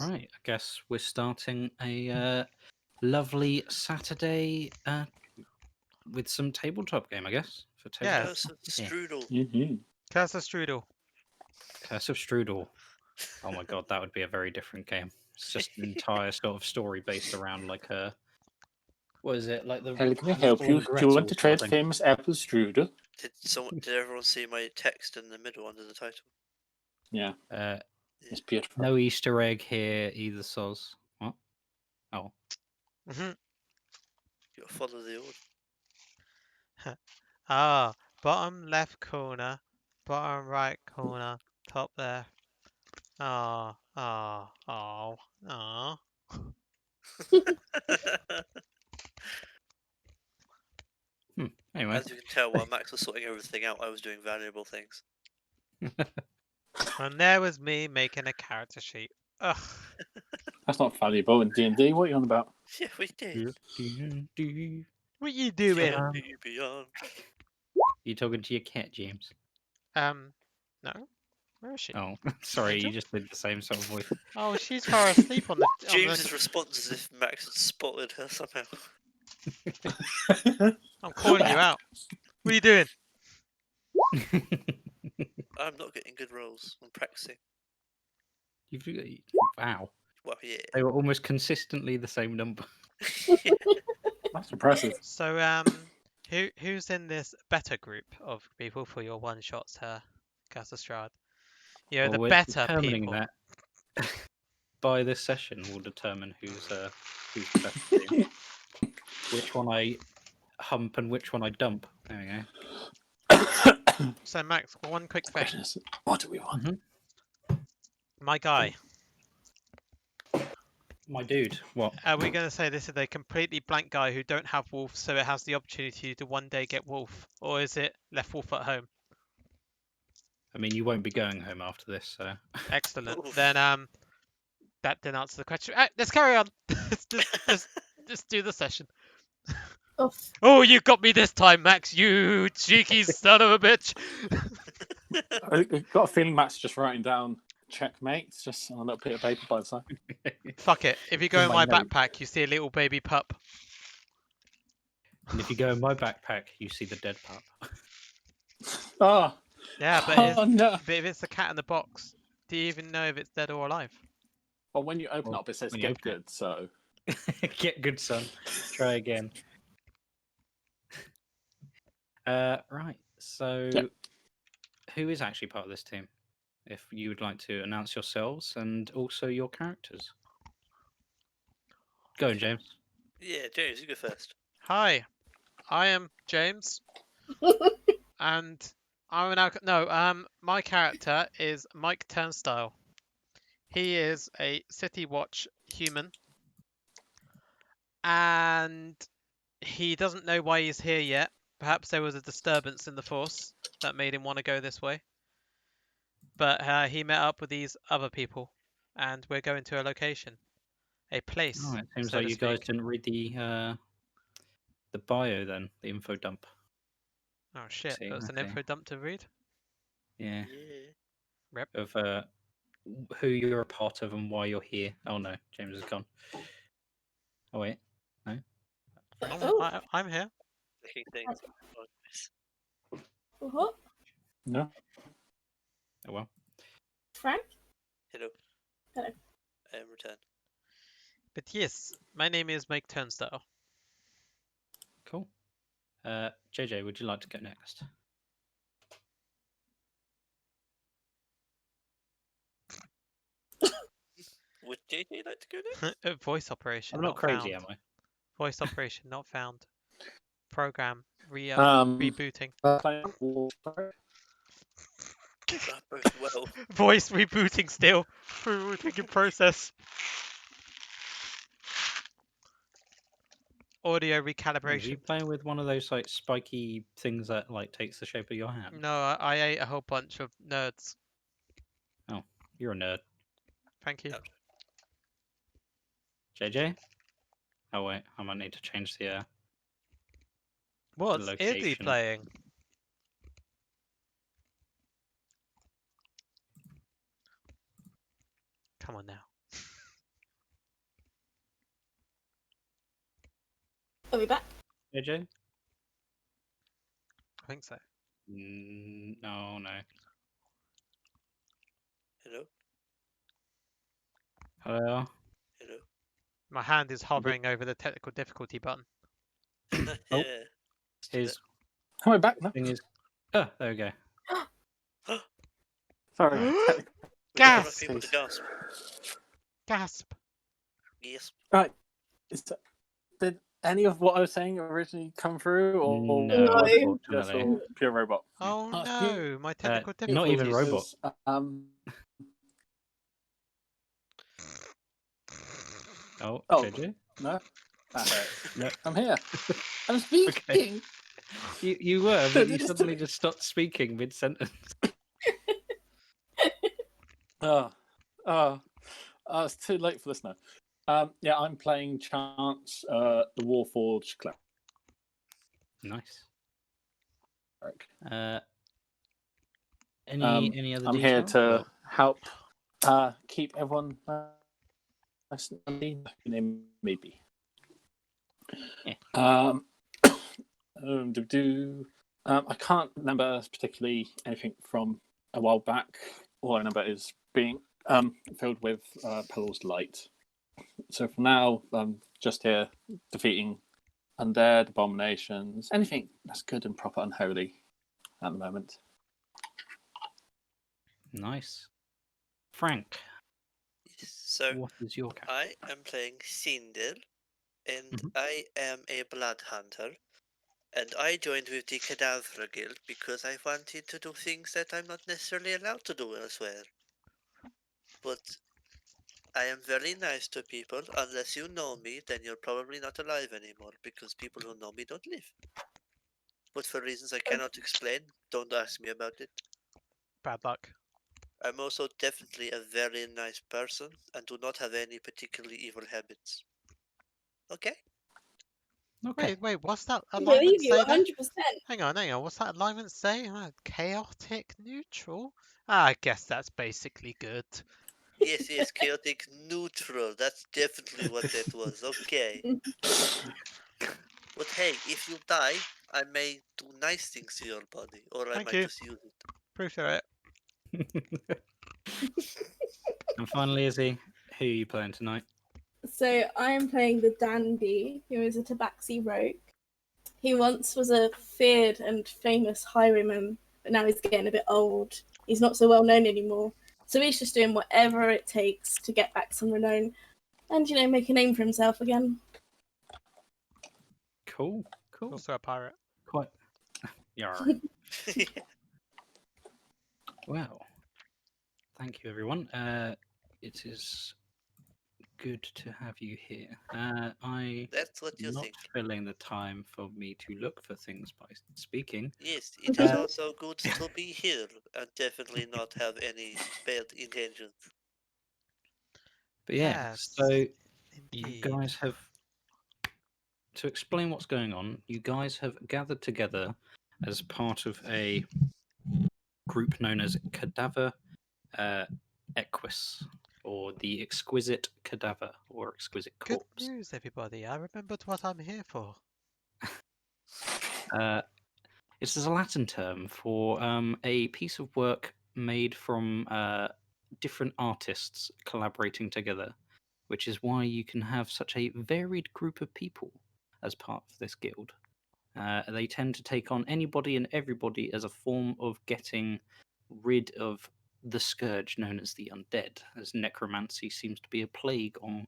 Right, I guess we're starting a lovely Saturday with some tabletop game, I guess. For tabletop. Curse of Yeah. Strudel. Mm-hmm. Curse of Strudel. Curse of Strudel. Oh my god, that would be a very different game. It's just an entire sort of story based around like a what is it? Like the How can I Hansel help you? and Do you want Gretel to sort try of the thing. famous apple strudel? Did everyone see my text in the middle under the title? Yeah, Uh, it's beautiful. no Easter egg here either, Soz. What? Oh. Mm-hmm. You gotta follow the order. Ah, bottom left corner, bottom right corner, top left. Ah, ah, oh, ah. Anyway. As you can tell, while Max was sorting everything out, I was doing valuable things. And there was me making a character sheet. Ugh. That's not valuable in D&D. What are you on about? Yeah, we did. What you doing? D&D Beyond. You talking to your cat, James? No. Where is she? Oh, sorry, Angel? you just did the same sort of voice. Oh, she's far asleep on the. James's response is if Max had spotted her somehow. I'm calling you out. What are you doing? I'm not getting good rolls. I'm practicing. Wow. Well, yeah. They were almost consistently the same number. That's impressive. So, who's in this better group of people for your one shots, Casa Strahd? You know, Well, the we're better determining people. that by this session. We'll determine who's the best team. Which one I hump and which one I dump. There we go. So, Max, one quick thing. Question is, what do we want? My guy. My dude. What? Are we going to say this is a completely blank guy who don't have wolf, so it has the opportunity to one day get wolf, or is it left wolf at home? I mean, you won't be going home after this, so. Excellent. Oof. Then that didn't answer the question. Let's carry on. Just do the session. Oof. Oh, you got me this time, Max. You cheeky son of a bitch. I've got a feeling Matt's just writing down checkmates just on a little bit of paper by the side. Fuck it. If you go In in my my notes. backpack, you see a little baby pup. And if you go in my backpack, you see the dead pup. Oh, Yeah, but, oh no. but if it's the cat in the box, do you even know if it's dead or alive? Well, when you open Well, up, it says when you get open it. good, so... Get good, son. Try again. Right. So, Yep. who is actually part of this team? If you would like to announce yourselves and also your characters. Go on, James. Yeah, James, you go first. Hi, I am James, and my character is Mike Turnstile. He is a City Watch human, and he doesn't know why he's here yet. Perhaps there was a disturbance in the Force that made him want to go this way. But he met up with these other people, and we're going to a location, a place. Oh, it seems so like to you guys speak. didn't read the bio then, the info dump. Oh shit! See, That was an okay. info dump to read. Yeah. Yeah. Of who you're a part of and why you're here. Oh no, James is gone. Oh wait, no. Oh. I'm here. Making things. What? No. Oh well. Frank? Hello. Hello. I am returned. But yes, my name is Mike Turnstile. Cool. JJ, would you like to go next? Would JJ like to go next? Voice operation. I'm not crazy, found. am I? Voice operation not found. Program Rebooting. rebooting. That both well. Voice rebooting still. Rebooting process. Audio Are you recalibration. playing with one of those like spiky things that like takes the shape of your hand? No, I ate a whole bunch of nerds. You're a nerd. Thank you. No. JJ? Oh wait, I might need to change the What is he location. playing? Come on now. I'll be back. JJ? I think so. No. Hello? Hello? Hello? My hand is hovering over the technical difficulty button. Oh. Yeah. His Am I back now? thing is... Oh, there we go. Sorry. We Gasp! don't want people to gasp. Gasp! Yes. Right. Did any of what I was saying originally come through, or No, No. just unfortunately. all pure robot? Oh That's no, my technical not even difficulties. robot. Oh, Oh. JJ? No, that hurts. No. I'm here. I'm speaking. You were, but you suddenly just stopped speaking mid-sentence. It's too late for this now. Yeah, I'm playing Chance, the Warforged cleric. Nice. Any other I'm here details? to help keep everyone nice and name maybe. Yeah. I can't remember particularly anything from a while back. All I remember is being filled with Pearl's light. So for now, I'm just here defeating undead, abominations, anything that's good and proper unholy at the moment. Nice. Frank, So, what is your character? I am playing Sindel, and Mhm. I am a blood hunter. And I joined with the Cadaver Guild because I wanted to do things that I'm not necessarily allowed to do elsewhere. But I am very nice to people. Unless you know me, then you're probably not alive anymore, because people who know me don't live. But for reasons I cannot explain, don't ask me about it. Bad luck. I'm also definitely a very nice person and do not have any particularly evil habits. Okay? Okay. Wait, what's that I alignment believe you say there? 100%. Hang on, what's that alignment say? Chaotic neutral? I guess that's basically good. Yes, chaotic neutral. That's definitely what that was. Okay. But hey, if you die, I may do nice things to your body, or I Thank might you. just use it. Appreciate it. And finally, Izzy, who are you playing tonight? So I'm playing the Dandy, who is a Tabaxi rogue. He once was a feared and famous highwayman, but now he's getting a bit old. He's not so well known anymore. So he's just doing whatever it takes to get back some renown and, make a name for himself again. Cool. Also a pirate. Quite. Yarr. Well, thank you, everyone. It is good to have you here. That's what you not think. filling the time for me to look for things by speaking. Yes, it is also good to be here and definitely not have any bad intentions. But yeah, Yes, so you indeed. guys have, to explain what's going on, you guys have gathered together as part of a group known as Cadaver Equus, or the Exquisite Cadaver, or Exquisite Good Corpse. news, everybody. I remembered what I'm here for. It's a Latin term for a piece of work made from different artists collaborating together, which is why you can have such a varied group of people as part of this guild. They tend to take on anybody and everybody as a form of getting rid of the scourge known as the undead, as necromancy seems to be a plague on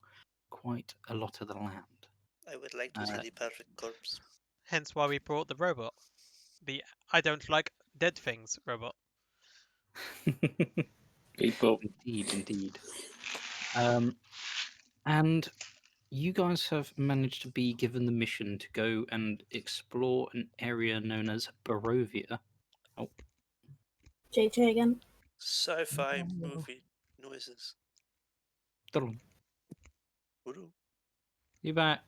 quite a lot of the land. I would like to see the perfect corpse. Hence why we brought the robot. The I don't like dead things robot. People. Indeed. And you guys have managed to be given the mission to go and explore an area known as Barovia. Oh, JJ again. Sci-fi movie noises. Dun. Woo-hoo. You back?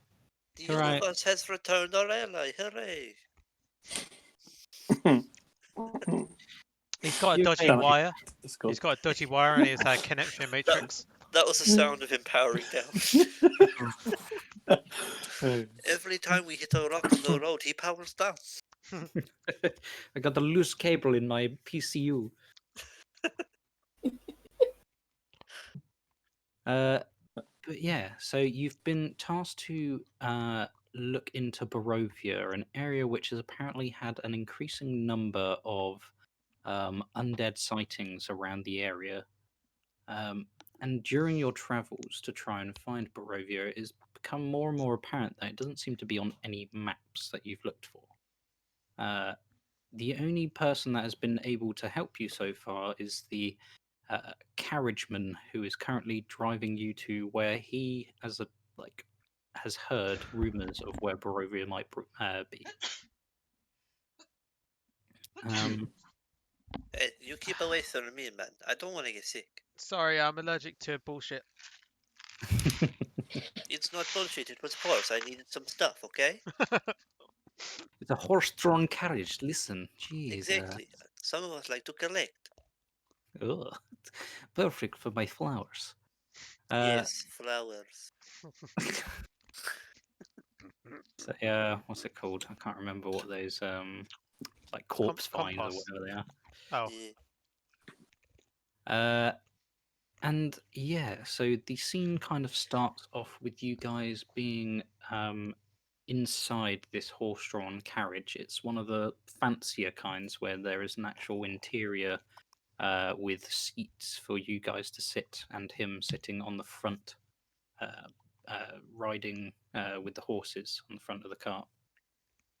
The Alright. universe has returned our ally. Hooray! He's got a You dodgy okay? wire. It's cool. He's got a dodgy wire in his connection matrix. That was the sound of him powering down. Every time we hit a rock on the road, he powers down. I got a loose cable in my PCU. But yeah, so you've been tasked to look into Barovia, an area which has apparently had an increasing number of undead sightings around the area. And during your travels to try and find Barovia, it has become more and more apparent that it doesn't seem to be on any maps that you've looked for. The only person that has been able to help you so far is the carriageman who is currently driving you to where he has heard rumors of where Barovia might be. Hey, you keep away from me, man. I don't want to get sick. Sorry, I'm allergic to bullshit. It's not bullshit. It was horse. I needed some stuff. Okay. It's a horse-drawn carriage. Listen, jeez. Exactly. Some of us like to collect. Ugh, perfect for my flowers. Yes, flowers. So, yeah, what's it called? I can't remember what those like corpse vines or compost. whatever they are. Oh, Yeah. And yeah, so the scene kind of starts off with you guys being inside this horse-drawn carriage. It's one of the fancier kinds where there is an actual interior with seats for you guys to sit, and him sitting on the front, riding with the horses on the front of the cart,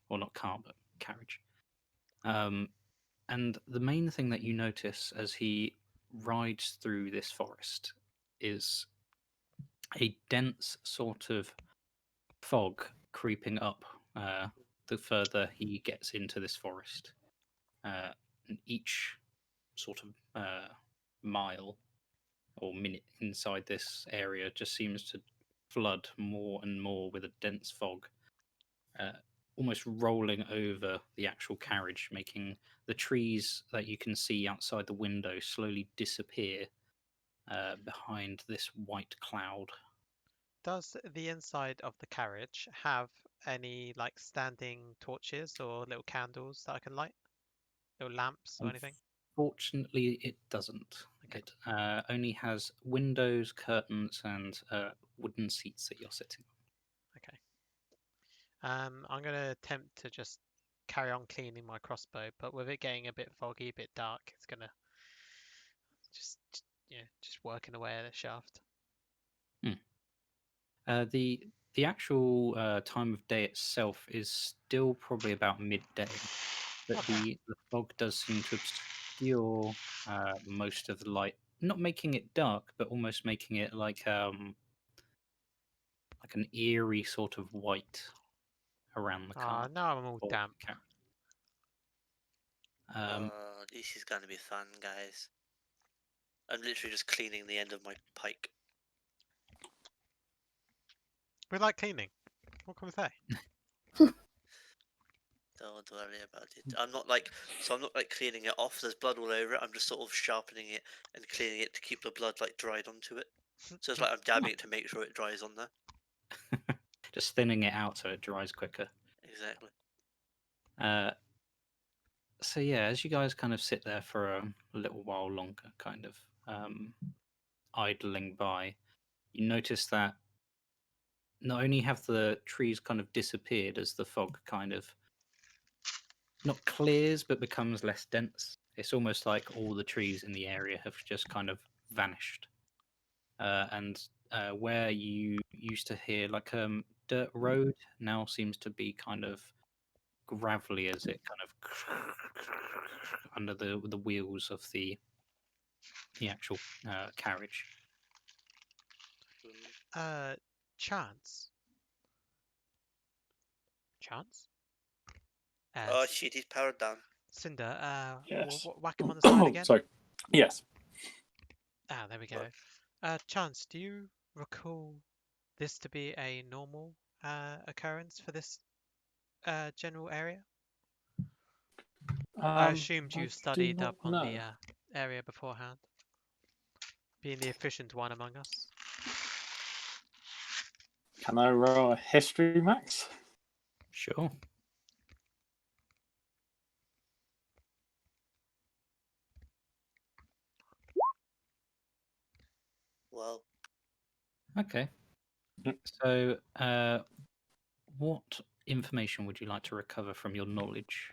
or not cart, but carriage. And the main thing that you notice as he rides through this forest is a dense sort of fog creeping up the further he gets into this forest. And each sort of mile or minute inside this area just seems to flood more and more with a dense fog, uh, almost rolling over the actual carriage, making the trees that you can see outside the window slowly disappear behind this white cloud. does the inside of the carriage have any like standing torches or little candles that I can light? Little lamps or anything? Fortunately, it doesn't. Okay. It only has windows, curtains, and wooden seats that you're sitting on. Okay. I'm gonna attempt to just carry on cleaning my crossbow, but with it getting a bit foggy, a bit dark, it's gonna just just working away at the shaft. The actual time of day itself is still probably about midday, but Okay. the fog does seem to obscure most of the light, not making it dark, but almost making it like an eerie sort of white around the Ah, cart. now I'm all Or damp. This is gonna be fun, guys. I'm literally just cleaning the end of my pike. We like cleaning. What can we say? Don't worry about it. I'm not like cleaning it off. There's blood all over it. I'm just sort of sharpening it and cleaning it to keep the blood like dried onto it. So it's like I'm dabbing it to make sure it dries on there. just thinning it out so it dries quicker. Exactly. So yeah, as you guys kind of sit there for a little while longer, kind of idling by, you notice that not only have the trees kind of disappeared as the fog kind of not clears but becomes less dense. It's almost like all the trees in the area have just kind of vanished. And where you used to hear like dirt road now seems to be kind of gravelly as it kind of under the wheels of the actual carriage. Chance. Chance? Oh shit, he's powered down. Cinder, Yes. whack him on the side again. Sorry. Yes. Ah, there we go. Chance, do you recall this to be a normal occurrence for this general area? I assumed you I do studied not up on know. the area beforehand. being the efficient one among us. Can I roll a history, Max? Sure. Well, Okay. Yep. So, what information would you like to recover from your knowledge?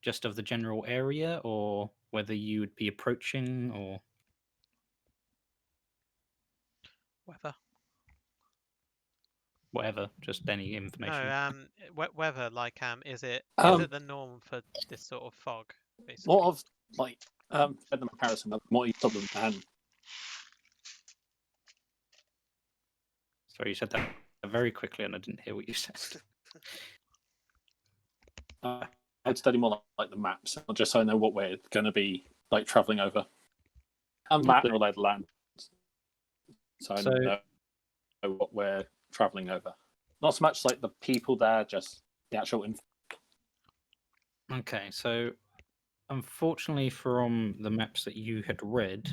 Just of the general area, or whether you would be approaching, or Weather. whatever? Just any information. No, weather. Like, is it the norm for this sort of fog, basically? What of like said the comparison of what you told them and Sorry, you said that very quickly, and I didn't hear what you said. I'd study more like the maps, just so I know what we're going to be like traveling over. And map and relay the land, so I know what we're traveling over. Not so much like the people there, just the actual info. Okay, so unfortunately, from the maps that you had read,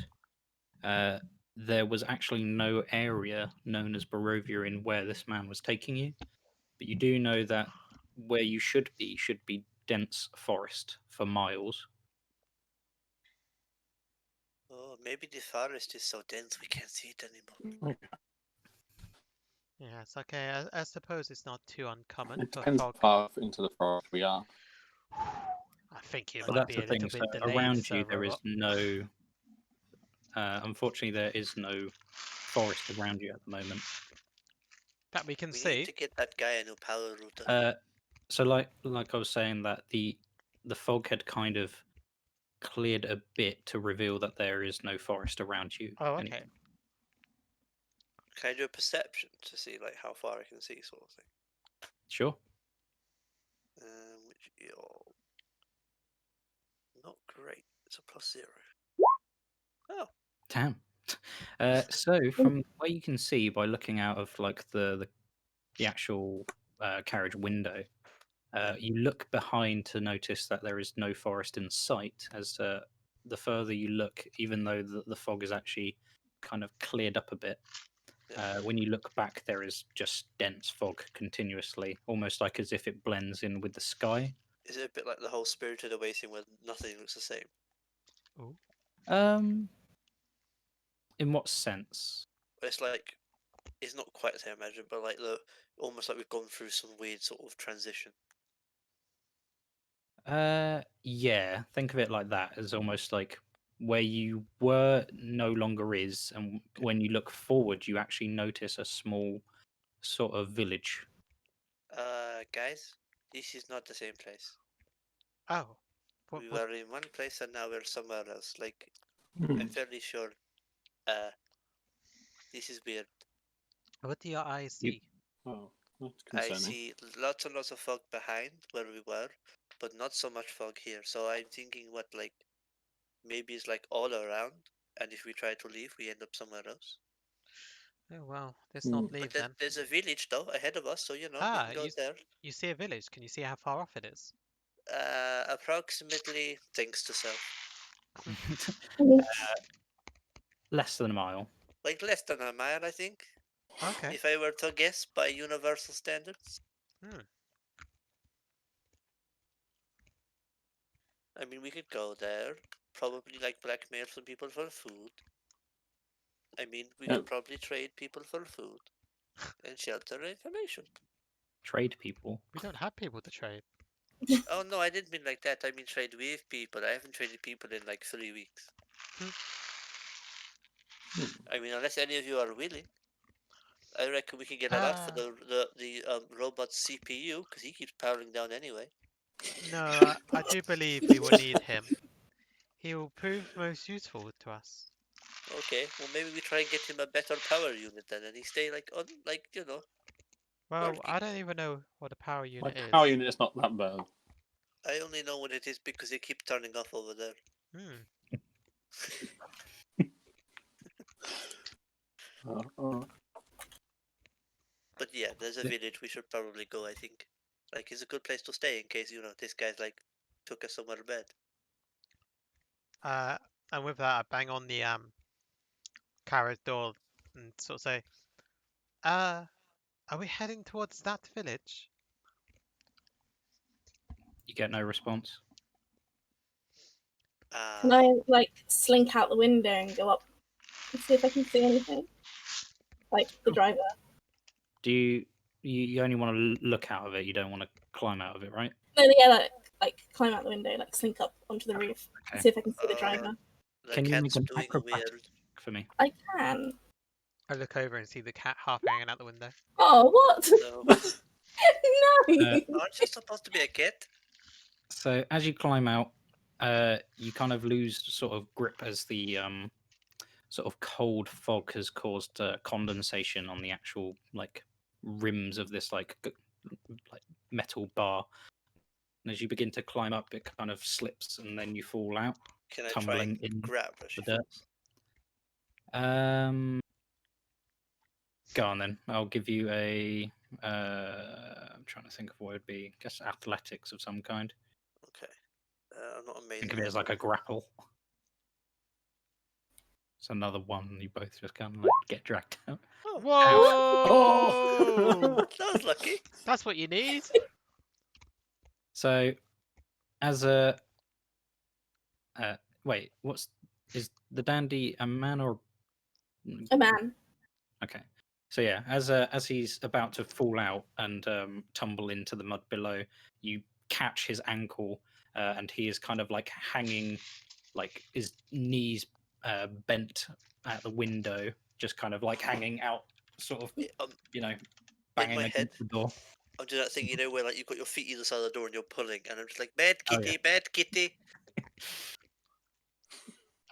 there was actually no area known as Barovia in where this man was taking you. But you do know that where you should be dense forest for miles. oh, maybe the forest is so dense we can't see it anymore. Okay. Yeah, it's okay. I suppose it's not too uncommon It for depends fog. how far into the forest we are. I think it But might that's be the a thing. little So bit delayed, around Sir you, there is Robot. no. Unfortunately, there is no forest around you at the moment. That we can We see. need to get that guy a new power router. So like I was saying, that the fog had kind of cleared a bit to reveal that there is no forest around you. Oh, anymore. okay. Can I do a perception to see like how far I can see, sort of thing? Sure. Which not great. It's a +0. Oh, Damn. So from where you can see by looking out of like the actual carriage window, you look behind to notice that there is no forest in sight. As the further you look, even though the fog is actually kind of cleared up a bit, when you look back, there is just dense fog continuously, almost like as if it blends in with the sky. is it a bit like the whole Spirited Away thing where nothing looks the same? Ooh. In what sense? It's like it's not quite the same, I imagine, but like almost like we've gone through some weird sort of transition. Yeah, think of it like that, as almost like where you were no longer is, and when you look forward, you actually notice a small sort of village. Guys, this is not the same place. Oh. We were in one place and now we're somewhere else. Like, Hmm. I'm fairly sure. This is weird. What do your eyes You- see? Oh, that's I concerning. see lots and lots of fog behind where we were, but not so much fog here. So I'm thinking, what, like, maybe it's like all around, and if we try to leave, we end up somewhere else. Oh well, let's not leave But then. there's a village though ahead of us, so we Ah, can go there. you see a village. Can you see how far off it is? Approximately, thanks to self, Less than a mile. like less than a mile, I think. Okay. If I were to guess by universal standards. Hmm. I mean, we could go there, probably like blackmail some people for food. I mean, we Yep. could probably trade people for food and shelter and information. Trade people. We don't have people to trade. Oh no, I didn't mean like that. I mean trade with people. I haven't traded people in like 3 weeks. I mean, unless any of you are willing, I reckon we can get a lot for the robot's CPU because he keeps powering down anyway. No, I do believe we will need him. He will prove most useful to us. Okay, well maybe we try and get him a better power unit then, and he stay like on Well, working. I don't even know what a power My unit is. power unit is not that bad. I only know what it is because they keep turning off over there. Hmm. But yeah, there's a village we should probably go, I think. Like, it's a good place to stay in case, this guy's like, took us somewhere bad. And with that, I bang on the carriage door and sort of say, are we heading towards that village? You get no response. Can I like slink out the window and go up and see if I can see anything? Like the driver. Do you only want to look out of it? You don't want to climb out of it, right? No, yeah, like climb out the window, like slink up onto the roof Okay. and see if I can see the driver. The Can you make cat's an doing acrobatics weird. for me? I can. I look over and see the cat half hanging out the window. Oh, what? No. No. Aren't you supposed to be a cat? So as you climb out, you kind of lose sort of grip as the sort of cold fog has caused condensation on the actual like rims of this like metal bar. And as you begin to climb up, it kind of slips, and then you fall out, Can I try tumbling and in grab her? the dirt. Go on then. I'll give you a. I'm trying to think of what it would be. I guess athletics of some kind. Okay. I'm not amazing. Think of it as at like a grapple. It's another one. You both just kind of like get dragged out. Oh, Whoa! that was lucky. That's what you need. So, as a. Wait, is the dandy a man or A man. Okay. So yeah, as he's about to fall out and tumble into the mud below, you catch his ankle, and he is kind of like hanging, like his knees bent at the window, just kind of like hanging out, sort of, you know, In banging my against head, the door. I'm doing that thing, you know, where like you've got your feet either side of the door and you're pulling, and I'm just like, bed Oh, kitty, yeah. bed kitty.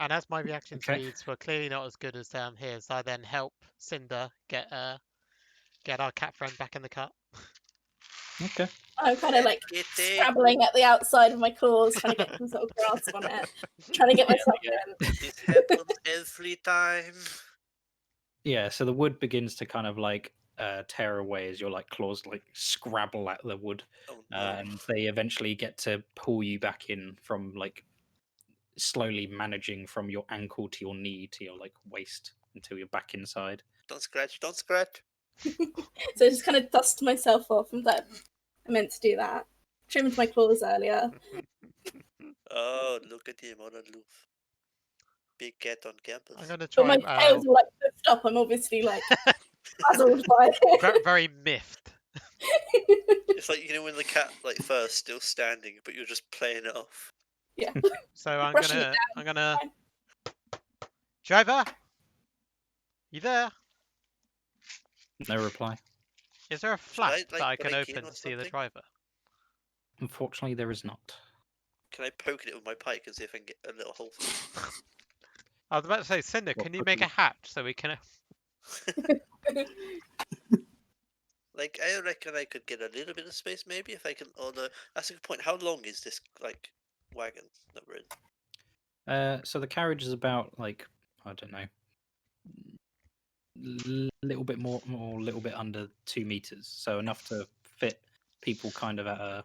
And as my reaction Okay. speeds were clearly not as good as down here, so I then help Cinder get our cat friend back in the cut. Okay. I'm kind of like Kitty. scrabbling at the outside of my claws, trying to get some sort of grasp on it, trying to get myself in. This happens every time. Yeah. So the wood begins to kind of like tear away as your like claws like scrabble at the wood, Oh no. and they eventually get to pull you back in from like slowly managing from your ankle to your knee to your like waist until you're back inside. Don't scratch, don't scratch. So I just kind of dust myself off and like, I meant to do that. Trimmed my claws earlier. Oh, look at him on a loof. Big cat on campus. I'm gonna But try. my tails were like puffed up. I'm obviously like puzzled by it. very miffed. It's like, you know, when the cat like first still standing, but you're just playing it off. Yeah. So I'm Brushing it gonna. Driver, you there? No reply. Is there a I, flap like, that I can break in open or to see the something? driver? Unfortunately, there is not. Can I poke it with my pike and see if I can get a little hole through? I was about to say, Cinder, What can you would make you- a hatch so we can? Like, I reckon I could get a little bit of space maybe if I can. Oh no, that's a good point. How long is this like wagon that we're in? So the carriage is about like, I don't know, little bit more or a little bit under 2 meters, so enough to fit people kind of at a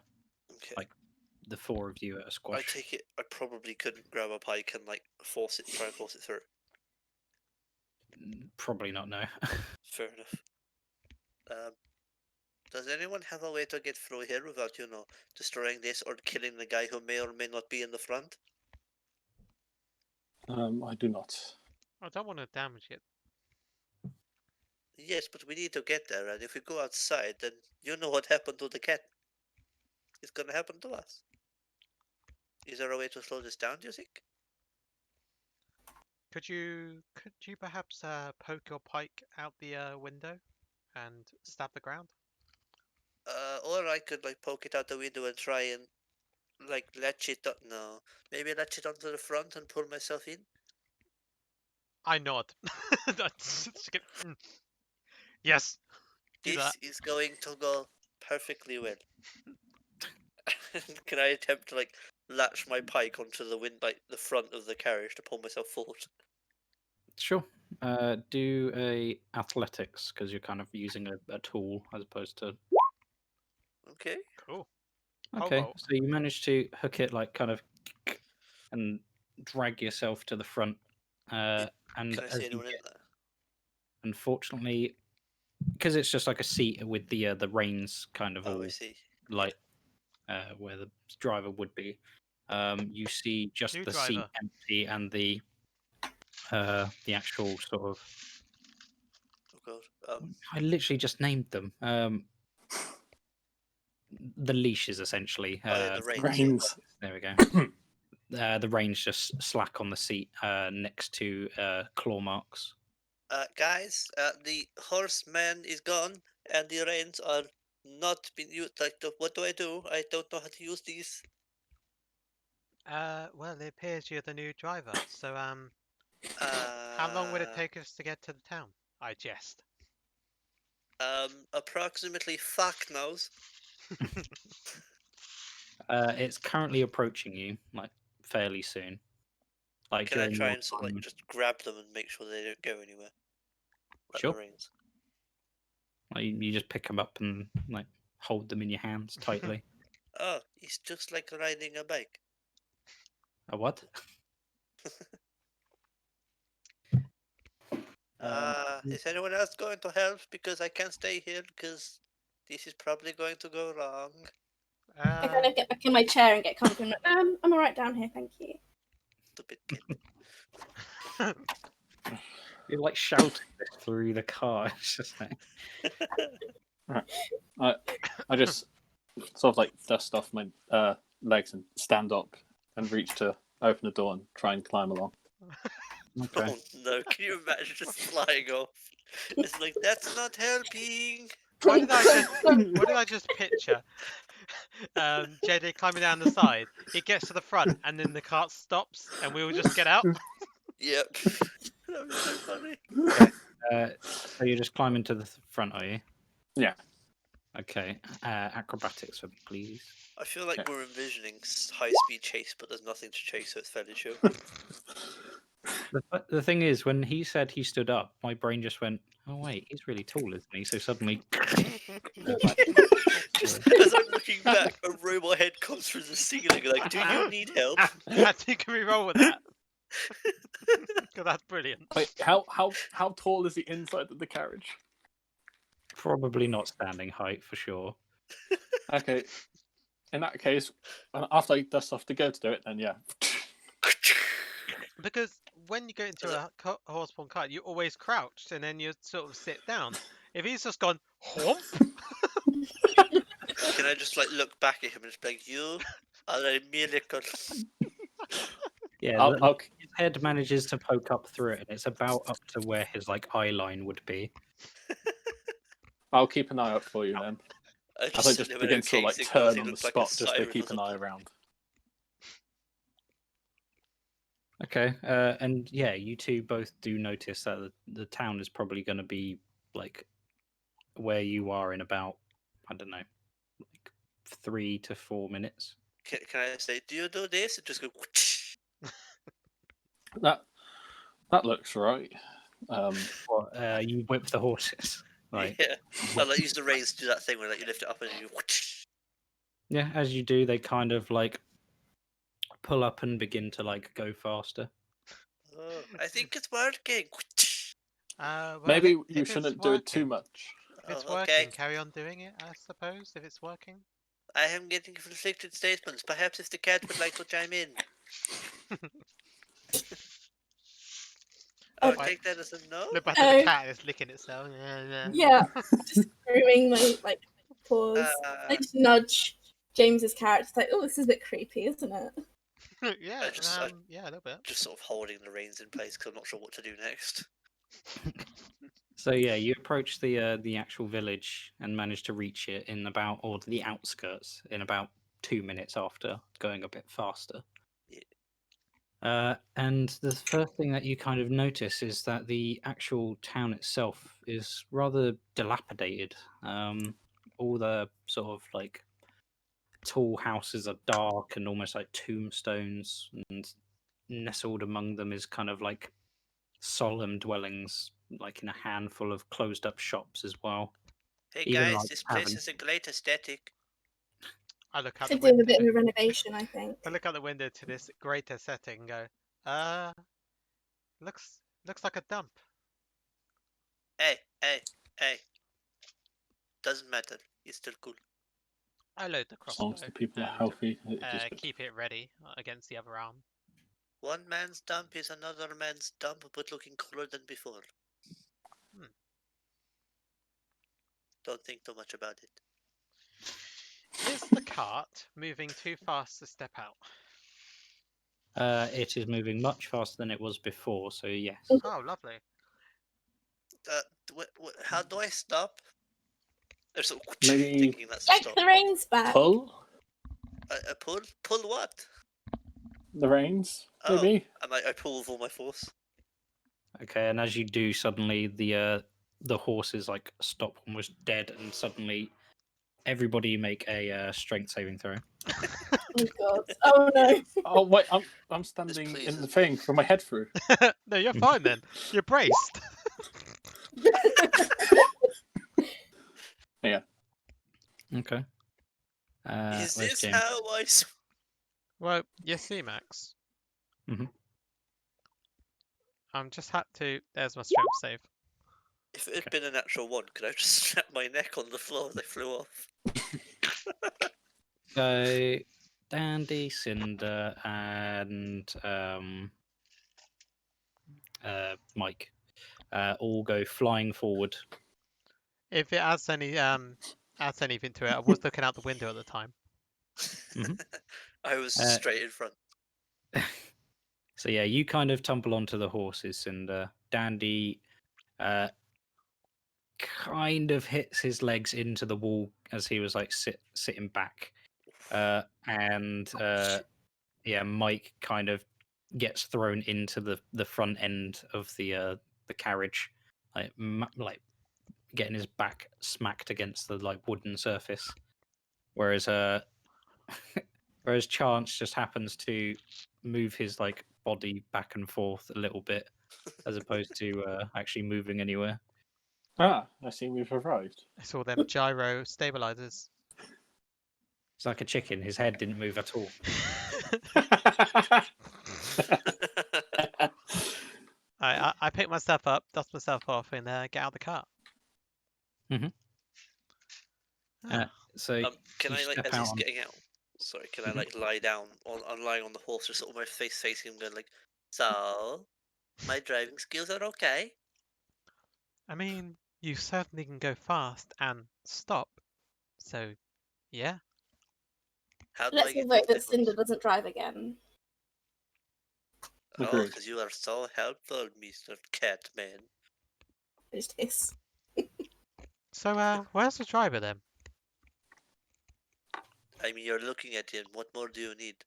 Okay. like the four of you at a I squash. take it I probably couldn't grab a pike and like try and force it through. Probably not. No. Fair enough. Does anyone have a way to get through here without, you know, destroying this or killing the guy who may or may not be in the front? I do not. I don't want to damage it. Yes, but we need to get there, and if we go outside, then you know what happened to the cat. It's gonna happen to us. Is there a way to slow this down, do you think? Could you perhaps poke your pike out the window and stab the ground? Or I could like poke it out the window and try and like latch it up. No, maybe latch it onto the front and pull myself in. I nod. Yes. Do This that. is going to go perfectly well. Can I attempt to like latch my pike onto the like the front of the carriage to pull myself forward? Sure. Do a athletics because you're kind of using a tool as opposed to. Okay. Cool. Okay, well. so you manage to hook it like kind of and drag yourself to the front. And Can I as see you anyone in get, there? unfortunately, because it's just like a seat with the reins kind of Oh, I all see. like where the driver would be. You see just New the seat driver. empty and the actual sort of. Oh god. I literally just named them. The leashes essentially. Oh, yeah, the reins. Reins. There we go. The reins just slack on the seat next to claw marks. Guys, the horseman is gone, and the reins are not being used. Like, what do? I don't know how to use these. Well, it appears you're the new driver. So, Uh, how long would it take us to get to the town? I jest. Approximately fuck knows. It's currently approaching you, like fairly soon. Like Can I during try your and sort of time. like just grab them and make sure they don't go anywhere? Like Sure. the reins. Like, you just pick them up and like hold them in your hands tightly. Oh, it's just like riding a bike. A what? Is anyone else going to help? Because I can't stay here because this is probably going to go wrong. I kind of get back in my chair and get comfy. I'm like, I'm alright down here, thank you. Stupid kid. You're like shouting this through the car. It's just like... I just sort of like dust off my legs and stand up and reach to open the door and try and climb along. Okay. Oh no, can you imagine just flying off? It's like, that's not helping. What did I just picture? JJ climbing down the side. He gets to the front, and then the cart stops, and we all just get out. Yep. That was so funny. So you're just climbing to the front, are you? Yeah. Okay. Acrobatics for me, please. I feel like Yeah. we're envisioning high-speed chase, but there's nothing to chase, so it's fairly chill. The thing is, when he said he stood up, my brain just went, "Oh wait, he's really tall, isn't he?" So suddenly, Just as I'm looking back, a robot head comes through the ceiling. Like, do you need help? Actually, can we roll with that? 'Cause that's brilliant. Wait, how tall is the inside of the carriage? probably not standing height for sure. Okay. In that case, after I dust off to go to do it, then yeah. Because when you go into a horse-drawn cart, you always crouched, and then you sort of sit down. If he's just gone whomp, Can I just like look back at him and just be like, you are a miracle? Yeah, I'll his head manages to poke up through it, and it's about up to where his like eye line would be. keep an eye out for you then. I As I send just him an begin to okay like signal, turn he on the looks like spot a just to siren keep or an eye something. around. Okay, and yeah, you two both do notice that the town is probably going to be like where you are in about, I don't know, like 3 to 4 minutes. Can I say, do you do this? And just go. That looks right. Or you whip the horses. Like, Yeah. I like use the reins to do that thing where like you lift it up and you. yeah, as you do, they kind of like pull up and begin to like go faster. Oh, I think it's working. well, Maybe if you it's shouldn't do it too working- much. If it's Oh, working, okay. carry on doing it. I suppose if it's working. I am getting conflicted statements. Perhaps if the cat would like to chime in. I'll Okay. take that as a no. Look back at the cat, it's licking itself. Yeah, just screwing my like paws. I just nudge James's character. It's like, oh, this is a bit creepy, isn't it? Yeah, I yeah, a little bit. just sort of holding the reins in place because I'm not sure what to do next. So yeah, you approach the actual village and manage to reach it in about, or the outskirts in about 2 minutes after going a bit faster. Yeah. And the first thing that you kind of notice is that the actual town itself is rather dilapidated. All the sort of like tall houses are dark and almost like tombstones, and nestled among them is kind of like solemn dwellings, like in a handful of closed up shops as well. Hey Even guys, like this place tavern. is a great aesthetic. I look out the Could do with a window. bit of a renovation, I think. I look out the window to this greater setting and go, looks like a dump. Hey. Doesn't matter. He's still cool. I load the As long as crossbow the people are and healthy, it is good. keep it ready against the other arm. One man's dump is another man's dump, but looking cooler than before. Hmm. Don't think too much about it. Is the cart moving too fast to step out? It is moving much faster than it was before, so yes. Oh, lovely. How do I stop? There's a Maybe thinking that's a Yank stop. the reins back. pull A pull? Pull what? the reins, Oh, maybe. and I pull with all my force. Okay, and as you do, suddenly the horses like stop almost dead, and suddenly everybody make a strength saving throw. Oh god. Oh no. Oh wait, I'm standing in pleases the me. thing for my head through. No, you're fine then. You're braced. Yeah. Okay. Is Where's this James? how I? Well, you see, Max. Mhm. I'm just had to. There's my strength save. If it had been a natural one, could I just snap my neck on the floor as I flew off? So Dandy, Cinder, and Mike all go flying forward. If it adds anything to it, I was looking out the window at the time. Mhm. I was Uh, straight in front. So yeah, you kind of tumble onto the horses, and Dandy kind of hits his legs into the wall as he was like sitting back, and yeah, Mike kind of gets thrown into the front end of the carriage, like getting his back smacked against the like wooden surface, whereas whereas Chance just happens to move his like body back and forth a little bit as opposed to actually moving anywhere. Ah, I see we've arrived. I saw them gyro stabilizers. It's like a chicken. His head didn't move at all. I pick myself up, dust myself off, and get out of the cart. Mhm. Ah, So Can you I like step as out he's on. getting out? Sorry, can I Mhm. like lie down on lying on the horse, just sort of my face facing him, going like, "So, my driving skills are okay." I mean, you certainly can go fast and stop. So, yeah. How do I Let's get vote those that Cinder nipples? doesn't drive again. Oh, Agreed. because you are so helpful, Mister Catman. Just hiss. So, where's the driver then? I mean, you're looking at him. What more do you need?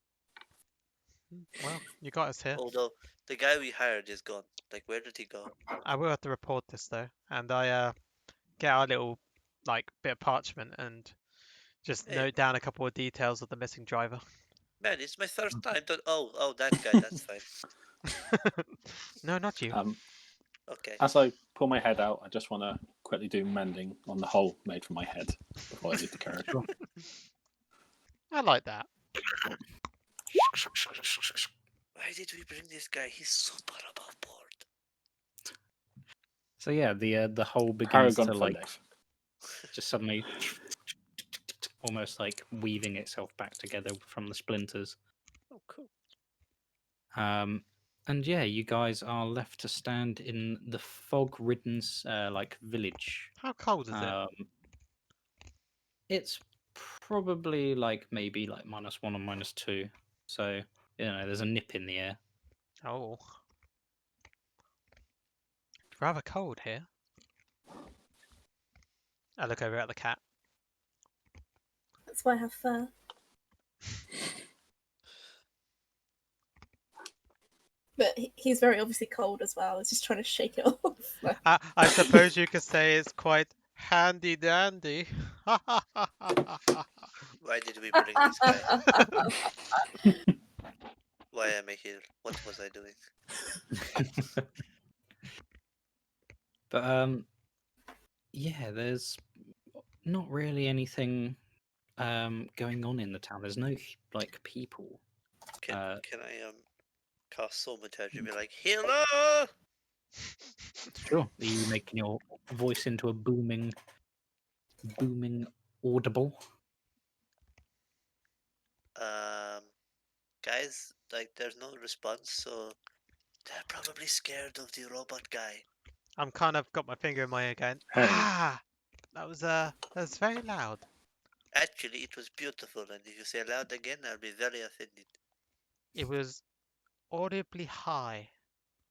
Well, you got us here. Although the guy we hired is gone. Like, where did he go? I will have to report this though, and I get our little like bit of parchment and just Hey, note down a couple of details of the missing driver. man, it's my first time to. Oh, that guy. That's fine. No, not you. Okay. As I pull my head out, I just want to quickly do mending on the hole made for my head before I leave the carriage. Sure. I like that. Why did we bring this guy? He's super above board. So yeah, the hole begins Paragon to for like life. just suddenly almost like weaving itself back together from the splinters. Oh, cool. And yeah, you guys are left to stand in the fog-ridden like village. How cold is it? It's probably like maybe like -1 or -2. So there's a nip in the air. Oh, rather cold here. I look over at the cat. That's why I have fur. But he's very obviously cold as well. He's just trying to shake it off. I suppose you could say it's quite handy dandy. Why did we bring this guy? Why am I here? What was I doing? But yeah, there's not really anything going on in the town. There's no like people. Can I cast soul material and be like, healer? Sure. Are you making your voice into a booming audible? Guys, like, there's no response, so they're probably scared of the robot guy. I'm kind of got my finger in my ear going, Hey. ah! That was very loud. Actually, it was beautiful, and if you say loud again, I'll be very offended. It was audibly high.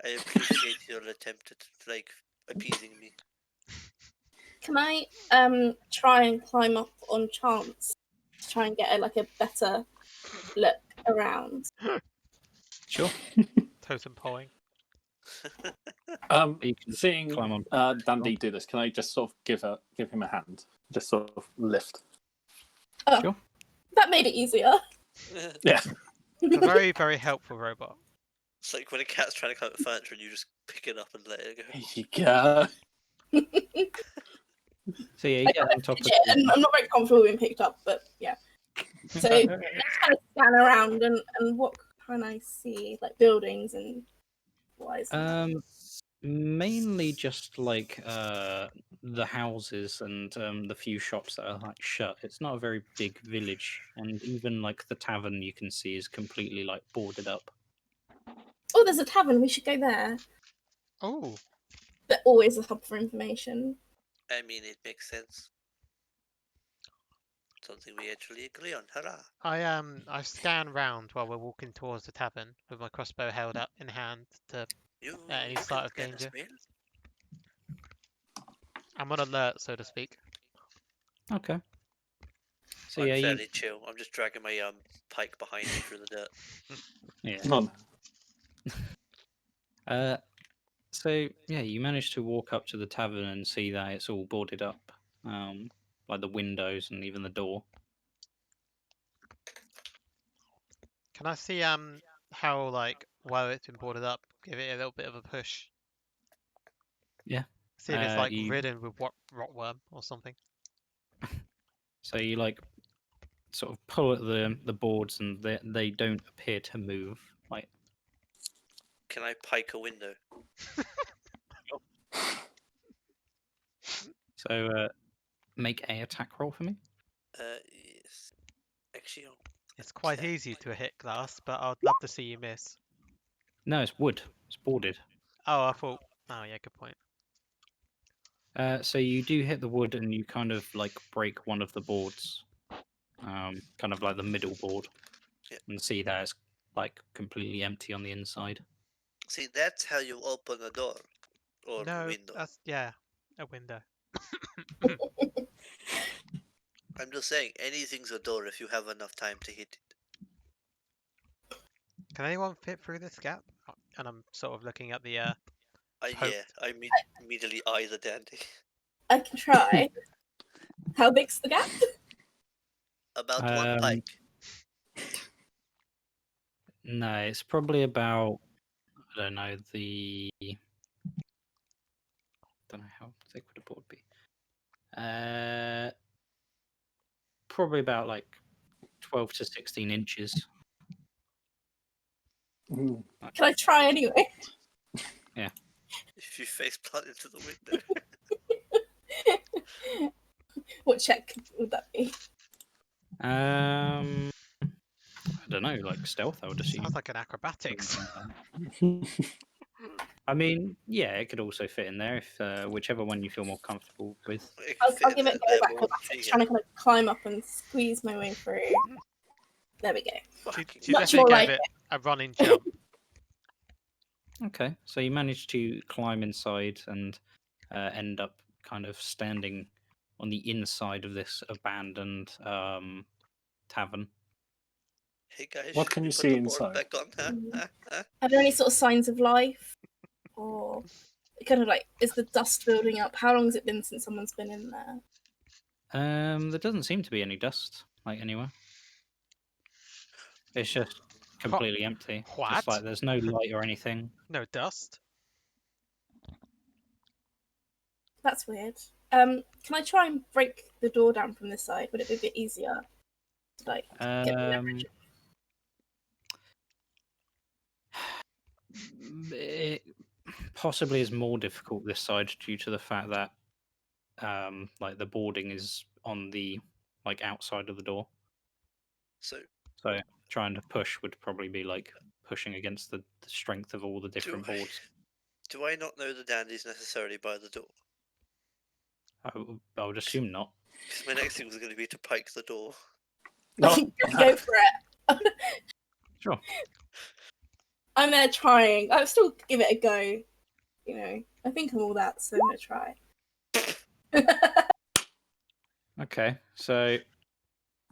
I appreciate your attempt at, like, appeasing me. Can I try and climb up on chance to try and get a better look around? Sure. Totem polling. You can Seeing climb on. Dandy do this, can I just sort of give him a hand? Just sort of lift. Oh, Sure. that made it easier. Yeah. It's a very, very helpful robot. It's like when a cat's trying to climb up furniture and you just pick it up and let it go. Here you go. So yeah, you I get on top of Legit, and I'm not very comfortable being picked up, but yeah. So let's kind of scan around and what can I see? Like buildings and what is Mainly just like the houses and the few shops that are like shut. It's not a very big village, and even like the tavern you can see is completely like boarded up. Oh, there's a tavern. We should go there. Oh, They're always a hub for information. I mean, it makes sense. Something we actually agree on. Hurrah! I scan round while we're walking towards the tavern with my crossbow held up in hand to You, any you sign can of scan as danger. well. I'm on alert, so to speak. Okay. So I'm yeah, fairly chill. I'm just dragging my pike behind me through the dirt. yeah. Come on. So yeah, you manage to walk up to the tavern and see that it's all boarded up, like the windows and even the door. Can I see how like well it's been boarded up? Give it a little bit of a push. Yeah. See if it's like You ridden with rotworm or something. So you like sort of pull at the boards and they don't appear to move. Like Can I pike a window? so, make a attack roll for me. Yes. Actually, It's quite Okay. easy to hit glass, but I'd love to see you miss. No, it's wood. It's boarded. Oh, I thought. Oh yeah, good point. So you do hit the wood and you kind of like break one of the boards, kind of like the middle board, Yeah. and see that it's like completely empty on the inside. See, that's how you open a door or No, window. that's yeah, a window. I'm just saying, anything's a door if you have enough time to hit it. Can anyone fit through this gap? And I'm sort of looking at the Yeah, Hope. I immediately eye the dandy. I can try. How big's the gap? About one pike. No, it's probably about I don't know don't know how thick would a board be. Probably about like 12 to 16 inches. Mm. Can I try anyway? If you face plant into the window. What check would that be? I don't know, like stealth, I would assume. Sounds like an acrobatics. I mean, yeah, it could also fit in there if whichever one you feel more comfortable with. I'll give it a go with acrobatics, trying to kind of climb up and squeeze my way through. There we go. She Much definitely more gave like it a running jump. Okay, so you manage to climb inside and end up kind of standing on the inside of this abandoned tavern. Hey guys, What should can we you put see the board inside? back on? Are there any sort of signs of life? Or kind of like, is the dust building up? How long has it been since someone's been in there? There doesn't seem to be any dust, like anywhere. It's just completely empty. What? Just like there's no light or anything. No dust. That's weird. Can I try and break the door down from this side? Would it be a bit easier to like get the leverage? possibly is more difficult this side due to the fact that like the boarding is on the like outside of the door. So So trying to push would probably be like pushing against the strength of all the different boards. do I not know the dandy's necessarily by the door? I would assume not. Because my next thing was going to be to pike the door. No, Go for it. Sure. I'm there trying. I'll still give it a go. You know, I think I'm all that, so I'm gonna try. Okay, so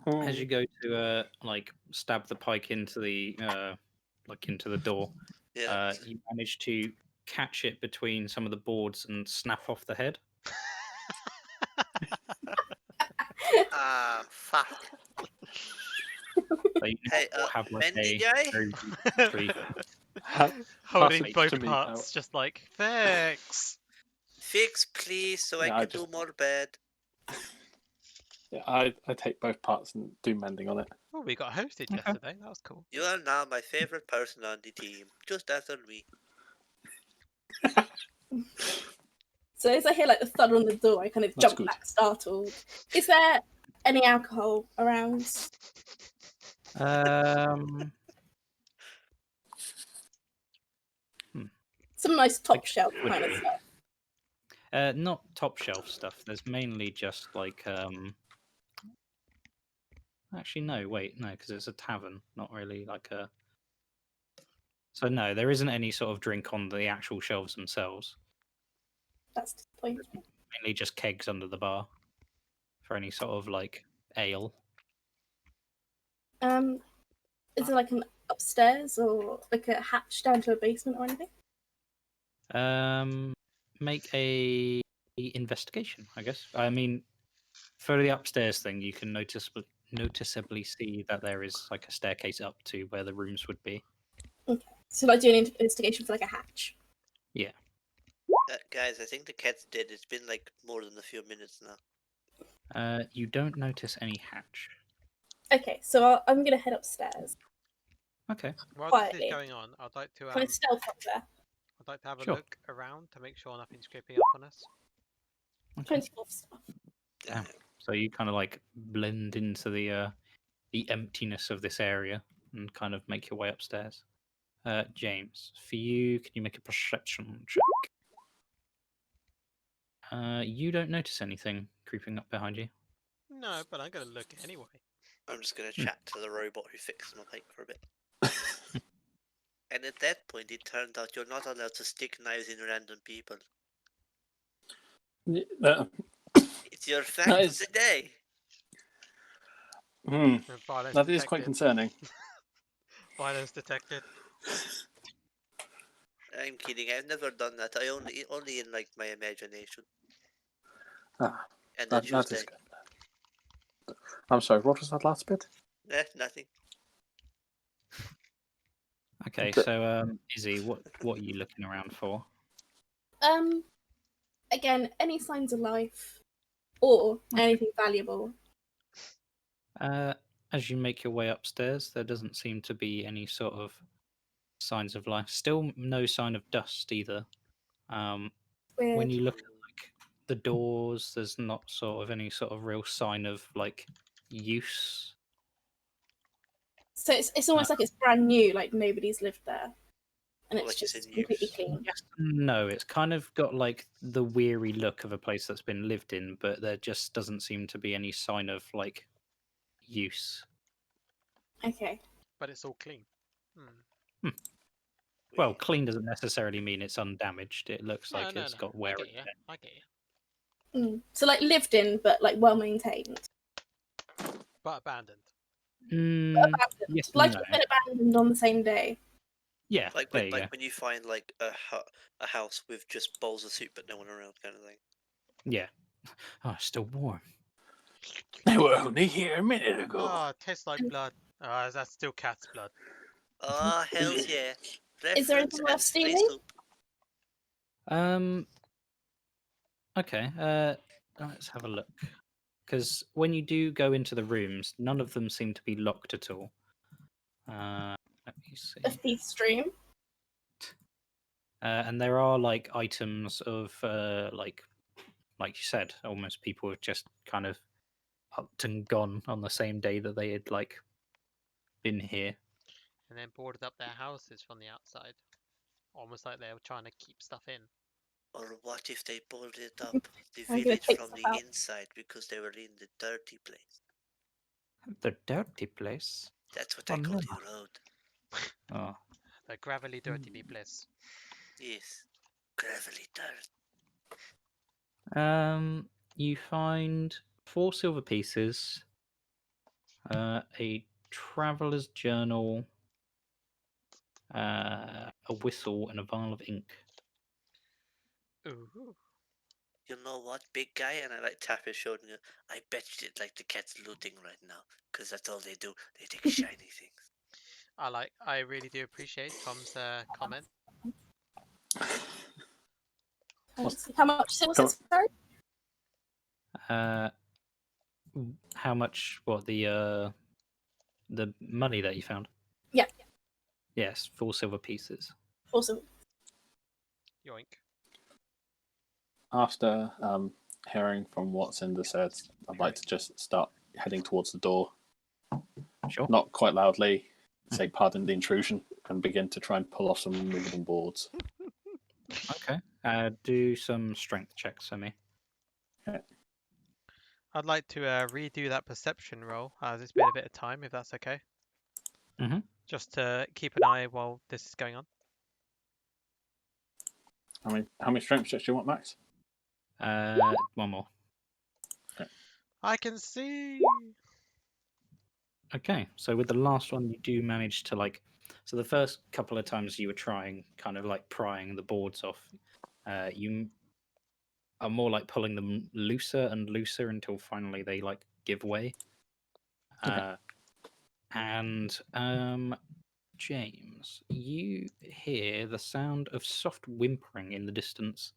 Hmm. as you go to like stab the pike into the like into the door, Yeah. you manage to catch it between some of the boards and snap off the head. Ah, fuck. So you Hey, now have like Mendy a guy? very Holding Pass it both to me parts, just like, thanks. Fix, please, so Yeah, I I can do just- more bed. Yeah, I take both parts and do mending on it. Oh, we got hosted Okay. yesterday. That was cool. You are now my favorite person on the team, just after me. So as I hear like the thud on the door, I kind of That's jump good. back, startled. Is there any alcohol around? Some nice top shelf would kind of be. stuff. Not top shelf stuff. There's mainly just like actually no, wait, no, because it's a tavern, not really like a. So no, there isn't any sort of drink on the actual shelves themselves. That's disappointing. Mainly just kegs under the bar for any sort of like ale. Is there like an upstairs or like a hatch down to a basement or anything? Make a investigation, I guess. I mean, for the upstairs thing, you can noticeably see that there is like a staircase up to where the rooms would be. Okay. So like do an investigation for like a hatch. Yeah. Guys, I think the cat's dead. It's been like more than a few minutes now. You don't notice any hatch. Okay, so I'm gonna head upstairs. Okay. While this Quietly. is going on, I'd like to Can I stealth up there? I'd like to have a Sure. look around to make sure nothing's creeping up on us. Okay. 24 stuff. Damn. So you kind of like blend into the emptiness of this area and kind of make your way upstairs. James, for you, can you make a perception check? You don't notice anything creeping up behind you. No, but I'm gonna look anyway. I'm just gonna chat to the robot who fixed my bike for a bit. And at that point, it turned out you're not allowed to stick knives in random people. It's your fact That of is- the day. Hmm, Violence that detected. is quite concerning. Violence detected. I'm kidding. I've never done that. I only in like my imagination. Ah, And then that is Tuesday. good. I'm sorry, what was that last bit? Nothing. Okay, Okay. so Izzy, what are you looking around for? Again, any signs of life or anything valuable. As you make your way upstairs, there doesn't seem to be any sort of signs of life. Still, no sign of dust either. When Weird. you look at like the doors, there's not sort of any sort of real sign of like use. So it's almost like it's brand new, like nobody's lived there. And Or it's like it's just in completely use. clean. Yes, and no, it's kind of got like the weary look of a place that's been lived in, but there just doesn't seem to be any sign of like use. Okay. But it's all clean. Hmm. Well, clean doesn't necessarily mean it's undamaged. It looks No, like no, it's no. got I wear get and you. tear. I get you. So like lived in, but like well maintained. But abandoned. Abandoned. Yes and Like no. it's been abandoned on the same day. Yeah, Like there when, you go. when you find like a house with just bowls of soup but no one around, kind of thing. Yeah. Oh, it's still warm. They were only here a minute ago. Oh, it tastes like blood. Oh, that's still cat's blood. Oh, hells yeah. Is there Reference anything worth and space stealing? soup. Okay. Let's have a look. Because when you do go into the rooms, none of them seem to be locked at all. Let me see. A thief's dream. and there are like items of like you said, almost people have just kind of upped and gone on the same day that they had like been here. And then boarded up their houses from the outside, almost like they were trying to keep stuff in. Or what if they boarded up the I'm gonna village take from stuff the out. inside because they were in the dirty place? The dirty place. That's what Oh I call no. the road. Oh. The gravelly, dirty place. Yes. Gravelly dirt. You find 4 silver pieces, a traveler's journal, a whistle, and a vial of ink. Ooh. You know what, big guy? And I like tap his shoulder and go, I bet you did like the cat's looting right now. Because that's all they do. They take shiny things. I really do appreciate Tom's comment. Let's see. How much was Come- it? Sorry? Uh, how much? What the money that you found? Yeah. Yes, 4 silver pieces. Awesome. Yoink. After hearing from what's in the set, I'd like to just start heading towards the door. Sure. Not quite loudly, say pardon the intrusion, and begin to try and pull off some movable boards. Okay. Do some strength checks for me. I'd like to redo that perception roll as it's been a bit of time, if that's okay. Mhm. Just to keep an eye while this is going on. How many strength checks do you want, Max? One more. I can see. Okay, so with the last one, you do manage to like. So the first couple of times you were trying, kind of like prying the boards off, you are more like pulling them looser and looser until finally they like give way. Okay. And James, you hear the sound of soft whimpering in the distance.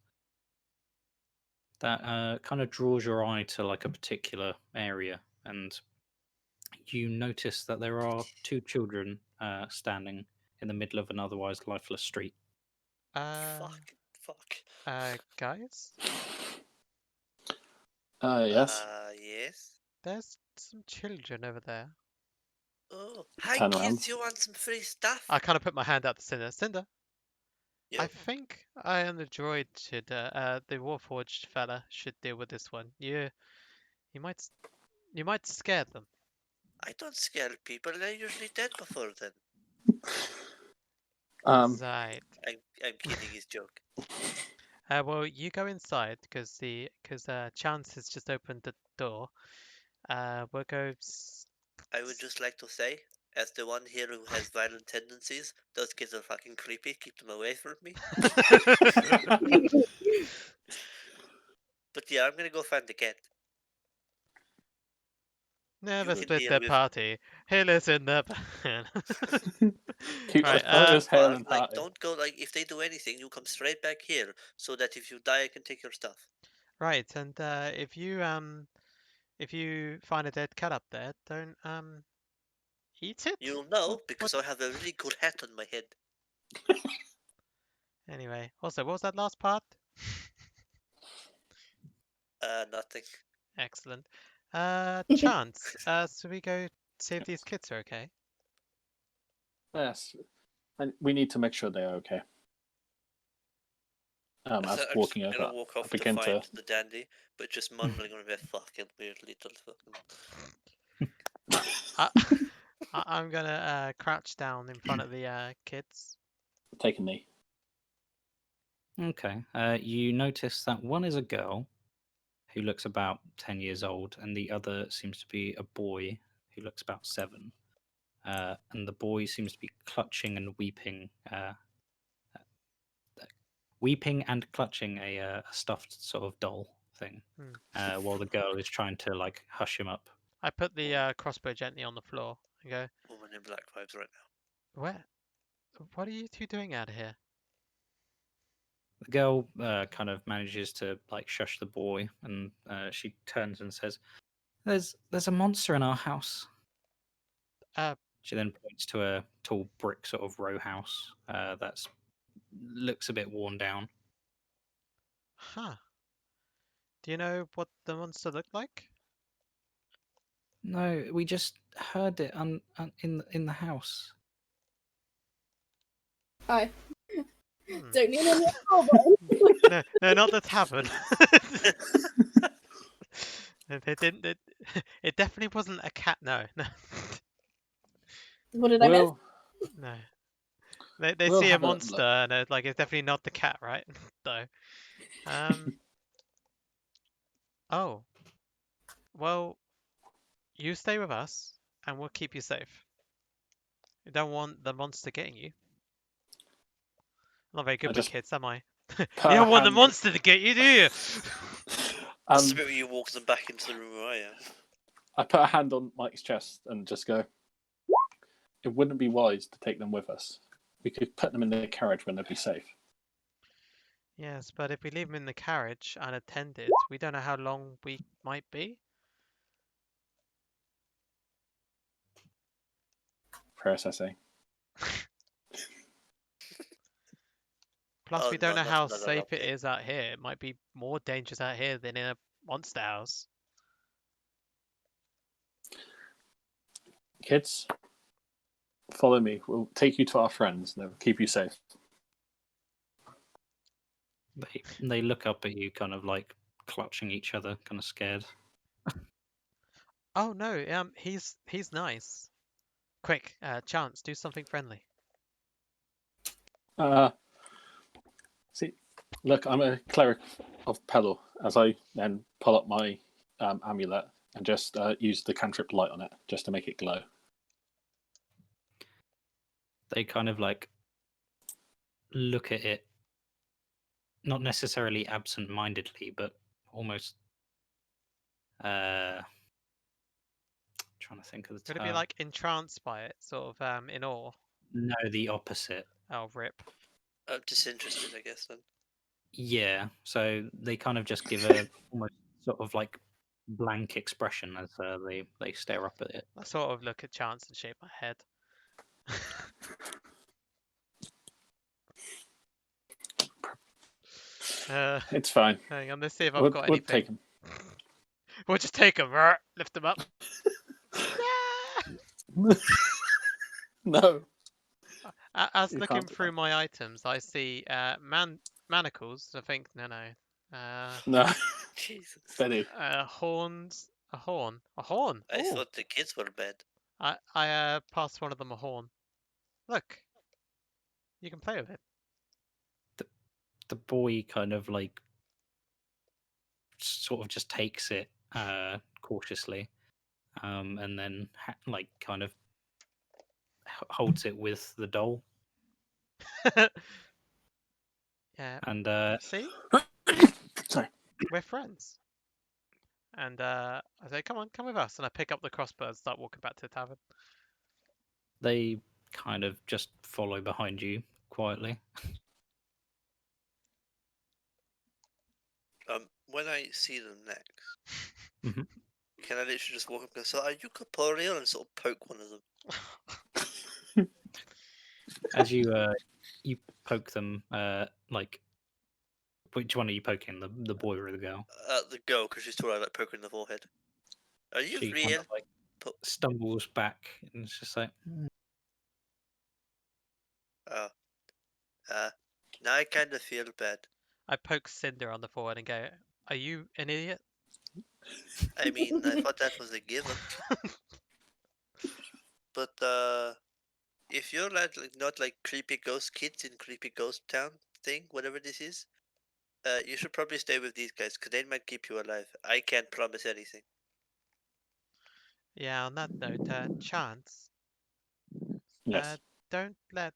That kind of draws your eye to like a particular area, and you notice that there are 2 children standing in the middle of an otherwise lifeless street. Fuck. Guys, Yes. Yes. there's some children over there. Oh, hi Turn around. kids, you want some free stuff? I kind of put my hand out to Cinder. Cinder, Yo. I think I and the droid should, the Warforged fella should deal with this one. You might scare them. I don't scare people, they're usually dead before then. Right. I'm kidding, his joke. Well, you go inside because Chance has just opened the door. We'll go. I would just like to say, as the one here who has violent tendencies, those kids are fucking creepy, keep them away from me. But yeah, I'm gonna go find the cat. Never You can split deal the with- party. Hey, listen, the Keep Right, those photos hair But, and like, party. don't go, like, if they do anything, you come straight back here, so that if you die, I can take your stuff. right, and if you find a dead cat up there, don't eat it. You'll know, What- because what- I have a really good hat on my head. Anyway, also, what was that last part? Nothing. Excellent. Chance. So we go see if these kids are okay. Yes. And we need to make sure they're okay. As I'm walking just gonna over, walk I off to begin find the dandy, but just mumbling on a fucking weird little fucking... I'm gonna crouch down in front of the kids. take a knee. Okay. You notice that one is a girl who looks about 10 years old, and the other seems to be a boy who looks about 7. And the boy seems to be clutching and weeping, weeping and clutching a stuffed sort of doll thing, while the girl is trying to like hush him up. I put the crossbow gently on the floor and go, Woman in black vibes right now. "Where? What are you two doing out here?" The girl kind of manages to like shush the boy, and she turns and says, "There's a monster in our house." Uh, She then points to a tall brick sort of row house that's looks a bit worn down. Huh. Do you know what the monster looked like? No, we just heard it in the house. I Hmm. don't need any more button. No, not the tavern. It didn't. It definitely wasn't a cat. No, no, What did I miss? no. They We'll see a have a monster look. and it's like it's definitely not the cat, right? So, um. Oh, well, you stay with us, and we'll keep you safe. You don't want the monster getting you. I'm not very I good with just kids, am I? put You a don't want the hand. monster to get you, do you? That's the bit where you walk them back into the room where I am. I put a hand on Mike's chest and just go. It wouldn't be wise to take them with us. We could put them in the carriage when they'd be safe. Yes, but if we leave them in the carriage unattended, we don't know how long we might be. Processing. Plus, Oh we don't no, know not how another safe it update. is out here. It might be more dangerous out here than in a monster house. Kids, follow me. We'll take you to our friends and they'll keep you safe. They look up at you, kind of like clutching each other, kind of scared. Oh no, he's nice. Quick, Chance, do something friendly. See, look, I'm a cleric of Pelor. As I then pull up my amulet and just use the cantrip light on it just to make it glow. They kind of like look at it, not necessarily absent-mindedly, but almost trying to think of the Would it term. be like entranced by it, sort of in awe? No, the opposite. Oh, rip. I'm disinterested, I guess, then. Yeah, so they kind of just give a almost sort of like blank expression as they stare up at it. I sort of look at Chance and shake my head. It's fine. Hang on, let's see if I've We'll got take anything. them. We'll just take him, lift him up. No. As You looking can't do through that. my items, I see manacles. I think no. No. Jesus. Steady. Horns. A horn. A horn. I Ooh. thought the kids were bad. I passed one of them a horn. Look, you can play with it. The boy kind of like sort of just takes it cautiously, and then like kind of holds it with the doll, Yeah. and See, Sorry. we're friends. And I say, come on, come with us. And I pick up the crossbow and start walking back to the tavern. they kind of just follow behind you quietly. When I see them next, Mhm. can I literally just walk up and go, so are you corporeal? And sort of poke one of them. As you poke them, like which one are you poking? The boy or the girl? The girl, because she's tall, I like poke her in the forehead. Are you She kind real? of like stumbles back and it's just like, Oh. Now I kind of feel bad. I poke Cinder on the forehead and go, "Are you an idiot?" I mean, I thought that was a given. But, if you're like not like creepy ghost kids in creepy ghost town thing, whatever this is, you should probably stay with these guys, because they might keep you alive. I can't promise anything. Yeah. On that note, Chance, Yes. don't let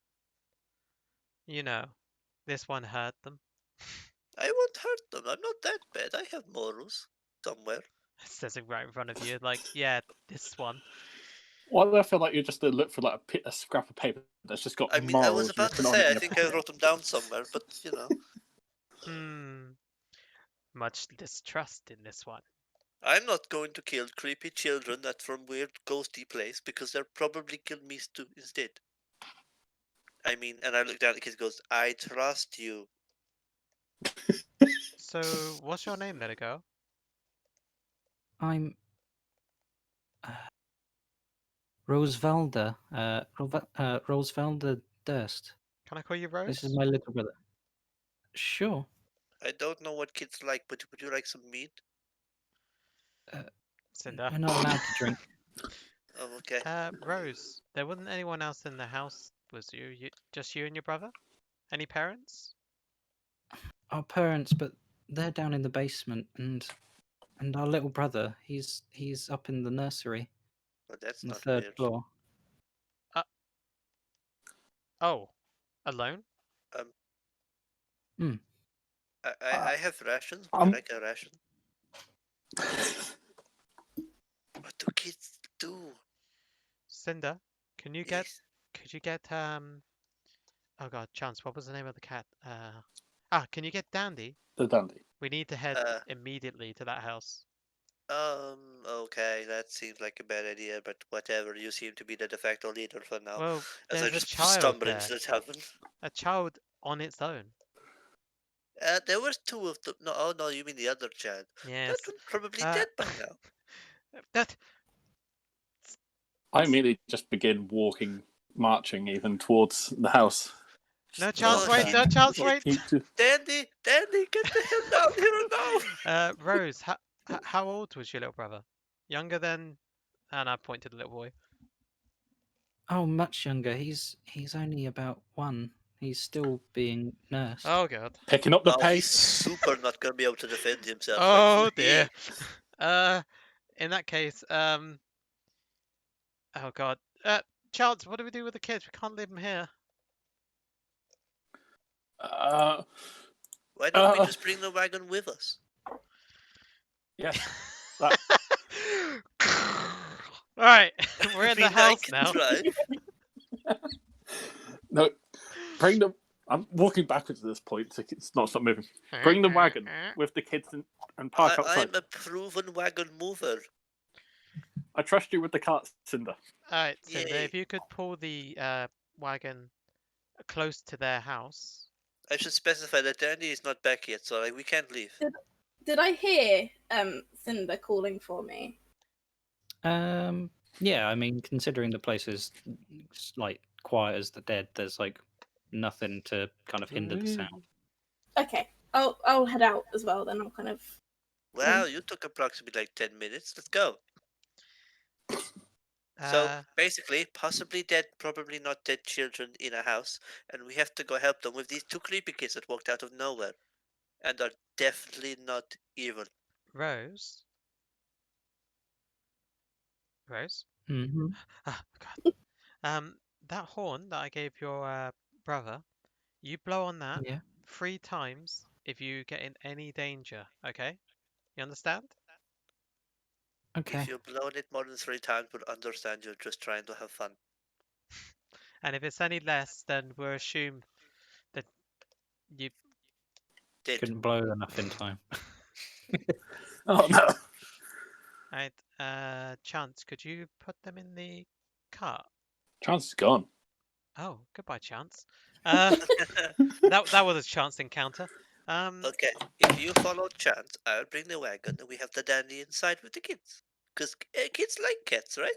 this one hurt them. I won't hurt them. I'm not that bad. I have morals somewhere. Says it right in front of you, like, yeah, this one. Why do I feel like you're just to look for like a scrap of paper that's just got I mean, I was morals about to written on it say, I in a think I pocket? wrote them down somewhere, but you know. Much distrust in this one. I'm not going to kill creepy children that from weird ghosty place, because they'll probably kill me too instead. I mean, and I look down at the kid and goes, I trust you. So, what's your name, little girl? I'm Rosevalda. Rosevalda Durst. Can I call you This is Rose? my little brother. Sure. I don't know what kids like, but would you like some meat? Cinder. We're not allowed to drink. Oh, okay. Rose, there wasn't anyone else in the house, was you? Just you and your brother? Any parents? Our parents, but they're down in the basement, and our little brother, he's up in the nursery Well, that's on the not third weird. floor. Oh, alone? Um, Hmm. I have rations. Would you Um, like a ration? What do kids do? Cinder, can you get? Yes. Could you get Oh God, Chance, what was the name of the cat? Can you get Dandy? the dandy. We need to head Uh, immediately to that house. okay, that seems like a bad idea, but whatever. You seem to be the de facto leader for now. Well, As I there's a just child stumble there. into the tavern. A child on its own. There was two of them. No, oh no, you mean the other child. That Yes. one's probably Uh, dead by now. that. I immediately just begin walking, marching even towards the house. No, Just, Chance, Oh, wait! he, No, Chance, he, wait! Dandy, get the hell down here now! Rose, how old was your little brother? Younger than? And I point to the little boy. Oh, much younger. He's only about 1. He's still being nursed. Oh God. picking up the Oh, he's pace. super not gonna be able to defend himself. Like Oh for dear. me. In that case, oh God. Chance, what do we do with the kids? We can't leave them here. Uh, Why don't we uh, just bring the wagon with us? yes. That, All right, we're I in the mean, I house can now. drive. no, bring the. I'm walking backwards at this point, so it's not stop moving. Bring the wagon with the kids and park outside. I'm a proven wagon mover. I trust you with the cart, Cinder. All right, Cinder, Yay. if you could pull the wagon close to their house. I should specify that Dandy is not back yet, so we can't leave. Did I hear Cinder calling for me? Yeah, I mean, considering the place is like quiet as the dead, there's like nothing to kind of hinder the sound. Okay, I'll head out as well. Then I'll kind of. Wow, you took approximately like 10 minutes. Let's go. So basically, possibly dead, probably not dead children in a house, and we have to go help them with these two creepy kids that walked out of nowhere, and are definitely not evil. Rose. Rose. Mm-hmm. Ah, God. That horn that I gave your brother, you blow on that Yeah. 3 times if you get in any danger. Okay? You understand? Okay. If you blow it more than 3 times, we'll understand you're just trying to have fun. And if it's any less, then we'll assume that you. Dead. Couldn't blow enough in time. Oh no! Right. Chance, could you put them in the cart? Chance is gone. Oh, goodbye, Chance. That was a chance encounter. Okay, if you follow Chance, I'll bring the wagon, and we have the dandy inside with the kids. Because kids like cats, right?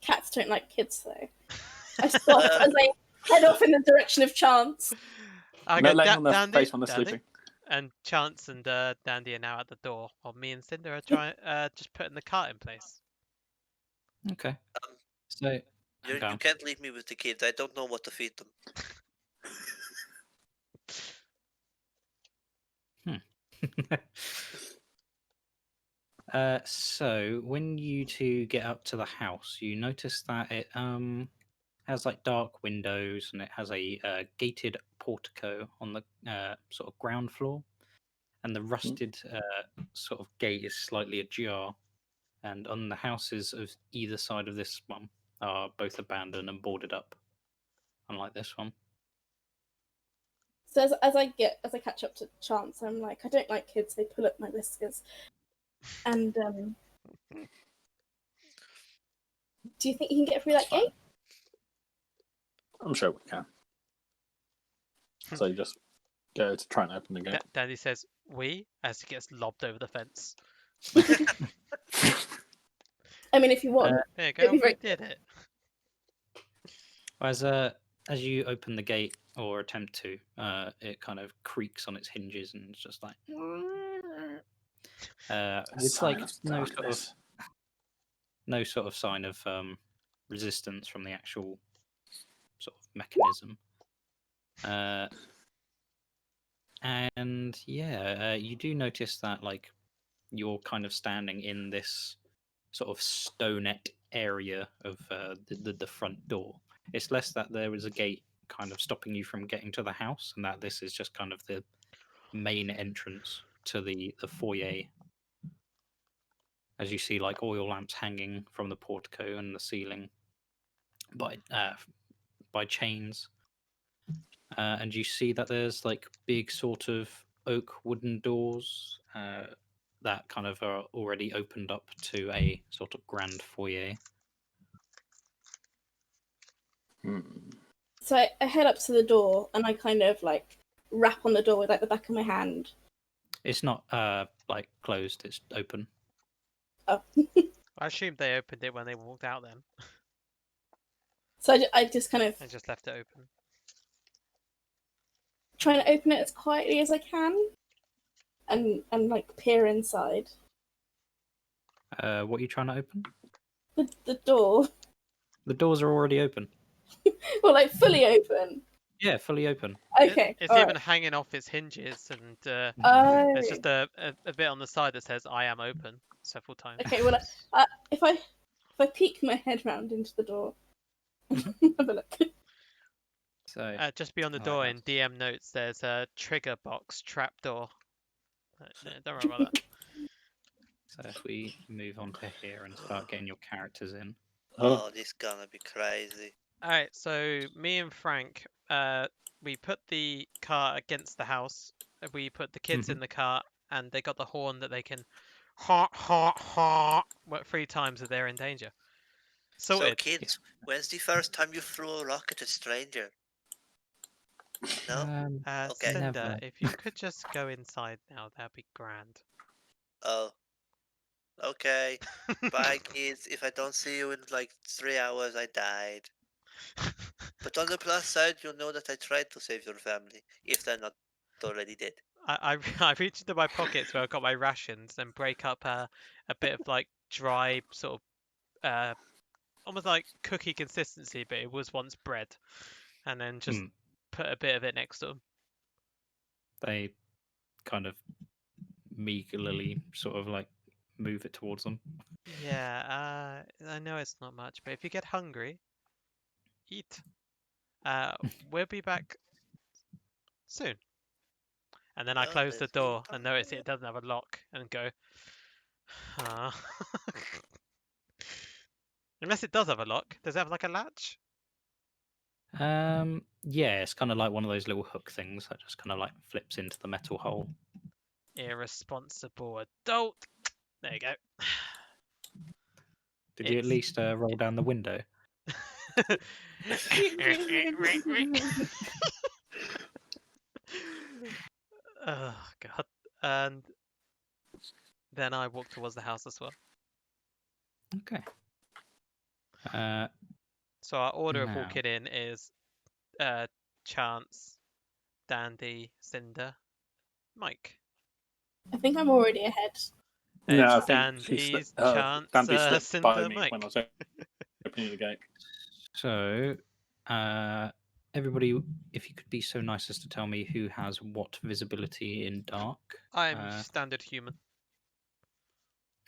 Cats don't like kids though. I stop as I head off in the direction of Chance. I No go, laying on their Dandy, face when they're Dandy. sleeping. And Chance and Dandy are now at the door, while me and Cinder are trying just putting the cart in place. Okay. Um, So you can't leave me with the kids. I don't know what to feed them. So when you two get up to the house, you notice that it has like dark windows and it has a gated portico on the sort of ground floor, and the rusted sort of gate is slightly ajar. And on the houses of either side of this one are both abandoned and boarded up, unlike this one. So as I catch up to Chance, I'm like, I don't like kids. They pull up my whiskers. And do you think you can get through That's that gate? I'm sure we can. So you just go to try and open the gate. Dandy says, "We," as he gets lobbed over the fence. I mean, if you want, There you It'd go. be We very did it. As you open the gate or attempt to, it kind of creaks on its hinges and it's just like A with sign like of darkness. no sort of sign of resistance from the actual sort of mechanism. And yeah, you do notice that like you're kind of standing in this sort of stonette area of the front door. It's less that there is a gate kind of stopping you from getting to the house, and that this is just kind of the main entrance to the foyer. As you see, like oil lamps hanging from the portico and the ceiling by chains, and you see that there's like big sort of oak wooden doors that kind of are already opened up to a sort of grand foyer. So I head up to the door and I kind of like rap on the door with like the back of my hand. It's not like closed; it's open. Oh, I assumed they opened it when they walked out. Then so I just kind of and just left it open. trying to open it as quietly as I can, and like peer inside. What are you trying to open? The door, The doors are already open. well, like fully open. Yeah, fully open. Okay, It's all even right. hanging off its hinges, and Oh, there's just a bit on the side that says "I am open" several times. okay. Well, if I peek my head round into the door, have a look. So Just beyond the Oh, door that's- in DM notes, there's a trigger box trapdoor. Don't worry about that. so if we move on to here and start getting your characters in. Oh, this gonna be crazy. All right, so me and Frank, we put the car against the house. We put the kids in the car, and they got the horn that they can ha ha ha 3 times if they're in danger. So, Sorted. kids, when's the first time you threw a rock at a stranger? No? Okay. Cinder, Never. if you could just go inside now, that'd be grand. Oh, okay. Bye, kids. If I don't see you in like 3 hours, I died. But on the plus side, you'll know that I tried to save your family, if they're not already dead. I reach into my pockets where I've got my rations and break up a bit of like dry sort of almost like cookie consistency, but it was once bread, and then just put a bit of it next to them. They kind of meagerly sort of like move it towards them. Yeah, I know it's not much, but if you get hungry, eat. We'll be back soon. And then I Well, close the there's no door and time notice yet. it doesn't have a lock and go, ah. Unless it does have a lock. Does it have like a latch? Yeah, it's kind of like one of those little hook things that just kind of like flips into the metal hole. Irresponsible adult. There you go. Did you at least roll down the window? Oh god. And then I walk towards the house as well. Okay. So our order of Now. walking in is Chance, Dandy, Cinder, Mike. I think I'm already ahead. No, I It's think she Dandy's slipped, Chance, Dandy slipped by Cinder, me Mike. when I was opening the gate. So, everybody, if you could be so nice as to tell me who has what visibility in dark. I'm standard human,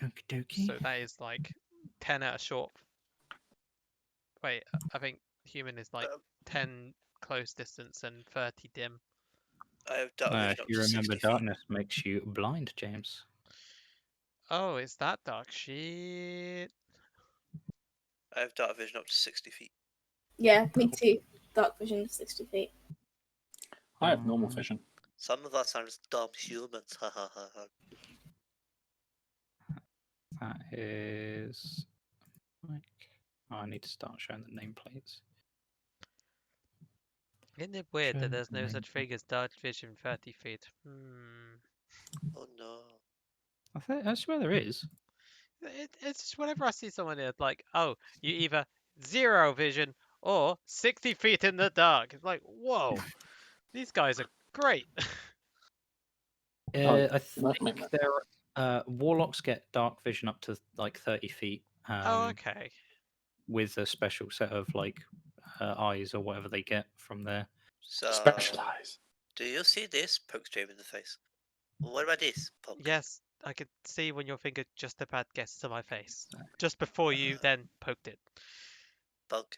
Okie dokie. so that is like 10 at a short. Wait, I think human is like 10 close distance and 30 dim. I have dark If vision up you to remember, 60 feet. darkness makes you blind, James. Oh, it's that dark shit. I have dark vision up to 60 feet. Yeah, me too. Dark vision, 60 feet. I have normal vision. Some of us are just dumb humans. Ha ha ha ha. That is. Mike. Oh, I need to start showing the nameplates. Isn't it weird that there's no Germany. such thing as dark vision 30 feet? Oh no. I swear there is. It's just whenever I see someone like, oh, you either 0 vision or 60 feet in the dark. It's like, whoa, these guys are great. Oh, I must make think that. warlocks get dark vision up to like 30 feet. Oh, okay. With a special set of like eyes or whatever they get from there. So, Specialize. do you see this? Poke Stream in the face. Well, what about this? Poke. Yes, I could see when your finger just about gets to my face. Just before you then poked it. Poke.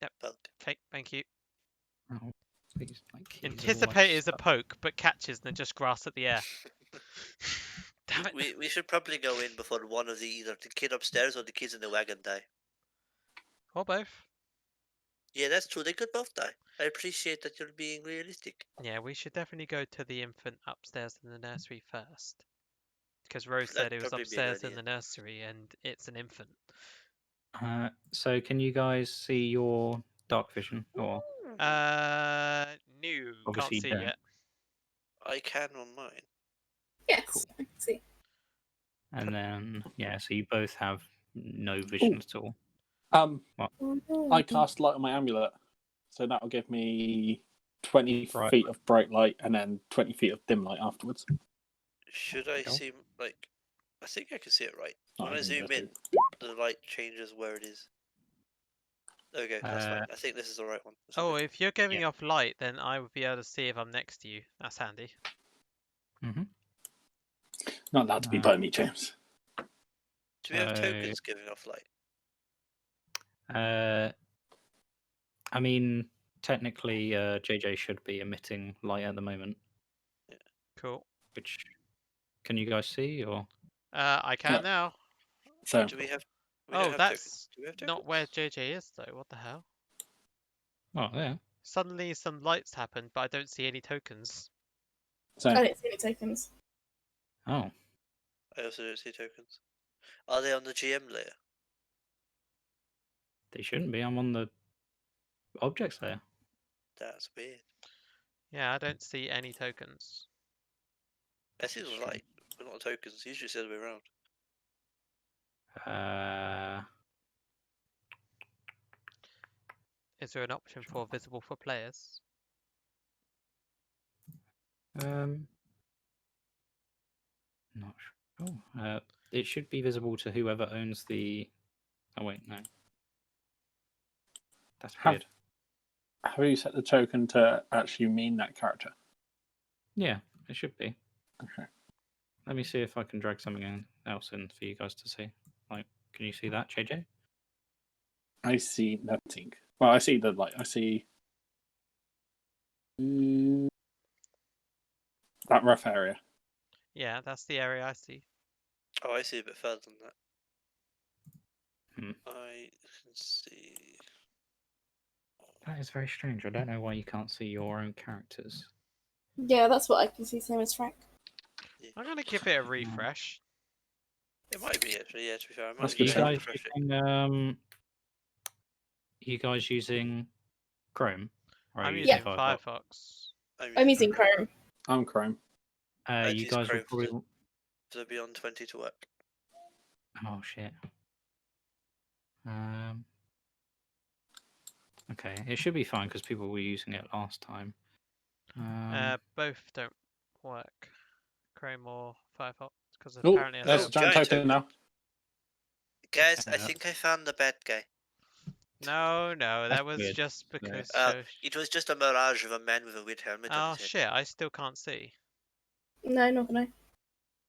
Yep. Poke. Okay, thank you. Oh, these, like, keys are all, like, Anticipate is a stuck. poke, but catches and then just grasps at the air. Damn it. We should probably go in before one of either the kid upstairs or the kids in the wagon die. Or both. Yeah, that's true. They could both die. I appreciate that you're being realistic. Yeah, we should definitely go to the infant upstairs in the nursery first. Because Rose said That'd it was probably be a good upstairs in idea. the nursery and it's an infant. So can you guys see your dark vision? Or No, can't Obviously you see don't. yet. I can on mine. Yes, Cool. I can see. and then so you both have no vision at all. I cast light on my amulet, so that will give me 20 Right. feet of bright light and then 20 feet of dim light afterwards. Should I Cool. see, like, I think I can see it right. Oh, When I I can zoom just in, the light changes where it is. Okay, that's fine. I think this is the right one. for some Oh, reason. if you're giving off light, then I would be able to see if I'm next to you. That's handy. Mm-hmm. Not allowed to be by me, James. Do we have So- tokens giving off light? I mean, technically, JJ should be emitting light at the moment. Cool. Which can you guys see? Or I can Yeah. now. So Do we have? We don't Oh, have that's tokens. Do we have not tokens? where JJ is, though. What the hell? yeah. Suddenly some lights happened, but I don't see any tokens. so I don't see any tokens. Oh, I also don't see tokens. Are they on the GM layer? they shouldn't be. I'm on the objects there. That's weird. Yeah, I don't see any tokens. I see the light, but not tokens. Usually it's the other way around. Is there an option for visible for players? Not sure. It should be visible to whoever owns the. Oh wait, no. That's Have- weird. have you set the token to actually mean that character? Yeah, it should be. Okay. Let me see if I can drag something else in for you guys to see. Like, can you see that, JJ? I see nothing. Well, I see the light. I see that rough area. Yeah, that's the area I see. Oh, I see a bit further than that. Hmm. I can see. That is very strange. I don't know why you can't see your own characters. Yeah, that's what I can see, same as Frank. I'm gonna give it a refresh. It might be actually. Yeah, to be fair, I might That's have good just shout. refresh it. You guys using Chrome? Or are I'm you using Firefox? Firefox. I'm using Chrome. I'm Chrome. I'd You use guys will Chrome for probably. to be on 20 to work. Oh shit. Okay, it should be fine because people were using it last time. Both don't work. Chrome or Firefox, because Oh, apparently I there's a failed. giant giant token now. Guys, I Yeah. think I found the bad guy. No, that That's was weird. just because. It was just a mirage of a man with a weird helmet on Oh his head. shit! I still can't see. No, not gonna.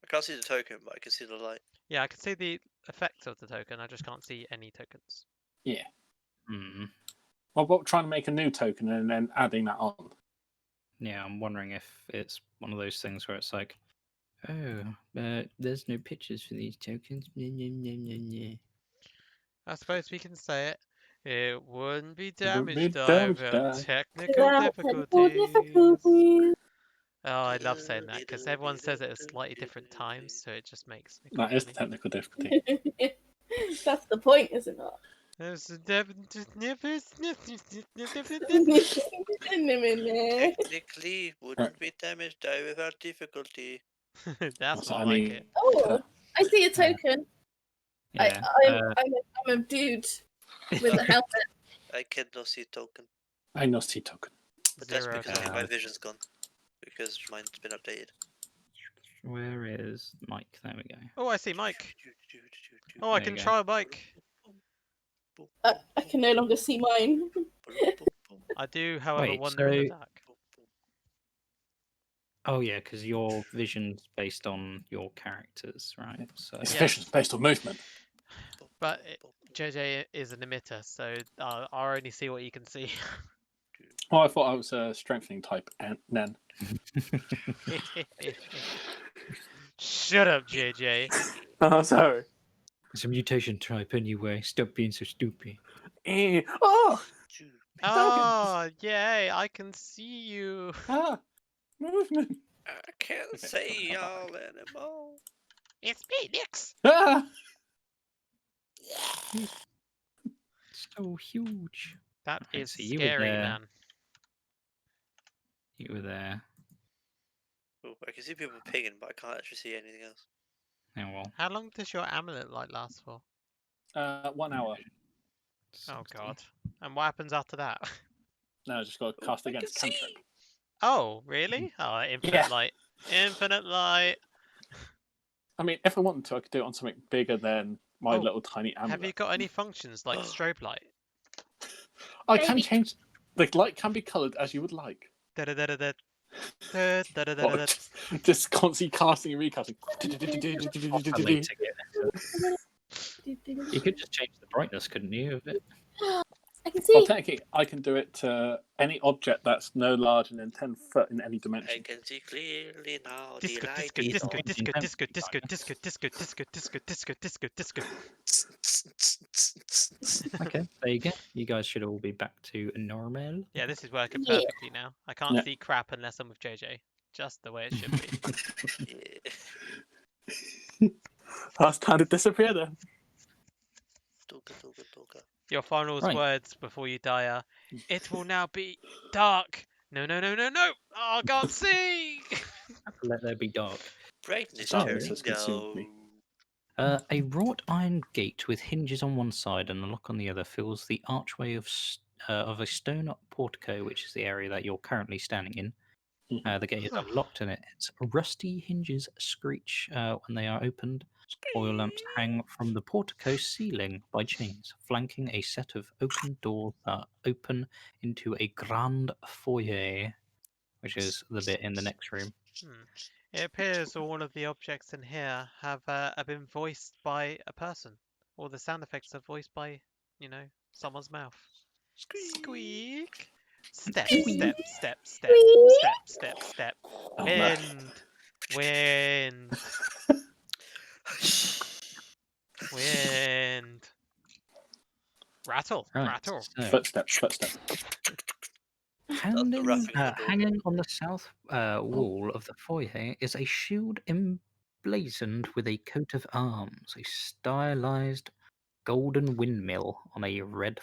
I can't see the token, but I can see the light. Yeah, I can see the effect of the token. I just can't see any tokens. Yeah. Hmm. Well, what trying to make a new token and then adding that on? Yeah, I'm wondering if it's one of those things where it's like, oh, there's no pictures for these tokens. I suppose we can say it. It wouldn't be wouldn't be damaged done damaged without done. technical Without technical difficulties. difficulties. Oh, I love saying that because everyone says it at slightly different times, so it just makes me That is the funny. technical difficulty. That's the point, isn't it? Technically, wouldn't be damaged die without difficulty. That's So more I like need it. Oh, I see a token. Yeah. I'm a dude with a helmet. I cannot see token, I no see token. but that's 0 because my Uh, vision's gone. Because mine's been updated. Where is Mike? There we go. Oh, I see Mike. Oh, I There can you go. try a bike. I can no longer see mine. I do, however, Wait, wander in the so- dark. Oh yeah, because your vision's based on your characters, right? So It's Yeah. vision based on movement. But JJ is an emitter, so I only see what you can see. Oh, I thought I was a strengthening type, and then Shut up, JJ. oh, sorry. it's a mutation type anyway. Stop being so stupid. Oh, Oh, yay, I can see you. movement. I can't Okay, see come back. y'all anymore. It's me, Nix. So huge. That Right, is so you were scary, there. man. You were there. Oh, I can see people pinging, but I can't actually see anything else. Oh well. How long does your amulet light last for? 1 hour. Oh 60. god. And what happens after that? No, I just got to cast I can against see. cantrip. Oh, really? Oh, infinite Yeah. light. Infinite light. I mean, if I wanted to, I could do it on something bigger than my Oh, little tiny amulet. Have you got any functions like strobe light? I can Maybe. change. The light can be coloured as you would like. Da-da-da-da-da. Or Da-da-da-da-da. just constantly casting and recasting. Oscillating it. You could just change the brightness, couldn't you? Of it? I can Well, see. technically, I can do it to any object that's no larger than 10 foot in any I dimension. can see clearly now. Disco, the light disco, is disco, on. disco, disco, disco, disco, disco, disco, disco, disco, disco, disco. Okay, there you go. You guys should all be back to normal. Yeah, this is working Yeah. perfectly now. I can't Yeah. see crap unless I'm with JJ. Just the way it should be. Yeah. That's time to disappear then. Toga, toga, toga. Your final Right. words before you die are, "It will now be dark." No, no, no, no, no. Oh, I can't see. Let there be dark. Brightness Darkness turning has consumed me. down. A wrought iron gate with hinges on one side and a lock on the other fills the archway of a stone portico, which is the area that you're currently standing in. The gate is unlocked and its rusty hinges screech when they are opened. Oil lamps hang from the portico ceiling by chains, flanking a set of oaken doors that open into a grand foyer, which is the bit in the next room. It appears all of the objects in here have been voiced by a person. All the sound effects are voiced by, someone's mouth. Squeak. Step, step, step, step, step, step, step. Oh, no. Wind. Wind. Wind. Rattle. Right. Rattle. So, Footsteps, footsteps. hanging, roughing the door. hanging on the south wall of the foyer is a shield emblazoned with a coat of arms, a stylized golden windmill on a red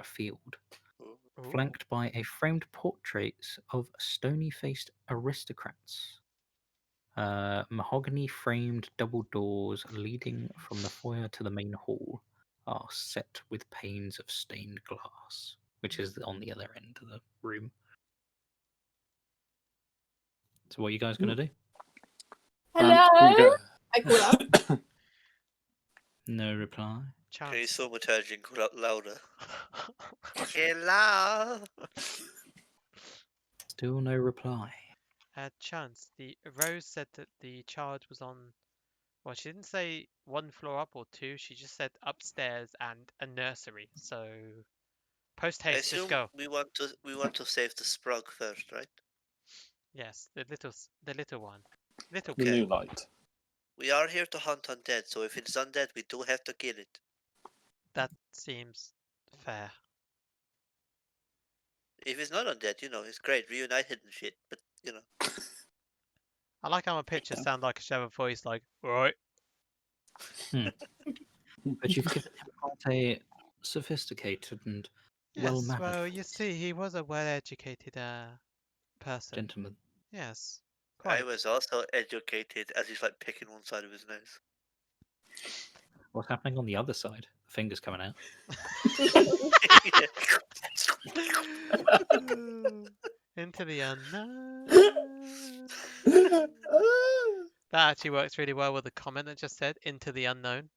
field, Ooh. flanked by a framed portraits of stony-faced aristocrats. Mahogany framed double doors leading from the foyer to the main hall are set with panes of stained glass, which is on the other end of the room. So what are you guys going to do? Hello. we go. I call out. No reply. Can you Chance. thaumaturge and call out louder? Hello. Still no reply. Chance. The Rose said that the child was on. Well, she didn't say one floor up or two. She just said upstairs and a nursery. So, post I haste, just assume go. we want to save the Sprog first, right? Yes, the little one, little The Okay. new light. We are here to hunt undead, so if it's undead, we do have to kill it. That seems fair. If it's not undead, it's great, reunited and shit. But I like how my pictures sound like a Sheva voice, like, right. But you've given him quite a sophisticated and Yes, well-mannered well, you see, he was a well-educated person. gentleman. Yes, I quite. was also educated as he's like picking one side of his nose. What's happening on the other side? The finger's coming out. Into the unknown. That actually works really well with the comment that just said, into the unknown.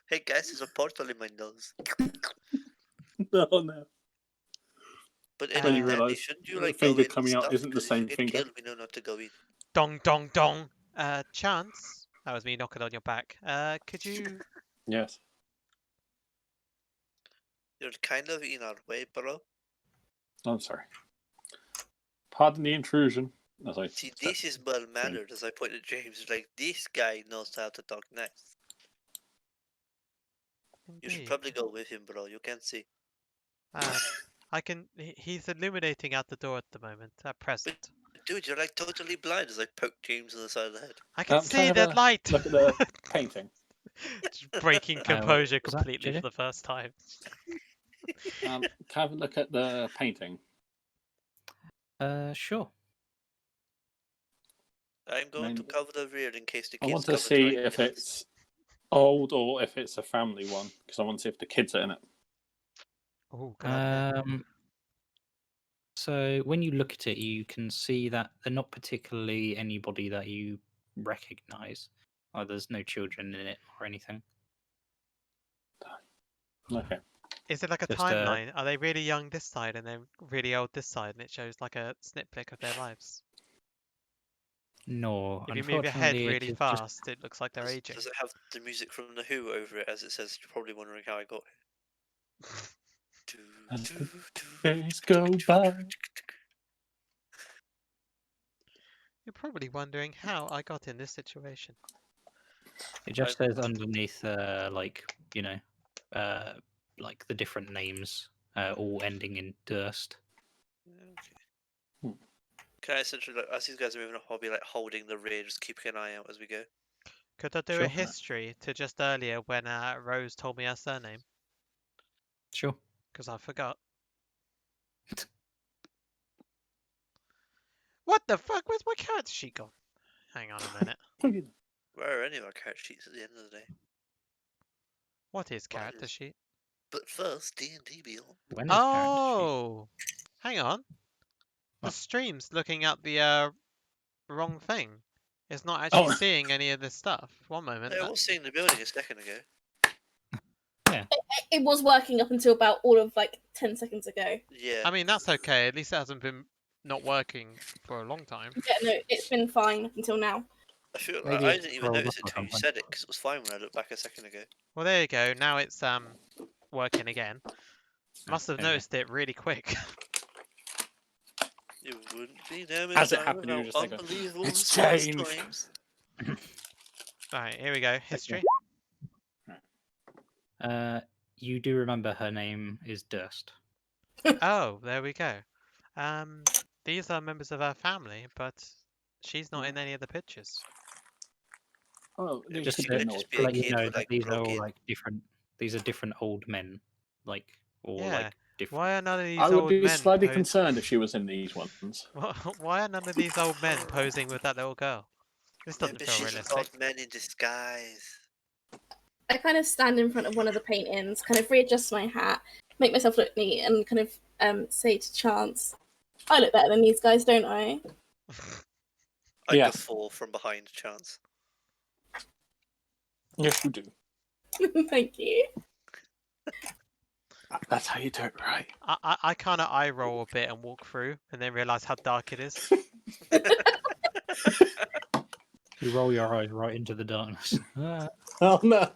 Hey guys, there's a portal in my nose. No, no. But When anyway, you Dandy, realise shouldn't you the like go finger in and coming out stuff? isn't the Because if you same get finger. killed, we know not to go in. Dong, dong, dong. Chance. That was me knocking on your back. Could you... Yes. You're kind of in our way, bro. I'm sorry. Pardon the intrusion. As I See, step this is well between. mannered, as I pointed at James. Like, this guy knows how to talk nice. You should Indeed. probably go with him, bro. You can't see. I can... He's illuminating out the door at the moment, at present. Dude, you're like totally blind as I poke James on the side of the head. I can Can I see have that a light! Look at the painting. Just breaking composure was that completely JJ? for the first time. Can I have a look at the painting? Sure. I'm going to mean, cover the rear in case the I kids want to come and see try if and it's old or if it's a family one, because I want to see if the kids are in it. Oh, good idea. So when you look at it, you can see that they're not particularly anybody that you recognize. There's no children in it or anything. Okay. Is it like a Just, timeline? Are they really young this side and then really old this side, and it shows like a snip flick of their lives? No, If you move your head unfortunately, it really is just fast, it looks like they're aging. Does it have the music from The Who over it as it says? You're probably wondering how I got here. As the days go by. You're probably wondering how I got in this situation. it just says underneath, like like the different names, all ending in Durst. Okay. Can I essentially, like, as these guys are moving up, I'll be like holding the rear, just keeping an eye out as we go. Could I do Sure. a history to just earlier when Rose told me her surname? Sure. Because I forgot. What the fuck? Where's my character sheet gone? Hang on a minute. Where are any of our character sheets at the end of the day? What is Mine character is- sheet? But first, D&D Beyond. When is character Oh! Hang on. The What? stream's looking at the wrong thing. It's not actually seeing any of this stuff. One moment. I was seeing the building a second ago. It was working up until about all of like 10 seconds ago. Yeah. I mean, that's okay. At least it hasn't been not working for a long time. Yeah, no, it's been fine up until now. I feel like Maybe I it's didn't even rolled notice up it or till you something. said it because it was fine when I looked back a second ago. Well, there you go. Now it's working again. Must have there you go. noticed it really quick. You wouldn't be there As it happened, you were just like, unbelievable "It's response changed." times. Right, here we go. History. You do remember her name is Durst. Oh, there we go. These are members of her family, but she's not in any of the pictures. Oh, It just was- could be it an just old be to a let you kid know who, that like, these are broke all in. like different. These are different old men, like or Yeah. like different. Why are none of these I would old be men slightly concerned if she was in these ones. Why are none of these old men posing with that little girl? This doesn't Maybe feel she's an realistic. old man in disguise. I kind of stand in front of one of the paintings, kind of readjust my hat, make myself look neat, and kind of say to Chance, I look better than these guys, don't I? I Yeah. guffaw from behind Chance. Yes, you do. Thank you. That's how you do it, right? I kind of eye roll a bit and walk through, and then realize how dark it is. You roll your eyes right into the darkness. Oh no,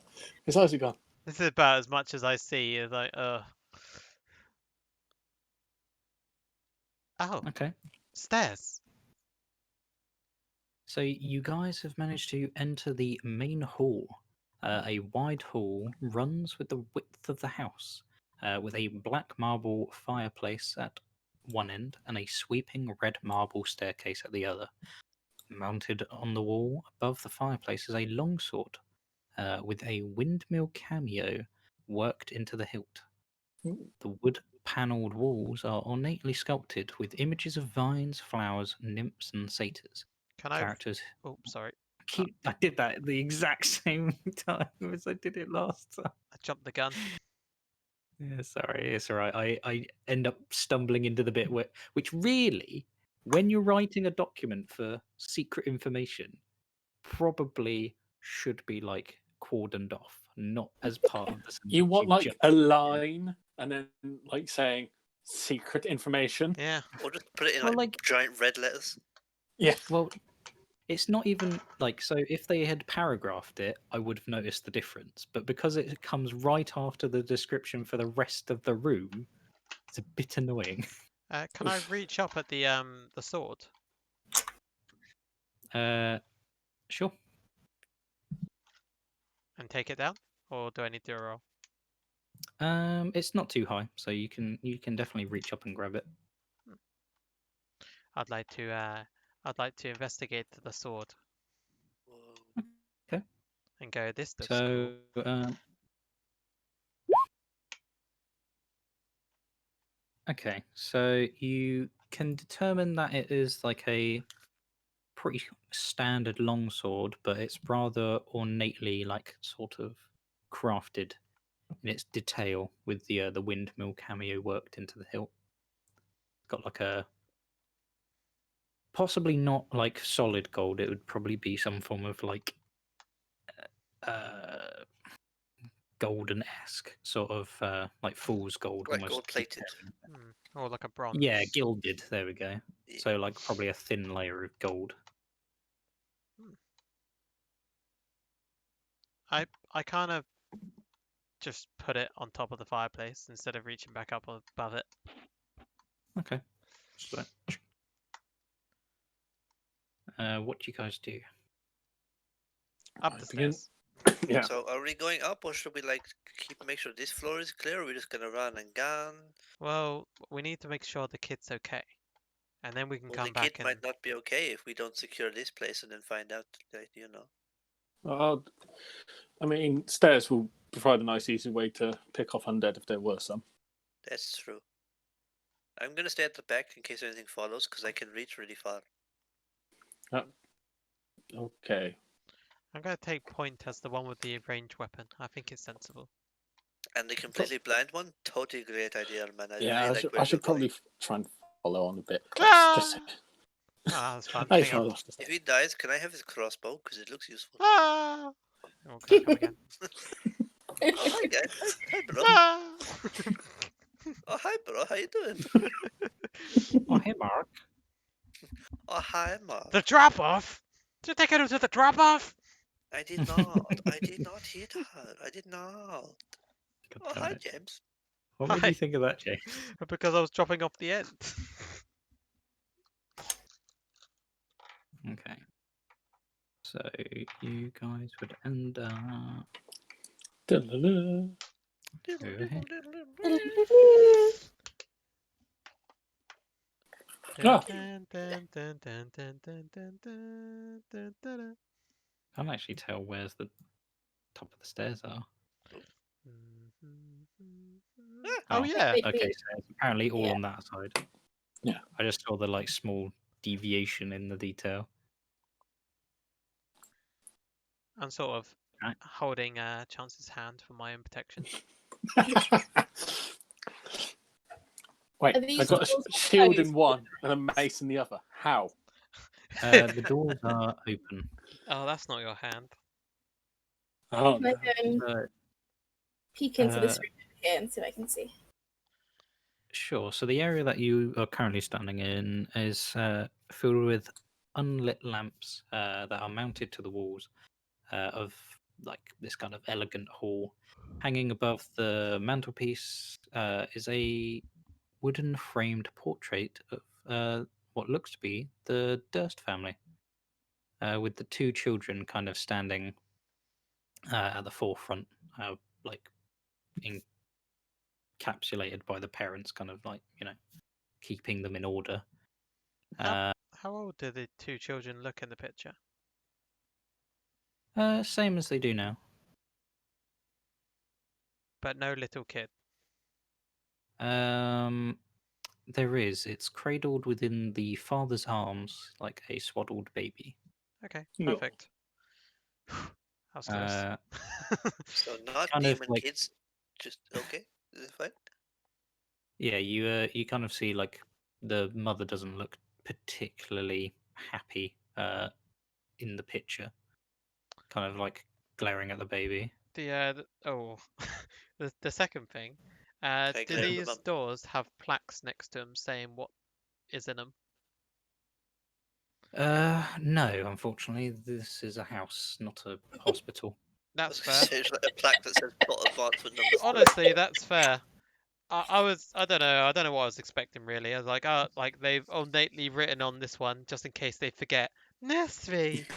his eyes are gone. This is about as much as I see. Is like, Oh, Okay. stairs. So you guys have managed to enter the main hall. A wide hall runs with the width of the house, with a black marble fireplace at one end and a sweeping red marble staircase at the other. Mounted on the wall above the fireplace is a longsword, with a windmill cameo worked into the hilt. Mm. The wood panelled walls are ornately sculpted with images of vines, flowers, nymphs, and satyrs. Can I? Characters. Oh, sorry. I did that at the exact same time as I did it last time. I jumped the gun. Yeah, sorry, it's all right. I end up stumbling into the bit which really, when you're writing a document for secret information, probably should be like cordoned off, not as part of the You sentence want you like just a did. line and then like saying secret information. Yeah. Or just put it in Well, like like, giant red letters. Yeah. well, it's not even like so. If they had paragraphed it, I would have noticed the difference. But because it comes right after the description for the rest of the room, it's a bit annoying. Can I reach up at the sword Sure. and take it down, or do I need to roll? It's not too high, so you can definitely reach up and grab it. I'd like to investigate the sword Whoa. Okay. and go. This looks So, cool. okay, so you can determine that it is like a pretty standard longsword, but it's rather ornately like sort of crafted in its detail with the windmill cameo worked into the hilt. It's got like a possibly not like solid gold. It would probably be some form of like uh golden-esque sort of like fool's gold, Like almost. gold plated. Or like a bronze. Yeah, gilded. There we go. Yeah. So like probably a thin layer of gold. I kind of just put it on top of the fireplace instead of reaching back up above it. Okay. So, what do you guys do? Up I the begin- stairs. Yeah. So are we going up, or should we like make sure this floor is clear? Or are we just gonna run and gun? Well, we need to make sure the kid's okay, and then we can Well, come the kid back and. might not be okay if we don't secure this place and then find out that I mean, stairs will provide a nice, easy way to pick off undead if there were some. That's true. I'm gonna stay at the back in case anything follows, because I can reach really far. Okay. I'm going to take point as the one with the ranged weapon. I think it's sensible. And the completely blind one, totally great idea, man. I Yeah, really I like should, where I should you're going. probably try and follow on a bit close. Ah! Just Ah, that's fun. I Hang on. lost If he dies, can I have his crossbow? Because it looks useful. Ah! Okay, come again. Oh, hi, guys. Hi, bro. Ah! Oh, hi, bro. How you doing? Oh, hey, Mark. Oh, hi, Mark. The drop off? Did you take her to the drop off? I did not. I did not hit her. I did not. God Oh, damn hi, it. James. What made Hi. you think of that, James? Because I was dropping off the end. Okay. So you guys would end up Da-la-la. over here. Ah. Dun, dun, dun, dun, dun, dun, dun, dun, dun, dun. Can't actually tell where's the top of the stairs are. Oh yeah. Maybe- Okay, so it's apparently all Yeah. on that side. Yeah. I just saw the like small deviation in the detail. I'm sort of Right. holding Chance's hand for my own protection. Wait, Are I these got a doors shield in closed? one and a mace in the other. How? The doors are open. Oh, that's not your hand. Oh, Can I no. go and Uh, peek into this uh, room here and see what I can see? Sure. So the area that you are currently standing in is filled with unlit lamps that are mounted to the walls of like this kind of elegant hall. Hanging above the mantelpiece is a wooden framed portrait of what looks to be the Durst family, with the two children kind of standing at the forefront, like encapsulated by the parents, kind of like keeping them in order. How old do the two children look in the picture? Same as they do now. but no little kid. There is. It's cradled within the father's arms like a swaddled baby. Okay, No. perfect. That was close. Uh, So not kind of demon like kids. Just okay. Is it fine? yeah, you kind of see like the mother doesn't look particularly happy in the picture, kind of like glaring at the baby. The second thing. Can I Do glare at the these mum? doors have plaques next to them saying what is in them? No, unfortunately, this is a house, not a hospital. I That's was gonna fair. say it's like a plaque that says plot advancement number 3. Honestly, that's fair. I don't know. I don't know what I was expecting really. I was like, oh, like they've innately written on this one just in case they forget. Nursery.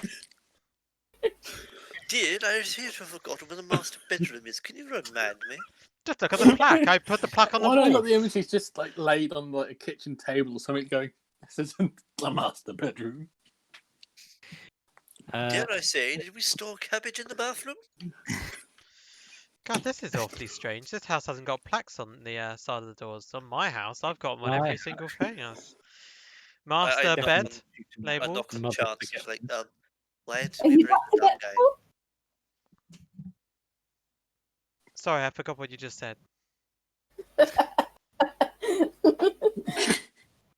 Dear, I seem to have forgotten where the master bedroom is. Can you remind me? Just look at the plaque. I put the plaque on the Why don't I wall. got the image? He's just like laid on like a kitchen table or something, going, "This isn't the master bedroom." Dare I say, did we store cabbage in the bathroom? God, this is awfully strange. This house hasn't got plaques on the side of the doors. On my house, I've got one I every single thing. Yes. I Master knock bed on I labeled. knock on Mother chance. It's like, forgetfulness. why did Are we you bring the dumb guy? Sorry, I forgot what you just said.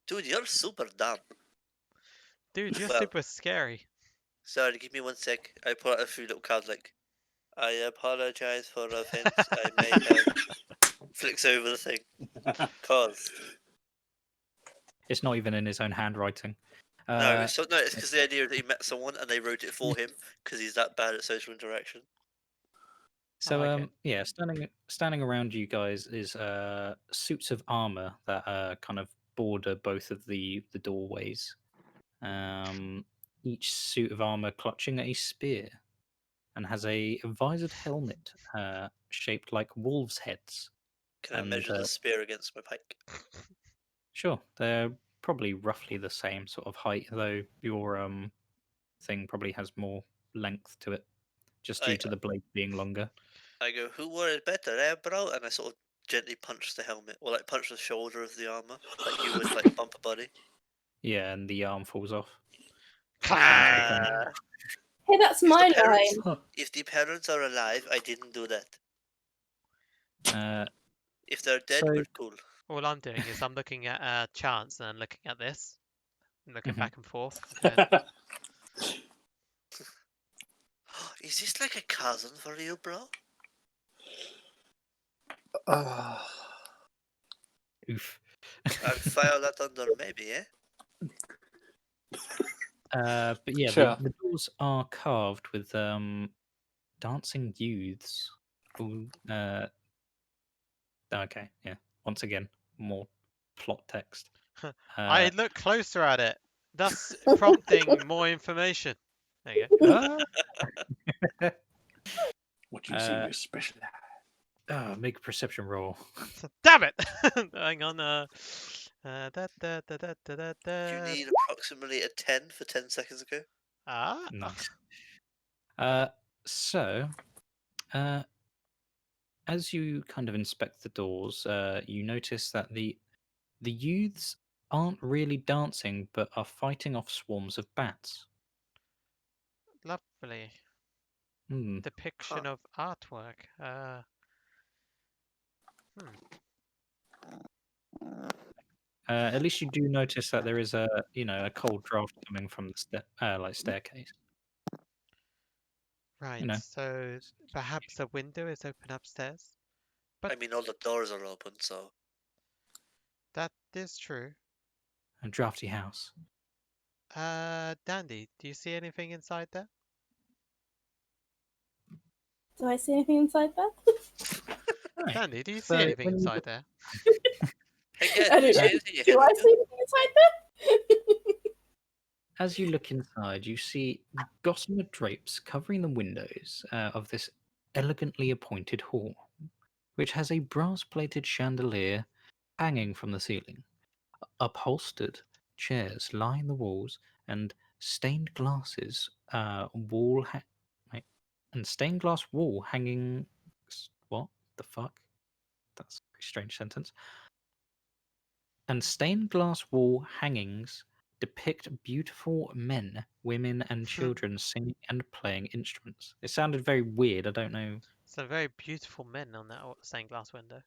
Dude, you're super dumb. Dude, you're Well, super scary. sorry, give me 1 sec. I pull out a few little cards like, I apologize for offense I may have. Flicks over the thing. Caused. It's not even in his own handwriting. No, it's because the idea that he met someone and they wrote it for him because he's that bad at social interaction. So like it. yeah, standing around you guys is suits of armor that kind of border both of the doorways. Each suit of armor clutching a spear, and has a visored helmet shaped like wolves' heads. Can I And measure the spear against my pike? sure, they're probably roughly the same sort of height, though your thing probably has more length to it, just due I to the blade being longer. I go, who wore it better, eh, bro? And I sort of gently punch the helmet, or like punch the shoulder of the armor, like you would like bump a buddy. Yeah, and the arm falls off. Ah, Hey, that's if the my parents, line. if the parents are alive, I didn't do that. If they're dead, So we're cool. All I'm doing is I'm looking at Chance and looking at this, and looking Mhm. back and forth. going, Is this like a cousin for you, bro? oof. I'll file that under maybe, eh? But yeah, Sure. the doors are carved with dancing youths. Who, okay, yeah. Once again, more plot text. I look closer at it, thus prompting more information. There you go. What do you see with your special eye? Make a perception roll. Damn it! Hang on. Da, da, da, da, da, da, You da. need approximately a 10 for 10 seconds ago. Ah, Nice. So, as you kind of inspect the doors, you notice that the youths aren't really dancing, but are fighting off swarms of bats. lovely Hmm. depiction Huh. of artwork. At least you do notice that there is a cold draft coming from the staircase. Right. You know, So perhaps a window is open upstairs. I mean, all the doors are open, so That is true. a drafty house. Dandy, do you see anything inside there? Do I see anything inside there? Right. Dandy, do you see So anything when you inside there? hey, guys, I do you don't see know. anything ahead Do of I you? see anything inside there? As you look inside, you see gossamer drapes covering the windows of this elegantly appointed hall, which has a brass-plated chandelier hanging from the ceiling. Upholstered chairs line the walls, and stained glasses wall ha- wait, and stained glass wall hanging. What? The fuck? That's a very strange sentence. And stained glass wall hangings depict beautiful men, women, and children singing and playing instruments. It sounded very weird. I don't know. Some very beautiful men on that stained glass window.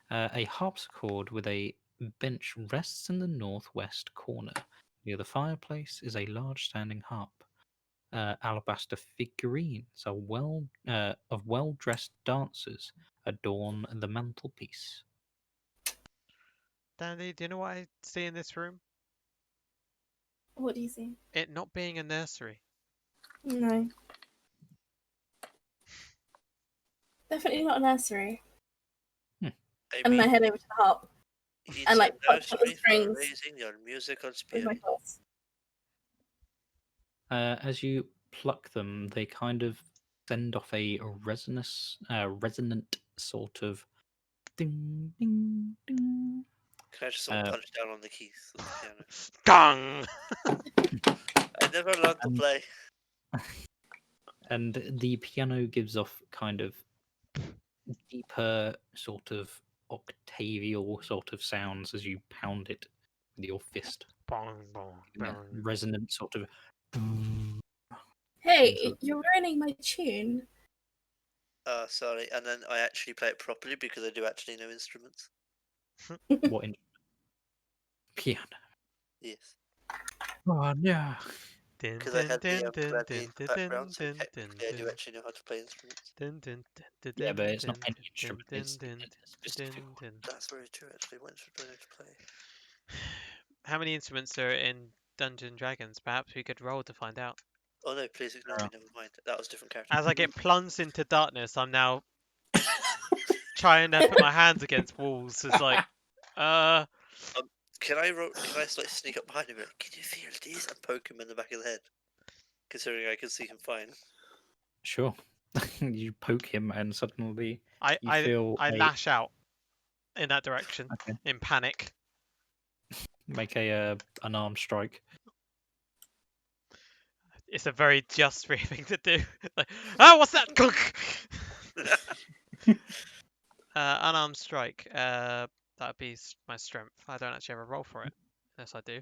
A harpsichord with a bench rests in the northwest corner. Near the fireplace is a large standing harp. Alabaster figurines are of well-dressed dancers adorn the mantelpiece. Dandy, do you know what I see in this room? What do you see? It not being a nursery. No. Definitely not a nursery. I And mean, I head over to the harp it's and like a touch on the nursery for strings raising your musical with my spirit. claws. As you pluck them, they kind of send off a resonant sort of ding, ding, ding. Can I just sort of Uh, punch down on the keys of the piano? Gong! I never learned to And- play. and the piano gives off kind of deeper, sort of octavial sort of sounds as you pound it with your fist. Bong, bong, In a bong. resonant sort of. Hey, you're ruining my tune. Sorry. And then I actually play it properly because I do actually know instruments. What in piano? Yes. Oh yeah. Din, Because I din, had the din, din, Bradley din, in the din, background, so din, din, technically I do din, actually know how to play instruments. din, din, din, Yeah, din, but it's not din, any din, instrument. din, It's din, Mm. a specific din, one. din. That's very true, actually. When should I learn to play? How many instruments are in Dungeons and Dragons? Perhaps we could roll to find out. Oh no, please ignore me. Never mind. That was a different character. As I get plunged into darkness, I'm now trying to put my hands against walls. It's like, Can I like sneak up behind him and be like, can you feel these? And poke him in the back of the head. Considering I can see him fine. Sure. You poke him, and suddenly I, you I, feel I lash out in that direction Okay. in panic. Make an arm strike. It's a very just free thing to do. Like, oh, what's that? Unarmed strike. That'd be my strength. I don't actually have a roll for it. Yes, I do.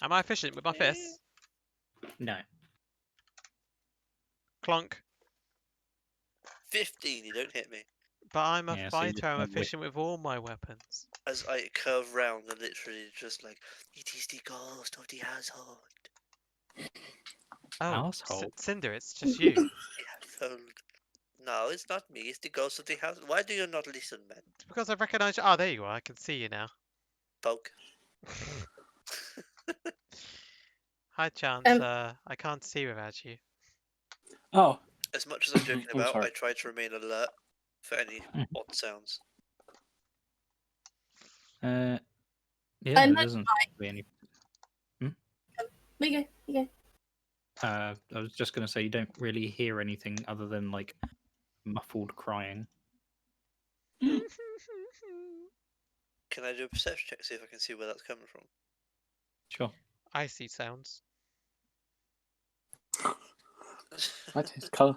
Am I efficient with my fists? No. Clunk. 15, you don't hit me. But I'm a Yeah, so you fighter. I'm just whip. efficient with all my weapons. As I curve round and literally just like, it is the ghost of the household. Oh, Asshole. Cinder, it's just you. The household. No, it's not me. It's the ghost of the house. Why do you not listen, man? It's because I recognise you. Oh, there you are. I can see you now. Poke. Hi, Chance. I can't see without you. Oh, As much as I'm joking I'm about, sorry. I try to remain alert for any odd sounds. Yeah, And there doesn't be any. there you go. I was just going to say you don't really hear anything other than like muffled crying. Can I do a perception check, see if I can see where that's coming from? Sure. I see sounds. I taste colour.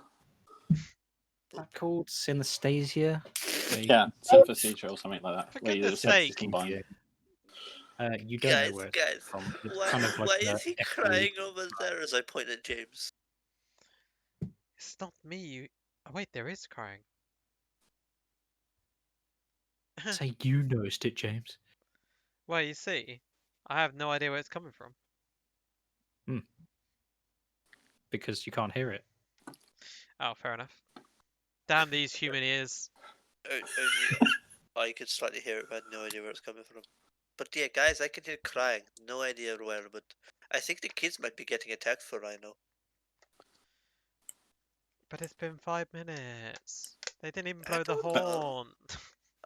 That called synesthesia. Yeah, synesthesia or something like that. For Where your goodness senses sake. combine. You don't know where it's guys, from. It's why, kind of like why a is he echo. crying over there as I point at James? It's not me. You. Oh, wait, there is crying. Say you noticed it, James. Well, you see, I have no idea where it's coming from. Because you can't hear it. Oh, fair enough. Damn these human ears. Only I could slightly hear it, but I had no idea where it's coming from. But yeah, guys, I can hear crying. No idea where, but I think the kids might be getting attacked for all I know. But it's been 5 minutes. They didn't even I blow the don't know. horn.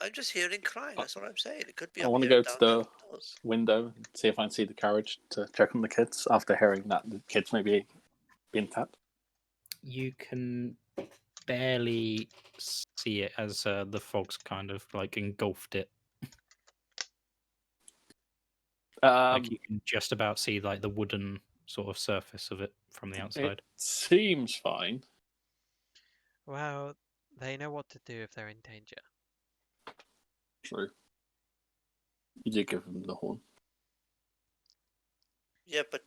I'm just hearing crying. That's what I'm saying. It could be I up want to here, go to down the there, who knows? window and see if I can see the carriage to check on the kids after hearing that the kids may be being tapped. You can barely see it as the fog's kind of like engulfed it. Like you can just about see like the wooden sort of surface of it from the It outside. seems fine. Well, they know what to do if they're in danger. True. You did give them the horn. Yeah, but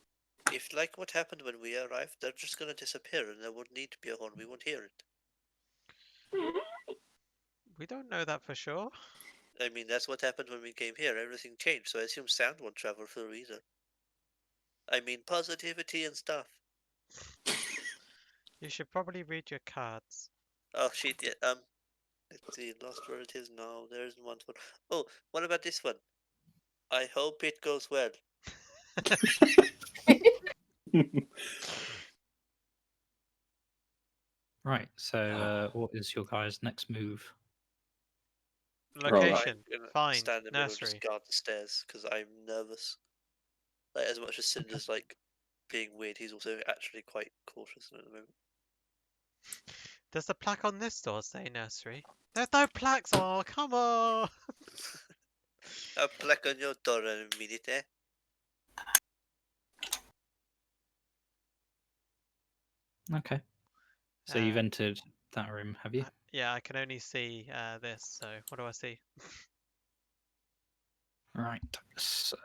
if like what happened when we arrived, they're just gonna disappear and there wouldn't need to be a horn. We won't hear it. We don't know that for sure. I mean, that's what happened when we came here. Everything changed, so I assume sound won't travel through either. I mean, positivity and stuff. You should probably read your cards. Oh shit! Yeah. Let's see. Lost relatives. No, there isn't one for. Oh, what about this one? I hope it goes well. Right. So, what is your guys' next move? Location. I'm gonna Fine. stand in the middle and Nursery. just guard the stairs because I'm nervous. Like as much as Cinder's like being weird, he's also actually quite cautious at the moment. Does the plaque on this door say nursery? There's no plaques. Oh, come on. A plaque on your door in a minute, eh? Okay. So you've Uh, entered that room, have you? Yeah, I can only see this. So what do I see? Right. So,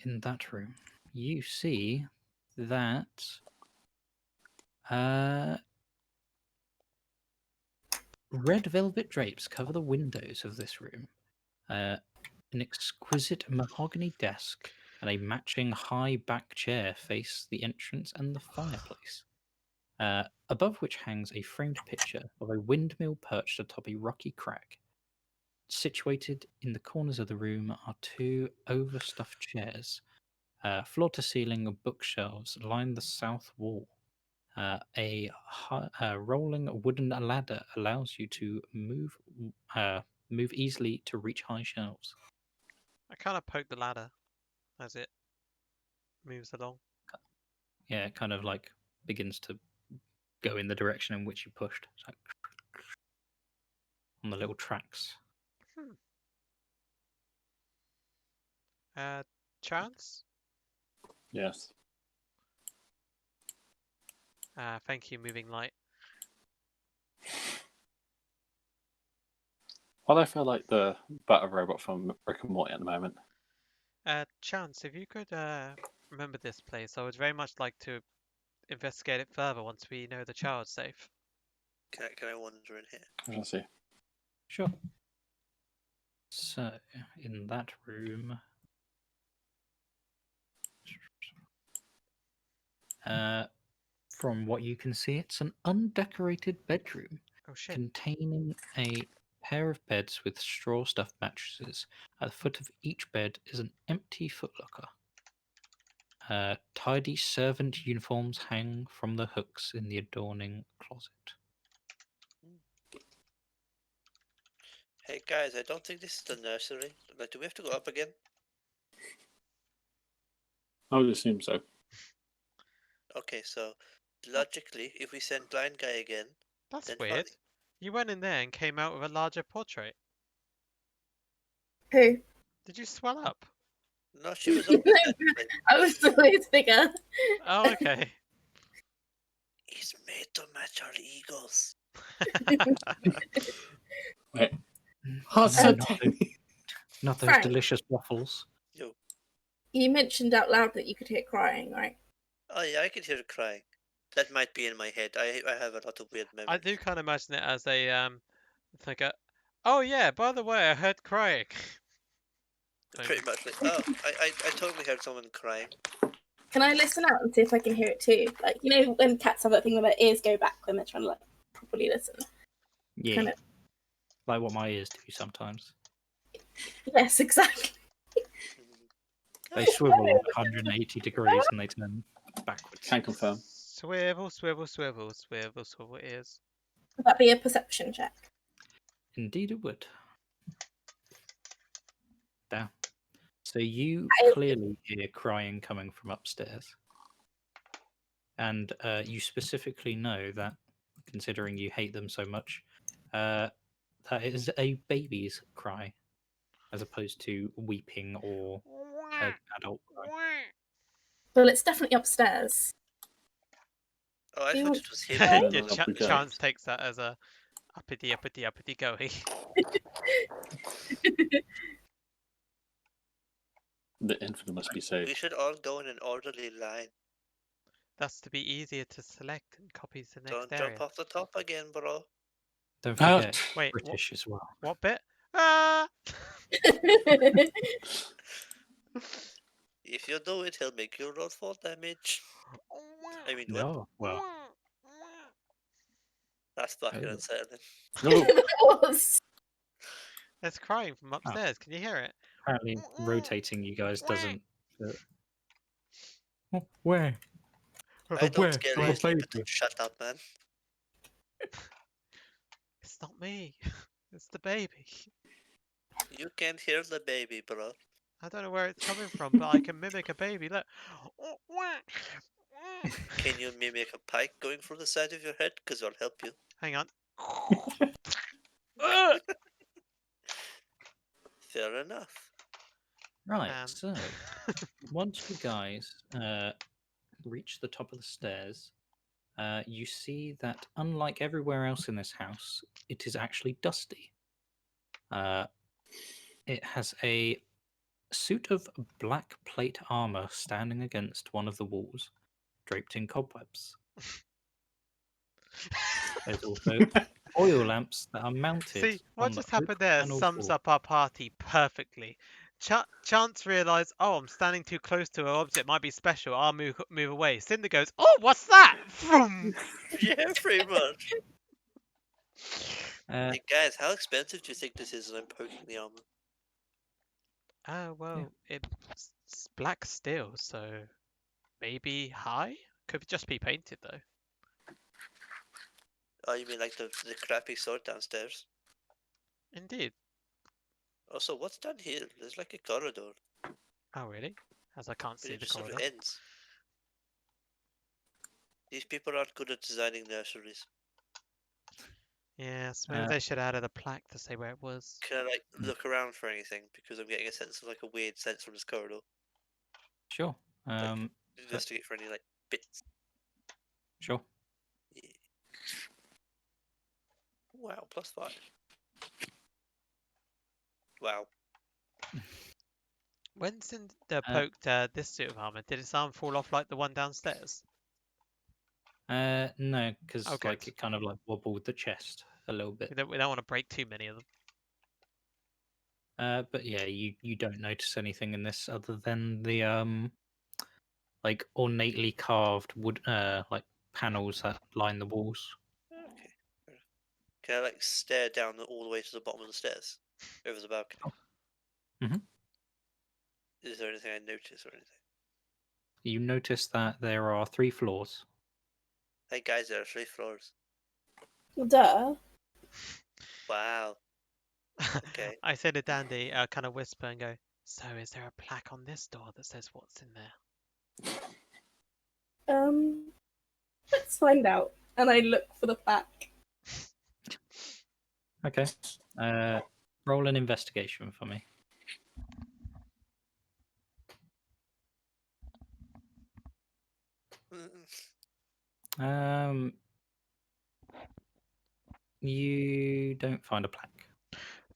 in that room, you see that red velvet drapes cover the windows of this room. An exquisite mahogany desk and a matching high back chair face the entrance and the fireplace. Above which hangs a framed picture of a windmill perched atop a rocky crag. Situated in the corners of the room are two overstuffed chairs. Floor to ceiling bookshelves line the south wall. A rolling wooden ladder allows you to move easily to reach high shelves. I kind of poke the ladder as it moves along. Yeah, it kind of like begins to go in the direction in which you pushed. It's like on the little tracks. Hmm. Chance? Yes. Thank you, moving light. Why do I feel like the battle robot from Rick and Morty at the moment? Chance, if you could remember this place, I would very much like to investigate it further once we know the child's safe. Can I wander in here? Let's see. Sure. So, in that room, from what you can see, it's an undecorated bedroom Oh shit. containing a pair of beds with straw stuffed mattresses. At the foot of each bed is an empty footlocker. Tidy servant uniforms hang from the hooks in the adorning closet. Hey guys, I don't think this is the nursery. Like, do we have to go up again? I would assume so. Okay, so logically, if we send blind guy again, That's then weird. fine. You went in there and came out with a larger portrait. Who? Did you swell up? No, she was always that way. I was always bigger. Oh, okay. It's made to match our egos. Wait. Mm, Oh, so not, those, tiny. not those Frank. delicious waffles. Yo. You mentioned out loud that you could hear crying, right? Oh yeah, I could hear her crying. That might be in my head. I have a lot of weird I memories. do kind of imagine it as a it's like a. Oh yeah, by the way, I heard crying. Pretty much like, oh, I totally heard someone crying. Can I listen out and see if I can hear it too? Like, you know, when cats have that thing where their ears go back when they're trying to like properly listen. Yeah, Kind of. like what my ears do sometimes. Yes, exactly. They swivel 180 degrees and they turn backwards. Can confirm. Swivel, swivel, swivel, swivel, swivel ears. Would that be a perception check? Indeed, it would. Down. So you I- clearly hear crying coming from upstairs, and you specifically know that, considering you hate them so much, that is a baby's cry, as opposed to weeping or an adult cry. Well, it's definitely upstairs. Oh, I Do you thought want it was to hidden. try? Then up we go. Chance takes that as a uppity going. The infinite must be We saved. should all go in an orderly line. That's to be easier to select and copy to the next Don't jump area. off the top again, bro. Don't Ah, forget Wait, British as well. what bit? Ah! If you do it, he'll make you roll for damage. I mean, what? No, well, That's fucking Oh. unsettling. no. It was. It's crying from upstairs. Can you hear it? apparently rotating you guys doesn't. Oh, where? I don't Where? scare Oh, easily, but baby. shut up, man. It's not me. It's the baby. You can't hear the baby, bro. I don't know where it's coming from, but I can mimic a baby. Look. Can you mimic a pike going through the side of your head? Because I'll help you. Hang on. Fair enough. Right, Um, so once you guys reach the top of the stairs, you see that unlike everywhere else in this house, it is actually dusty. It has a suit of black plate armor standing against one of the walls, draped in cobwebs. There's also oil lamps that are mounted See, what on the just happened oak there panel sums floor. up our party perfectly. Chance realised, oh, I'm standing too close to an object, might be special. I'll move away. Cinder goes, oh, what's that? Vroom. Yeah, pretty much. Uh, Hey guys, how expensive do you think this is? And I'm poking the armor. Well, it's black steel, so maybe high? Could just be painted though. Oh, you mean like the crappy sword downstairs? Indeed. Also, what's down here? There's like a corridor, Oh, really? As I can't but see it the just sort of corridor. ends. These people aren't good at designing nurseries. Yes, maybe Uh, they should add a plaque to say where it was. Can I like look around for anything? Because I'm getting a sense of like a weird sense from this corridor. sure. So, Investigate for any like bits. sure. Yeah. Wow, +5. Wow. When Cinder poked this suit of armor, did its arm fall off like the one downstairs? No, because Oh, like good. it kind of like wobbled the chest a little bit. We don't want to break too many of them. But yeah, you don't notice anything in this other than the like ornately carved wood like panels that line the walls. Okay. Can I like stare down all the way to the bottom of the stairs over the balcony? Mhm. Is there anything I notice or anything? You notice that there are 3 floors. Hey guys, there are 3 floors. Duh. Wow. Okay. I say to Dandy, kind of whisper and go, so is there a plaque on this door that says what's in there? Let's find out. And I look for the plaque. Okay. Roll an investigation for me. You don't find a plaque.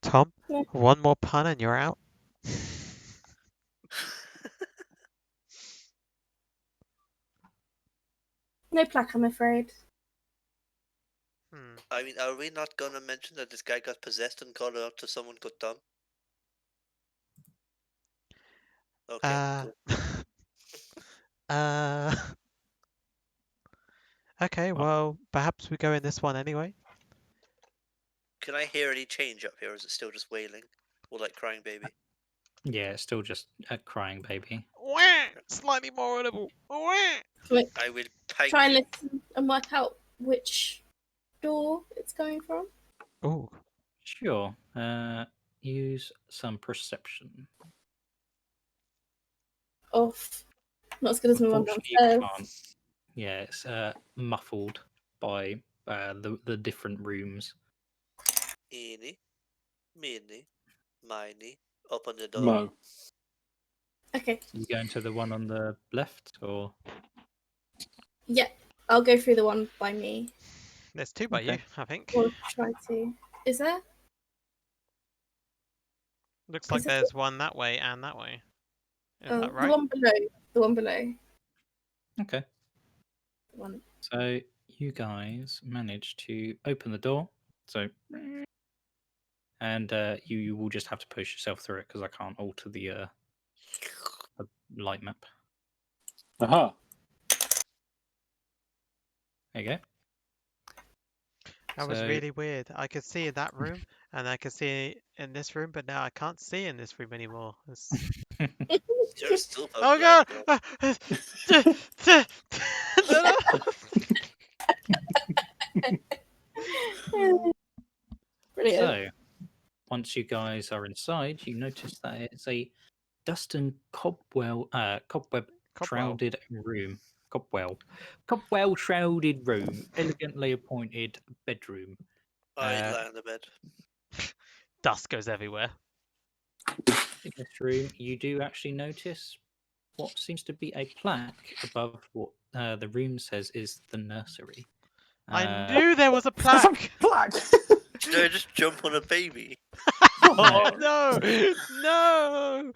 Tom, Yeah. one more pun and you're out. No plaque, I'm afraid. I mean, are we not gonna mention that this guy got possessed and called out to someone called Tom? Okay, cool. Okay, well, perhaps we go in this one anyway. Can I hear any change up here, or is it still just wailing? Or like crying baby? Yeah, it's still just a crying baby. Wah! Slightly more audible. Wah! Wait, I will pike try and you. listen and work out which door it's going from. Ooh. Sure. Use some perception. Off. Not as good as my one Unfortunately, you downstairs. can't. Yeah, it's muffled by the different rooms. Eeny, meeny, miny, open the door. Mo. Okay. You going to the one on the left, or Yeah, I'll go through the one by me. There's two by Okay. you, I think. Or try to. Is there? Looks Is like there? there's one that way and that way. Is that The right? one below. The one below. okay? One. So you guys manage to open the door. So, and you will just have to push yourself through it because I can't alter the light map. Aha. There you go. That was So- really weird. I could see in that room, and I could see in this room, but now I can't see in this room anymore. You're still Oh blind, god! though. No, no. Brilliant. So, once you guys are inside, you notice that it's a dust and cobweb Cobwell. shrouded room. Cobwell shrouded room, elegantly appointed bedroom. I Uh, lie on the bed. Dust goes everywhere. In this room, you do actually notice what seems to be a plaque above what the room says is the nursery. I Uh, knew there was a There's a plaque. plaque. Did I just jump on a baby? Oh, No, no.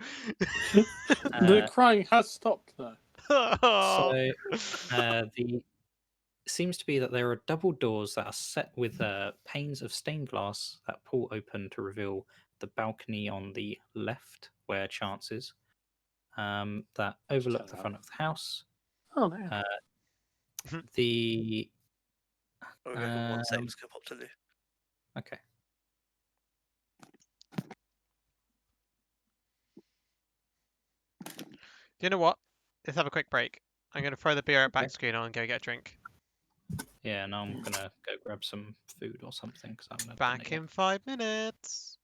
the uh, crying has stopped though. Oh. so the seems to be that there are double doors that are set with panes of stained glass that pull open to reveal the balcony on the left, where Chance is, that overlook the Shut front up. of the house. Oh no. The Or give him 1 second um, to come up to Lou. okay, You know what? Let's have a quick break. I'm going to throw the beer at Okay. back screen on and go get a drink. yeah, now I'm gonna go grab some food or something because I haven't had dinner Back yet. in 5 minutes.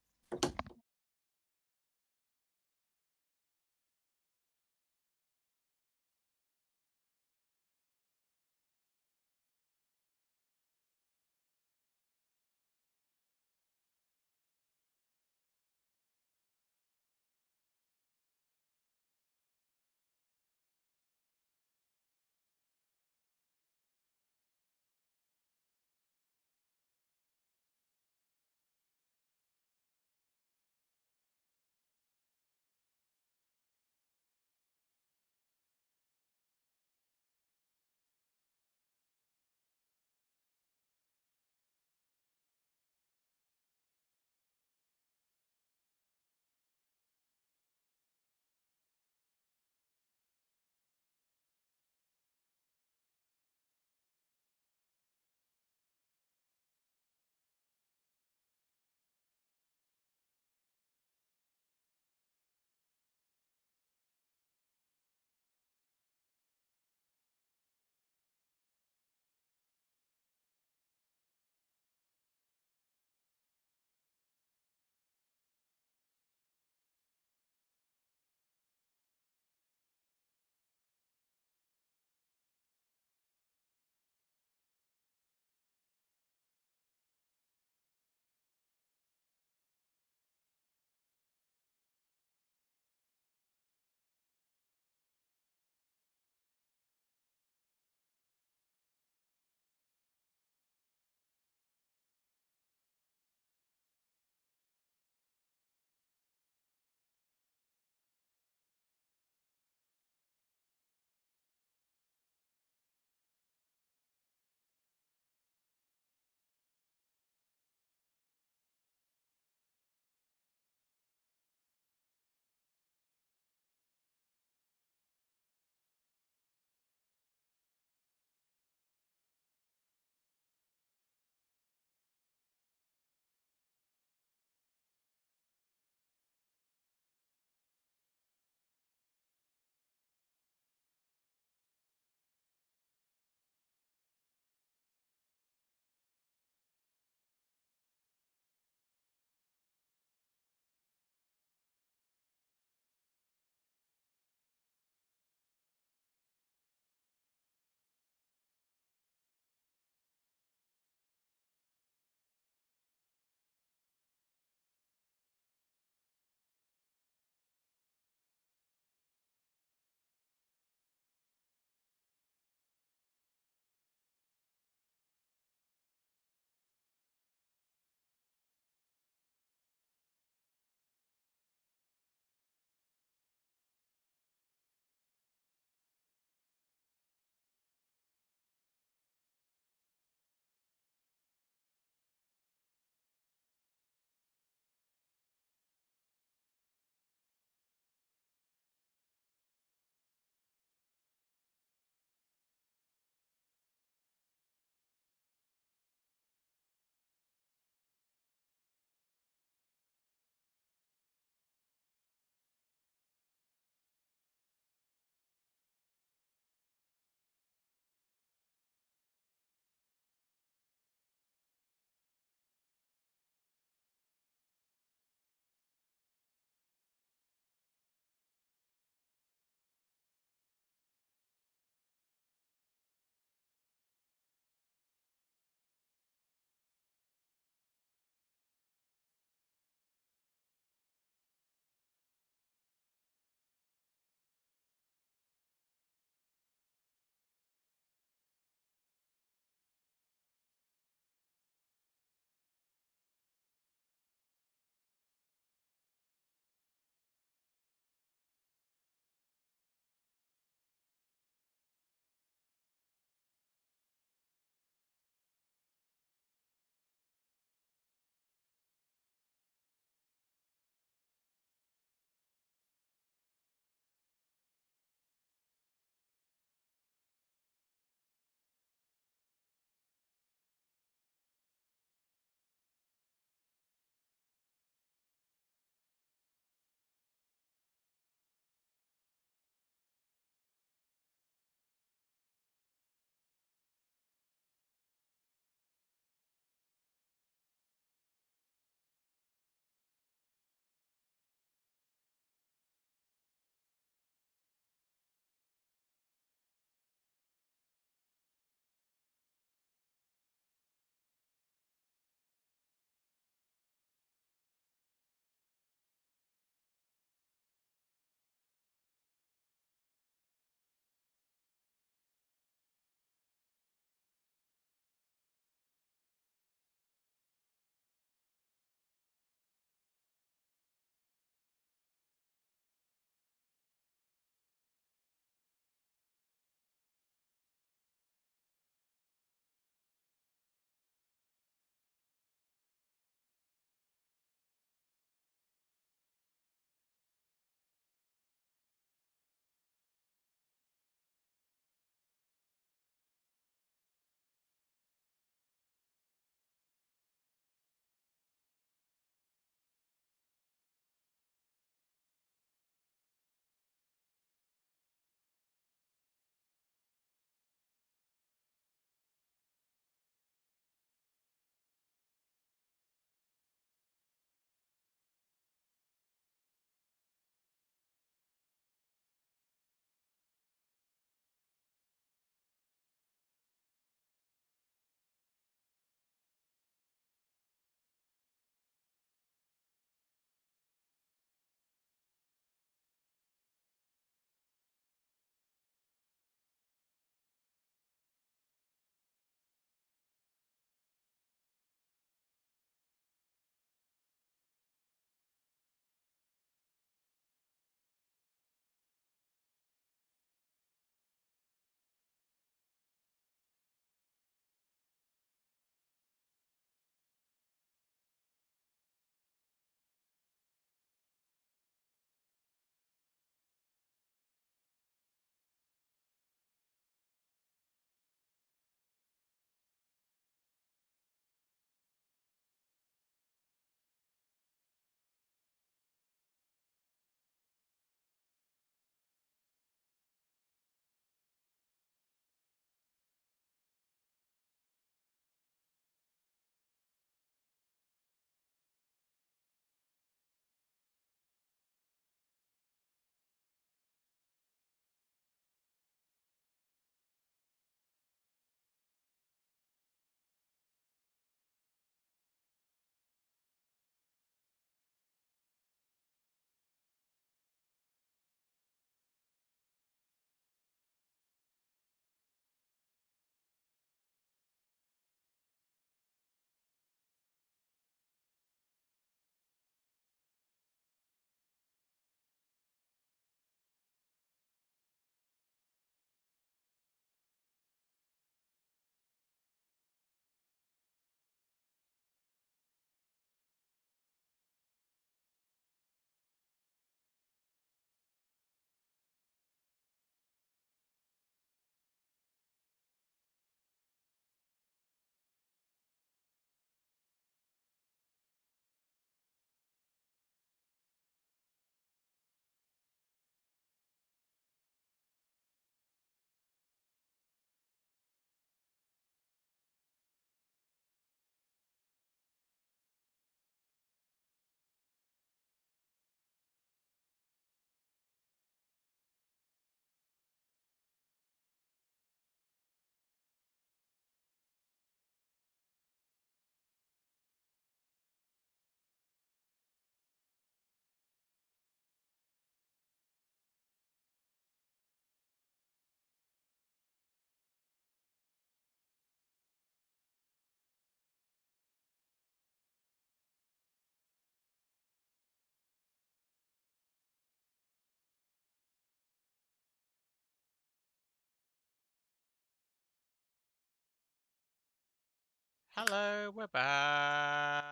Hello, we're back.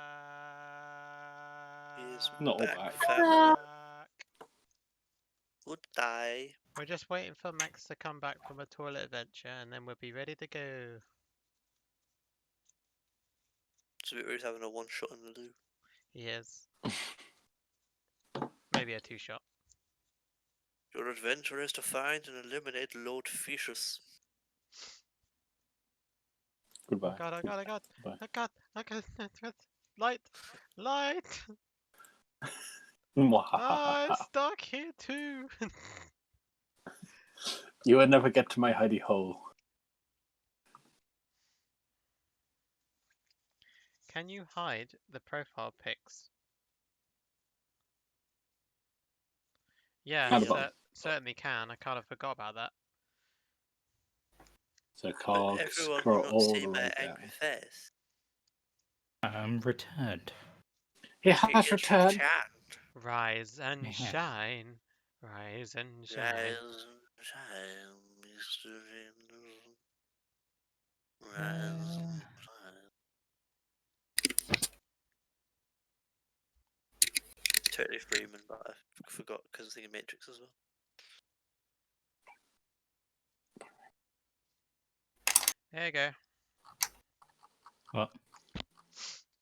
Is Not all back, back. family. Good day. We're just waiting for Max to come back from a toilet adventure, and then we'll be ready to go. It's a bit rude having a one shot in the loo. He is. Maybe a 2-shot. Your adventure is to find and eliminate Lord Fishes. Goodbye. Oh god, oh god, oh god. Goodbye. Oh god, oh god. Light! Light! I'm stuck here too! You will never get to my hidey hole. Can you hide the profile pics? Yeah, At the Yeah. bottom. certainly can. I kind of forgot about that. So But cog, everyone scroll will not all see the my way angry down. face. Returned. He It has is returned. returned. Rise and Yes. shine. Rise and shine. Rise and shine, Mr. Anderson. Rise and shine. Totally Freeman, but I forgot because I was thinking Matrix as well. There you go. What?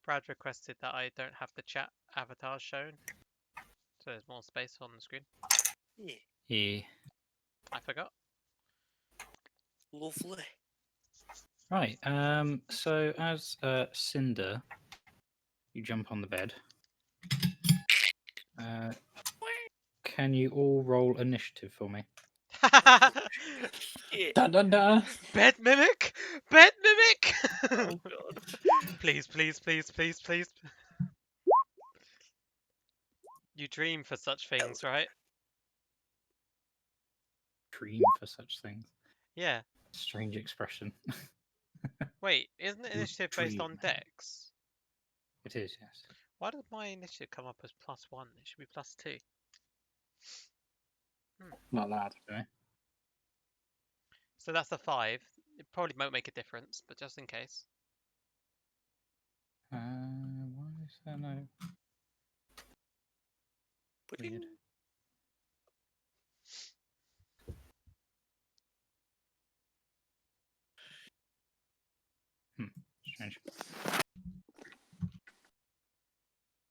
Brad requested that I don't have the chat avatars shown, so there's more space on the screen. Yeah, Yeah. I forgot. lovely. Right. So as Cinder, you jump on the bed. Can you all roll initiative for me? Yeah. Dun dun dun. Bed mimic! Bed mimic! Oh god. Please, please, please, please, please. You dream for such things, right? Dream for such things. Yeah. Strange expression. Wait, isn't You initiative based on dream. dex? It is, yes. Why does my initiative come up as +1? It should be +2. Not loud. So that's a 5. It probably won't make a difference, but just in case. Why is there no weird? Strange.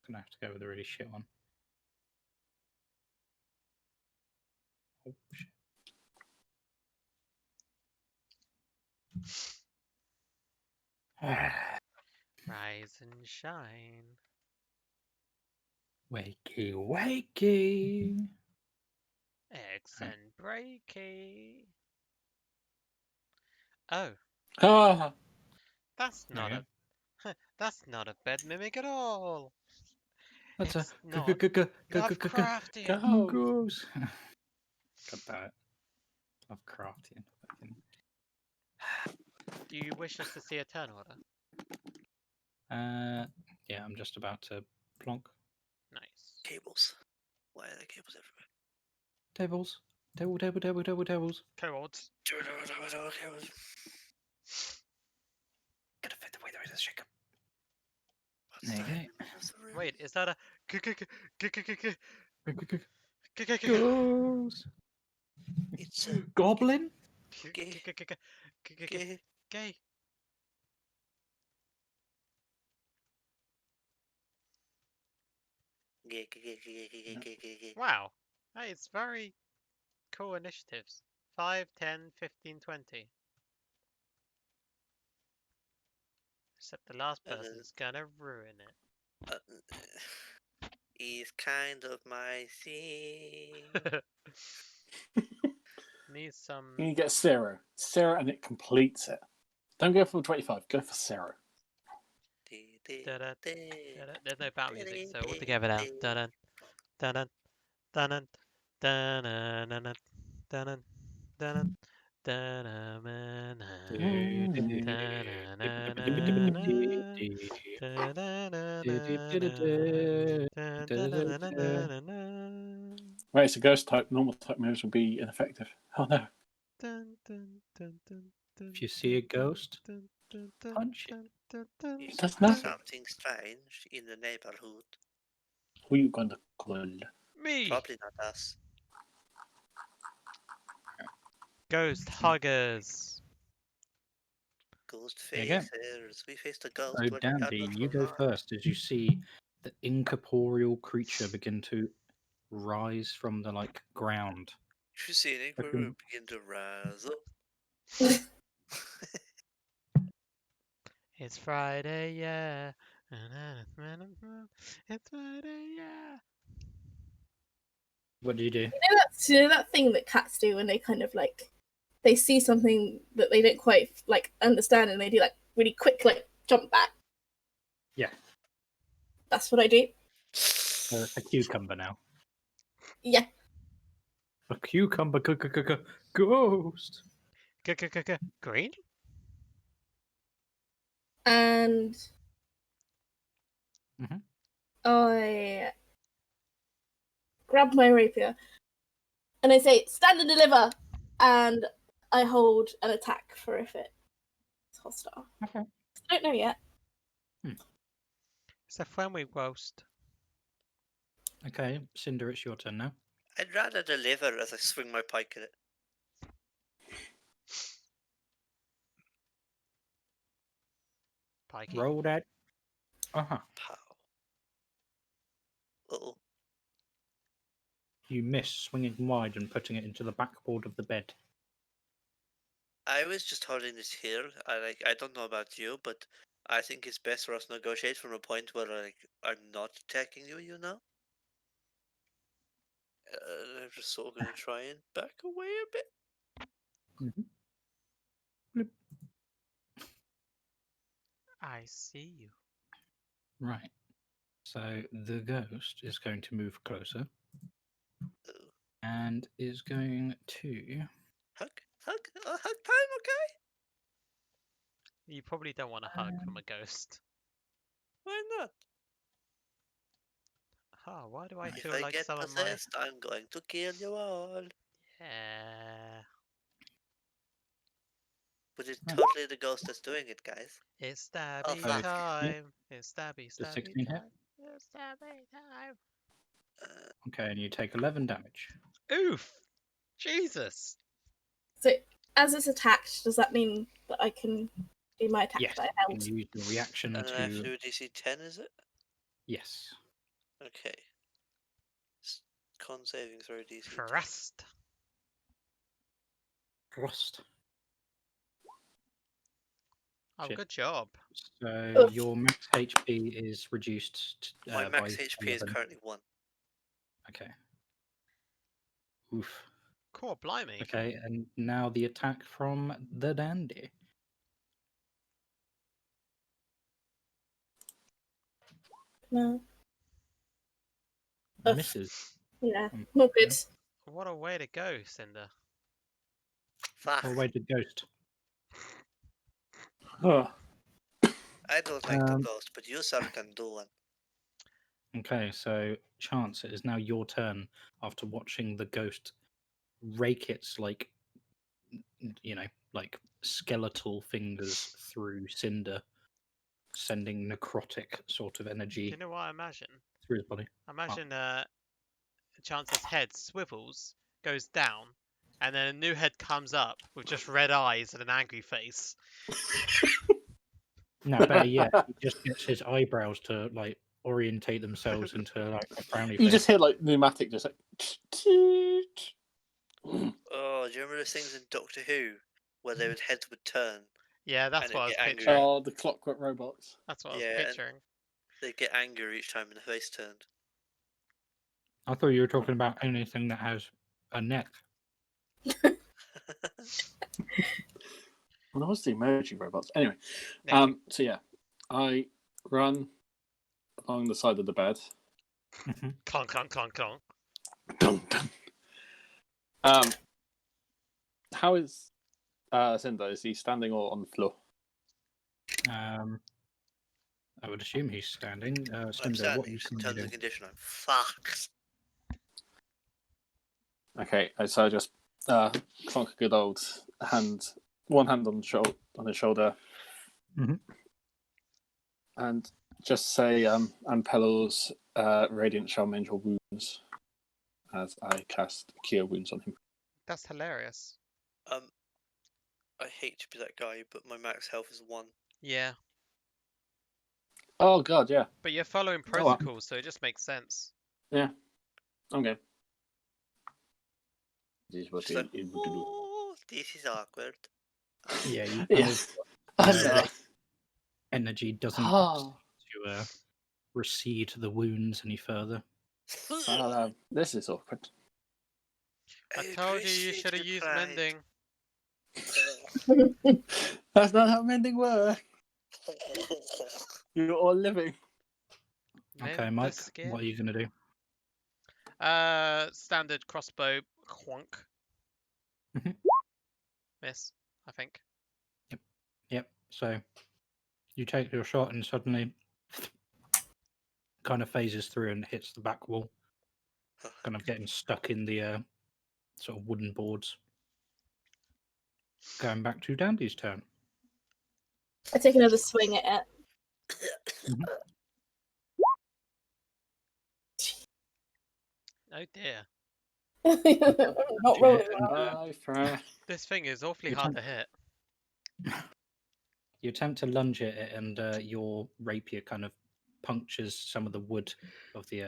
Gonna have to go with a really shit one. Oh shit. Rise and shine. Wakey, wakey. Eggs and breaky. Oh, Ah, that's There not you a that's not a bed mimic at all. That's It's a not Lovecraftian. go. goes. God damn it. Lovecraftian. Fucking. Do you wish us to see a turn order? Yeah, I'm just about to plonk. Nice. Cables. Why are there cables everywhere? Tables. Tables. Cohorts. Cables. Gotta fit the way there is a shaker. What's There you that? go. What's the room? Wait, is that a Goes. It's a Goblin? gay. gay? Gay. Wow, that is very cool initiatives. 5, 10, 15, 20. Except the last person's gonna ruin it. He's kind of my scene. Need some. You get 0. 0 and it completes it. Don't go for 25, go for 0. There's no battle music, so all together now. Dun dun dun dun dun dun dun Right, so ghost type, normal type moves will be ineffective. Oh no. If you see a ghost, punch it. You That's smell nothing. something strange in the neighborhood. Who are you going to call? Me! Probably not us. Ghost huggers. Ghost There you go. facers. We faced a ghost So, when we had Dandy, no you go life. first as you see the incorporeal creature begin to rise from the ground. You see it, we Looking- begin to rise up. It's Friday, yeah. It's Friday, yeah. What do you do? You know that thing that cats do when they kind of they see something that they don't quite understand and they do really quick jump back. Yeah, That's what I do. a cucumber now. Yeah. A cucumber ghost. Green? And Mhm. I grab my rapier and I say, "Stand and deliver," and I hold an attack for if it's hostile. Okay. I don't know yet. It's a friendly ghost. Okay, Cinder, it's your turn now. I'd rather deliver as I swing my pike at it. Pikey. Roll that. Uh-huh. Pow. Uh-oh. You miss, swinging wide and putting it into the backboard of the bed. I was just holding it here. I don't know about you, but I think it's best for us to negotiate from a point where I'm not attacking you, you know? I'm just sort of gonna try and back away a bit. I see you. Right. So the ghost is going to move closer Oh. and is going to. Hug time, okay? You probably don't want a hug from a ghost. Why not? Oh, why do I If feel I like get some of my... possessed, I'm going to kill you all. Yeah. But it's Right. totally the ghost that's doing it, guys. It's Oh, stabby fuck. time. It's stabby, Does stabby 16 hit? time. It's stabby time. Okay, and you take 11 damage. Oof! Jesus! So as it's attacked, does that mean that I can do my attack Yes, that I you held? can use your reaction And I have to to. do DC 10, is it? Yes. Okay. Con saving throw DC 10. Thrust. Thrust. Oh, Shit. good job. So Oof. your max HP is reduced My max by HP is 11. currently 1. Okay. Oof. Cool, blimey. Okay, and now the attack from the dandy. No. Oof. Misses. Yeah, not good. What a way to go, Cinder. Fuck. Or way to ghost. Oh, I don't like the Um, ghost, but you sir can do one. Okay, so Chance, it is now your turn after watching the ghost rake its skeletal fingers through Cinder, sending necrotic sort of Do energy you know what I imagine? through his body. Imagine Chance's head swivels, goes down, and then a new head comes up with just red eyes and an angry face. No, better yet, he just gets his eyebrows to orientate themselves into a frowny you face. just hear pneumatic just toot. Oh, do you remember those things in Doctor Who where their heads would turn? Yeah, that's And what I it'd was get angry. picturing. Oh, the clockwork robots. That's what I was Yeah, and picturing. they'd get angry each time the face turned. I thought you were talking about anything that has a neck. Well, that was the emoji robots. Anyway, Neck. so yeah, I run along the side of the bed. Clonk, clonk, clonk, clonk. Dun, dun. How is Cinder? Is he standing or on the floor? I would assume he's standing. I'm Cinder, what are standing. you In currently terms doing? and condition, I'm fucked. Okay, so I just clonk a good old hand, one hand on the his shoulder, And just say, and Pelor's Radiant shall mend your wounds as I cast Cure Wounds on him. That's hilarious. I hate to be that guy, but my max health is 1. Yeah, Oh, God, yeah. but you're following Oh, well. protocol, so it just makes sense. Yeah. Okay. This is what So, it would do. oh, this is awkward. Yeah, you kind Yes. of, Hello. energy doesn't Oh, to recede the wounds any further. this is awkward. I told you you should have used mending. That's not how mending works. You're all living. Okay, Mend the Mike, skin. what are you going to do? Standard crossbow quonk. Mhm. Miss, I think. Yep, so you take your shot and suddenly kind of phases through and hits the back wall, kind of getting stuck in the sort of wooden boards. Going back to Dandy's turn. I take another swing at Mhm. Oh dear. it. Not Yeah, rolling and, well. Bye, Fred. This thing is awfully You hard can't- to hit. You attempt to lunge at it, and your rapier kind of punctures some of the wood of the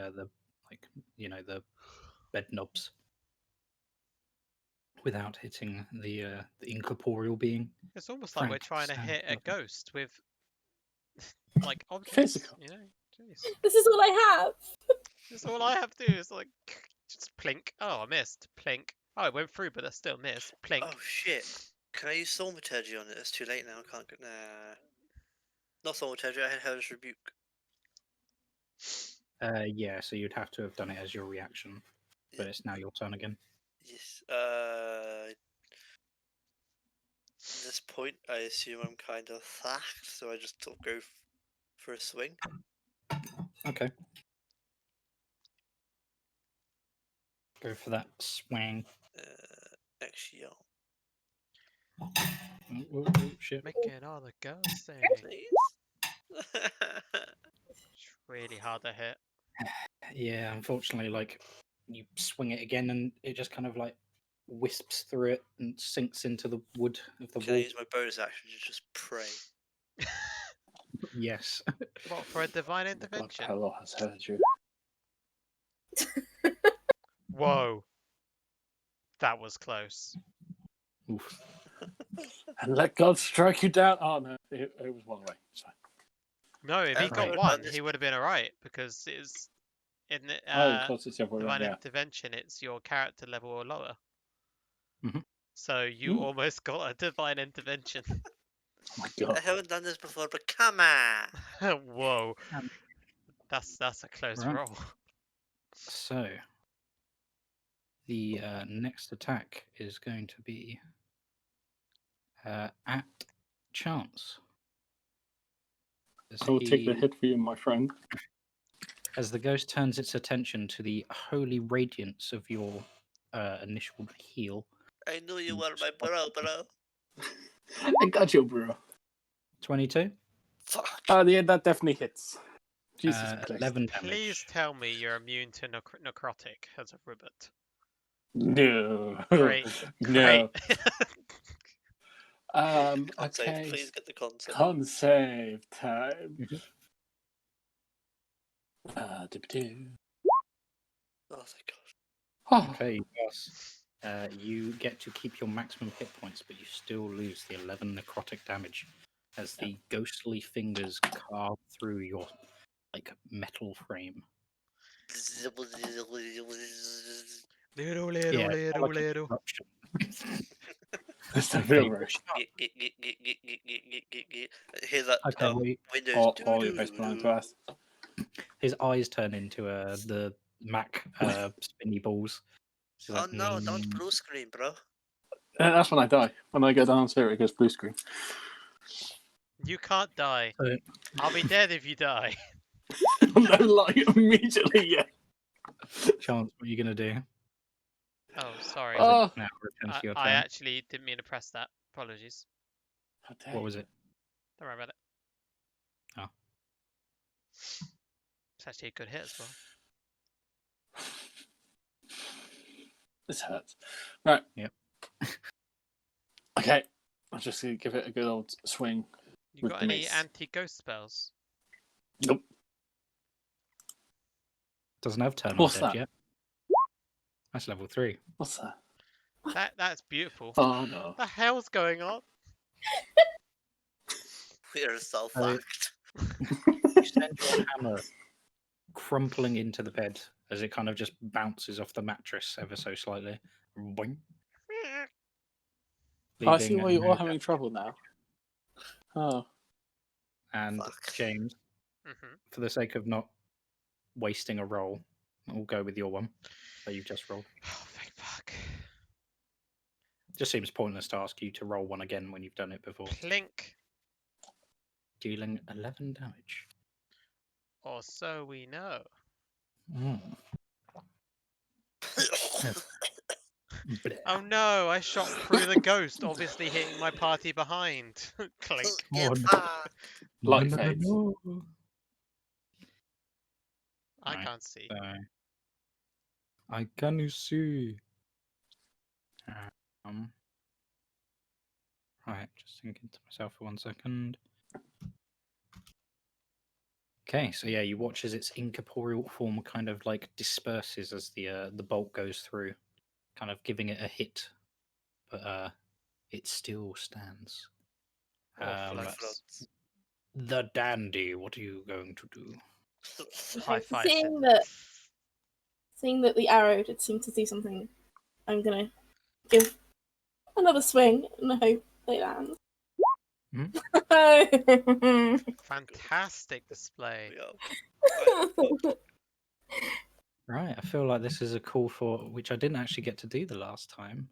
the bed knobs without hitting the incorporeal being. It's almost like we're Frank trying to stands hit a up. ghost with like objects. Physical. You know? Jeez. This is all I have. That's all I have to do is like just plink. Oh, I missed. Plink. Oh, it went through, but I still missed. Plink. Oh shit! Can I use Thaumaturgy on it? It's too late now. I can't get. Nah. Not Thaumaturgy. I had Hellish Rebuke. Yeah, so you'd have to have done it as your reaction, but it's now your turn again. Yes. At this point, I assume I'm kind of sacked, so I just sort of go for a swing. Okay. Go for that swing. Action. Oh, shit. Making all the ghost things. Please. It's really hard to hit. Yeah, unfortunately, like you swing it again, and it just kind of like wisps through it and sinks into the wood of the Can I wall. use my bonus action to just pray? Yes. What, for a divine God, intervention? Pelor has heard you. Whoa. That was close. Oof. And let God strike you down. Oh, no. It was one way. It's fine. No, if he I've got never one, done this he would have been alright, because it's in Oh, of course, it's the other way divine around. Yeah. intervention, it's your character level or lower. Mhm. So you Mm. almost got a divine intervention. Oh, my I God. haven't done this before, but come on! Whoa. Um, That's a close Right. roll. So the next attack is going to be at Chance. As I will take the he- hit for you, my friend. As the ghost turns its attention to the holy radiance of your initial heal, I knew you Mm, were my bro. I got you, bro. 22, Fuck. Yeah, that definitely hits. Jesus Christ. 11 Please damage. tell me you're immune to necrotic as a ribbit. No. Great. No. Great. Con save, Okay. please get the con save. Con save time. Mhm. Dip-dip. Oh, thank God. Oh, Okay, yes. You get to keep your maximum hit points, but you still lose the 11 necrotic damage as the ghostly fingers carve through your like metal frame. Little, Yeah, little, like a little. corruption. that's the Okay, real version. Hear that Okay, well, Windows. All your best belong to us. his eyes turn into the Mac spinny balls. He's Oh like, no, don't "Mm." blue screen, bro. That's when I die. When I go down here, it goes blue screen. You can't die. So, I'll be dead if you die. No lie, immediately, yeah. Chance, what are you gonna do? Oh, sorry. Oh, Now return to your I turn. actually didn't mean to press that. Apologies. how dare What you. was it? Don't worry about it. Oh. It's actually a good hit as well. This hurts. Right. Yep. Okay. I'll just give it a good old swing. You With got the any mace. anti-ghost spells? Nope. Doesn't have turn on What's dead that? yet. That's level 3. What's that? That's beautiful. Oh no. What the hell's going on? We are so So- fucked. You send your hammer crumpling into the bed as it kind of just bounces off the mattress ever so slightly. Boing. Oh, I see Leaving why you're no all having damage. trouble now. Oh. And Fuck. James, Mm-hmm. for the sake of not wasting a roll, we'll go with your one that you've just rolled. Oh, thank fuck. Just seems pointless to ask you to roll one again when you've done it before. Plink. Dealing 11 damage. Or so we know. Mm. Bleh. Oh no, I shot through the ghost, obviously hitting my party behind. Clink. Get Oh, no. fucked. Light No, no, no, fades. no. I Right, can't see. So I can see. Um, right, just thinking to myself for 1 second. Okay, so yeah, you watch as its incorporeal form kind of like disperses as the bolt goes through, kind of giving it a hit, but it still stands. Or Um, floats. The dandy, what are you going to do? High five Seeing him. that the arrow did seem to do something, I'm gonna give another swing and hope they land. Fantastic display. Yeah. Right, I feel like this is a call for which I didn't actually get to do the last time.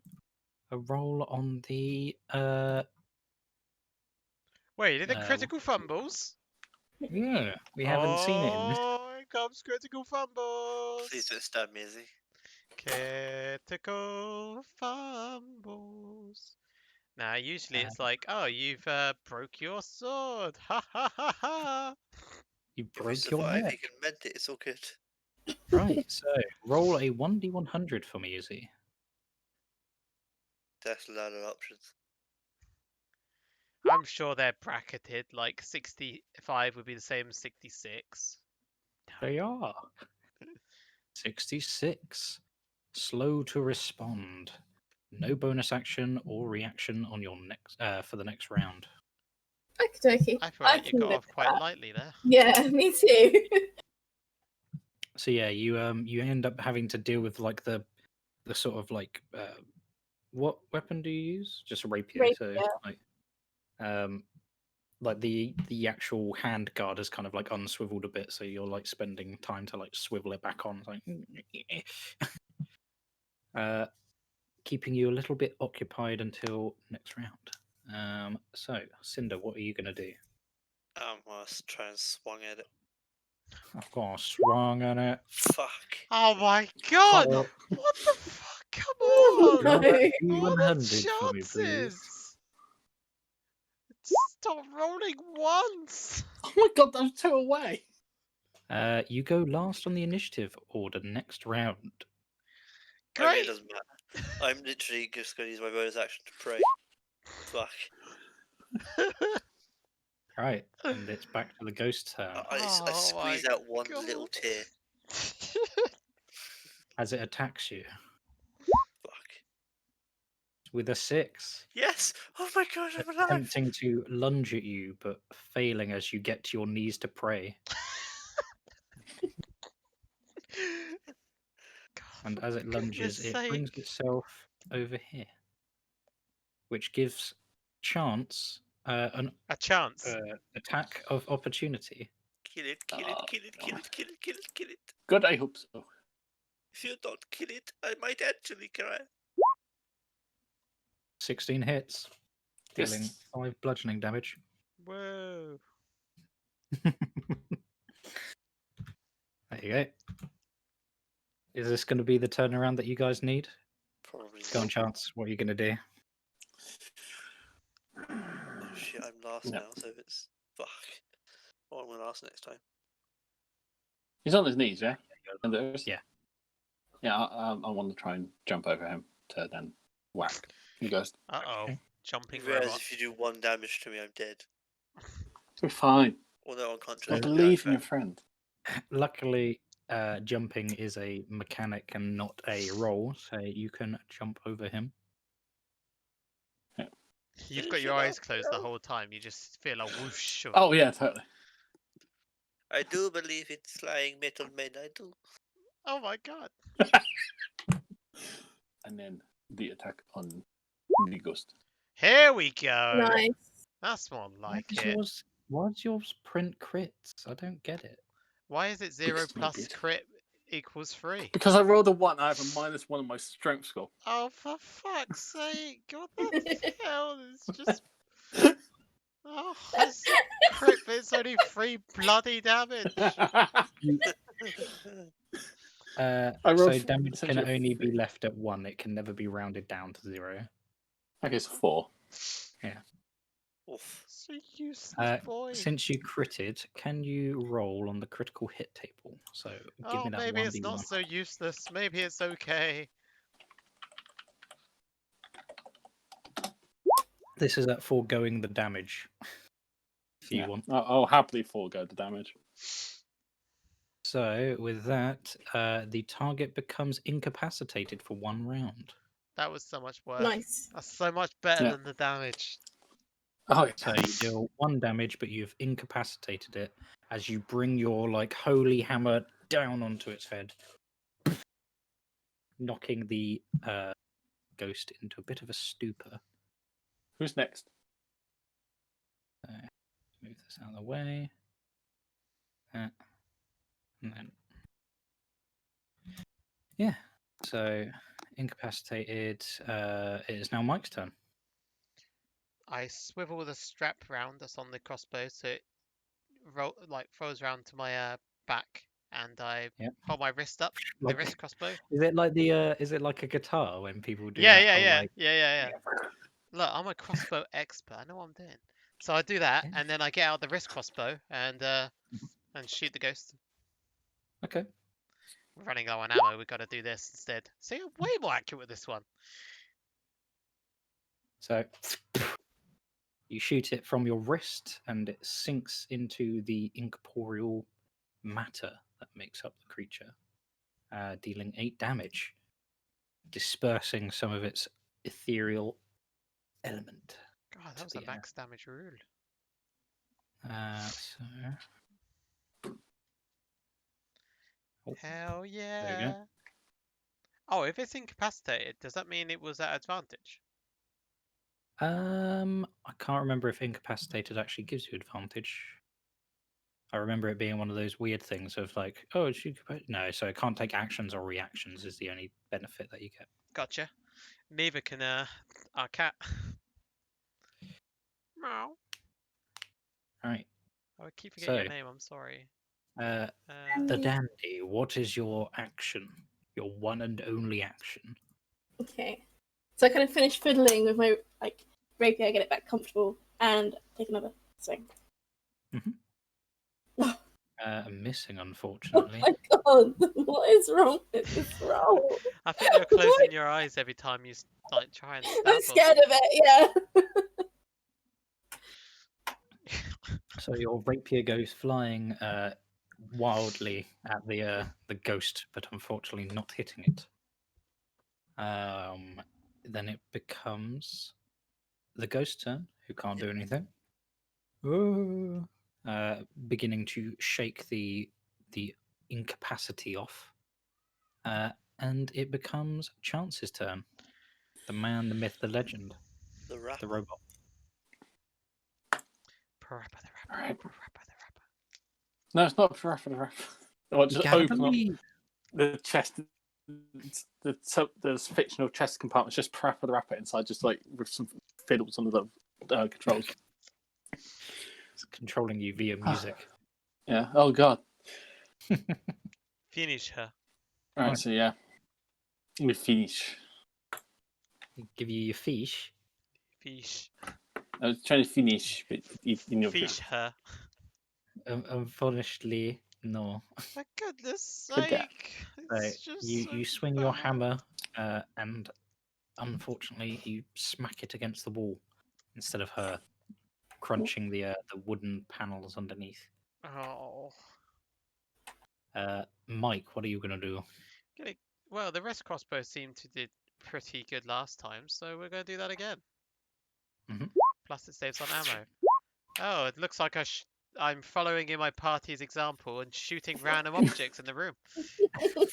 A roll on the Wait, did it Uh, critical fumbles? yeah, we haven't seen it in this. Oh, here comes critical fumbles. Please don't stab me, Izzy. Critical fumbles. Now, usually it's like, oh, you've broke your sword. Ha ha ha ha. You If you broke your survive, you neck. can mend it. It's all good. Right, so roll a 1d100 for me, Izzy. There's a lot of options. I'm sure they're bracketed, like 65 would be the same as 66. They are. 66. Slow to respond. No bonus action or reaction on your next for the next round. Okie dokie. I feel like you can got live off with quite that. lightly there. Yeah, me too. So yeah, you end up having to deal with like the sort of like what weapon do you use? Just a rapier. So Rapier. like the actual hand guard is kind of like unswiveled a bit, so you're like spending time to like swivel it back on. It's like keeping you a little bit occupied until next round. So Cinder, what are you gonna do? I must try and swung at it. I've got a swung on it. Fuck. Oh my god! Oh, What the fuck? Come Oh, on! roll no. that What are the D100 for me, please. chances? Stop rolling once! Oh my god, those two away. You go last on the initiative order next round. I mean, it Great! doesn't matter. I'm literally just going to use my bonus action to pray. Fuck. Right, and it's back to the ghost turn. I Oh squeeze my out one little God. tear. As it attacks you Fuck. with a 6. Yes! Oh my god, I'm alive! Attempting to lunge at you, but failing as you get to your knees to pray. And as it lunges, it brings itself over here, which gives chance an A chance. attack of opportunity. Kill it, kill it, kill it, kill it, kill it, kill it, kill it. Good, I hope so. If you don't kill it, I might actually cry. 16 hits, dealing Yes. 5 bludgeoning damage. Whoa. There you go. Is this going to be the turnaround that you guys need? Probably Go on, not. Chance. What are you going to do? Oh shit, I'm last No. now, so it's I'm gonna ask next time. He's on his knees, yeah? And there's... Yeah. Yeah, I want to try and jump over him to then whack the ghost. Uh-oh. Okay. Jumping You realize robot. if you do 1 damage to me, I'm dead. We're fine. Or no, I unconscious. believe in your friend. Luckily, jumping is a mechanic and not a roll, so you can jump over him. You've got your eyes closed the whole time. You just feel a whoosh of... Oh, yeah, totally. I do believe in flying metal men. I do. Oh my god. And then the attack on the ghost. Here we go. Nice. That's more like why it. does yours print crits? I don't get it. Why is it 0 Because plus maybe it- crit equals 3? Because I rolled a 1, I have a -1 on my strength score. Oh, for fuck's sake. What the hell? It's just... Oh, it's crit, but it's only 3 bloody damage. I So rolled damage can essentially a only be 3. left at 1. It can never be rounded down to 0. Okay, so 4. Oof. So useless boy. Since you critted, can you roll on the critical hit table? So give Oh, me that maybe 1d1. it's not so useless. Maybe it's okay. This is at foregoing the damage. If you want. I'll happily forego the damage. So with that, the target becomes incapacitated for 1 round. That was so much worse. Nice. That's so much better Yeah. than the damage. Oh, So you deal 1 damage, but you've incapacitated it as you bring your holy hammer down onto its head, knocking the ghost into a bit of a stupor. Who's next? So move this out of the way. And then yeah. So incapacitated. It is now Mike's turn. I swivel the strap round that's on the crossbow so it throws round to my back, and I Yep. hold my wrist up, the Like, wrist crossbow. is it like the? Is it like a guitar when people do Yeah, that? yeah, whole, yeah, like, yeah. Look, I'm a crossbow expert. I know what I'm doing. So I do that, Yeah. and then I get out the wrist crossbow and shoot the ghost. Okay. We're running low on ammo. We've got to do this instead. See, I'm way more accurate with this one. So you shoot it from your wrist, and it sinks into the incorporeal matter that makes up the creature, dealing 8 damage, dispersing some of its ethereal element. God, to that was the a air. max damage rule. Hell There we go. yeah. Oh, if it's incapacitated, does that mean it was at advantage? I can't remember if incapacitated actually gives you advantage. I remember it being one of those weird things of like, oh, it's incapacitated. No, so it can't take actions or reactions is the only benefit that you get. Gotcha. Neither can our cat. Meow. Right. I keep forgetting So, your name. I'm sorry. the dandy, what is your action? Your one and only action? Okay. So I kind of finish fiddling with my rapier, get it back comfortable, and take another swing. Missing, Oh unfortunately. my god, what is wrong with this roll? I think you're closing your eyes every time you try and stab. I'm scared of it, yeah. So your rapier goes flying wildly at the ghost, but unfortunately not hitting it. Then it becomes the ghost's turn, who can't do anything. Beginning to shake the incapacity off, and it becomes Chance's turn. The man, the myth, the legend, The rapper. the robot. Parappa the rapper. Alright. Parappa the rapper. No, it's not for the ref. I'll just open up the chest. There's fictional chest compartments, just Parappa the Rapper inside, just like with some fiddles on the controls. It's controlling you via music. Yeah. Oh god. Finish her. Right. Right. So yeah, we finish. Give you your fish. Fish. I was trying to finish, but you know. Fish her. Unfortunately, no. For goodness Good guess. sake! So It's just so you swing your bad. hammer, and unfortunately, you smack it against the wall instead of her crunching the wooden panels underneath. Oh. Mike, what are you gonna do? Gonna- Well, the rest crossbows seemed to did pretty good last time, so we're gonna do that again. Mhm. Plus, it saves on ammo. Oh, it looks like I'm following in my party's example and shooting random objects in the room.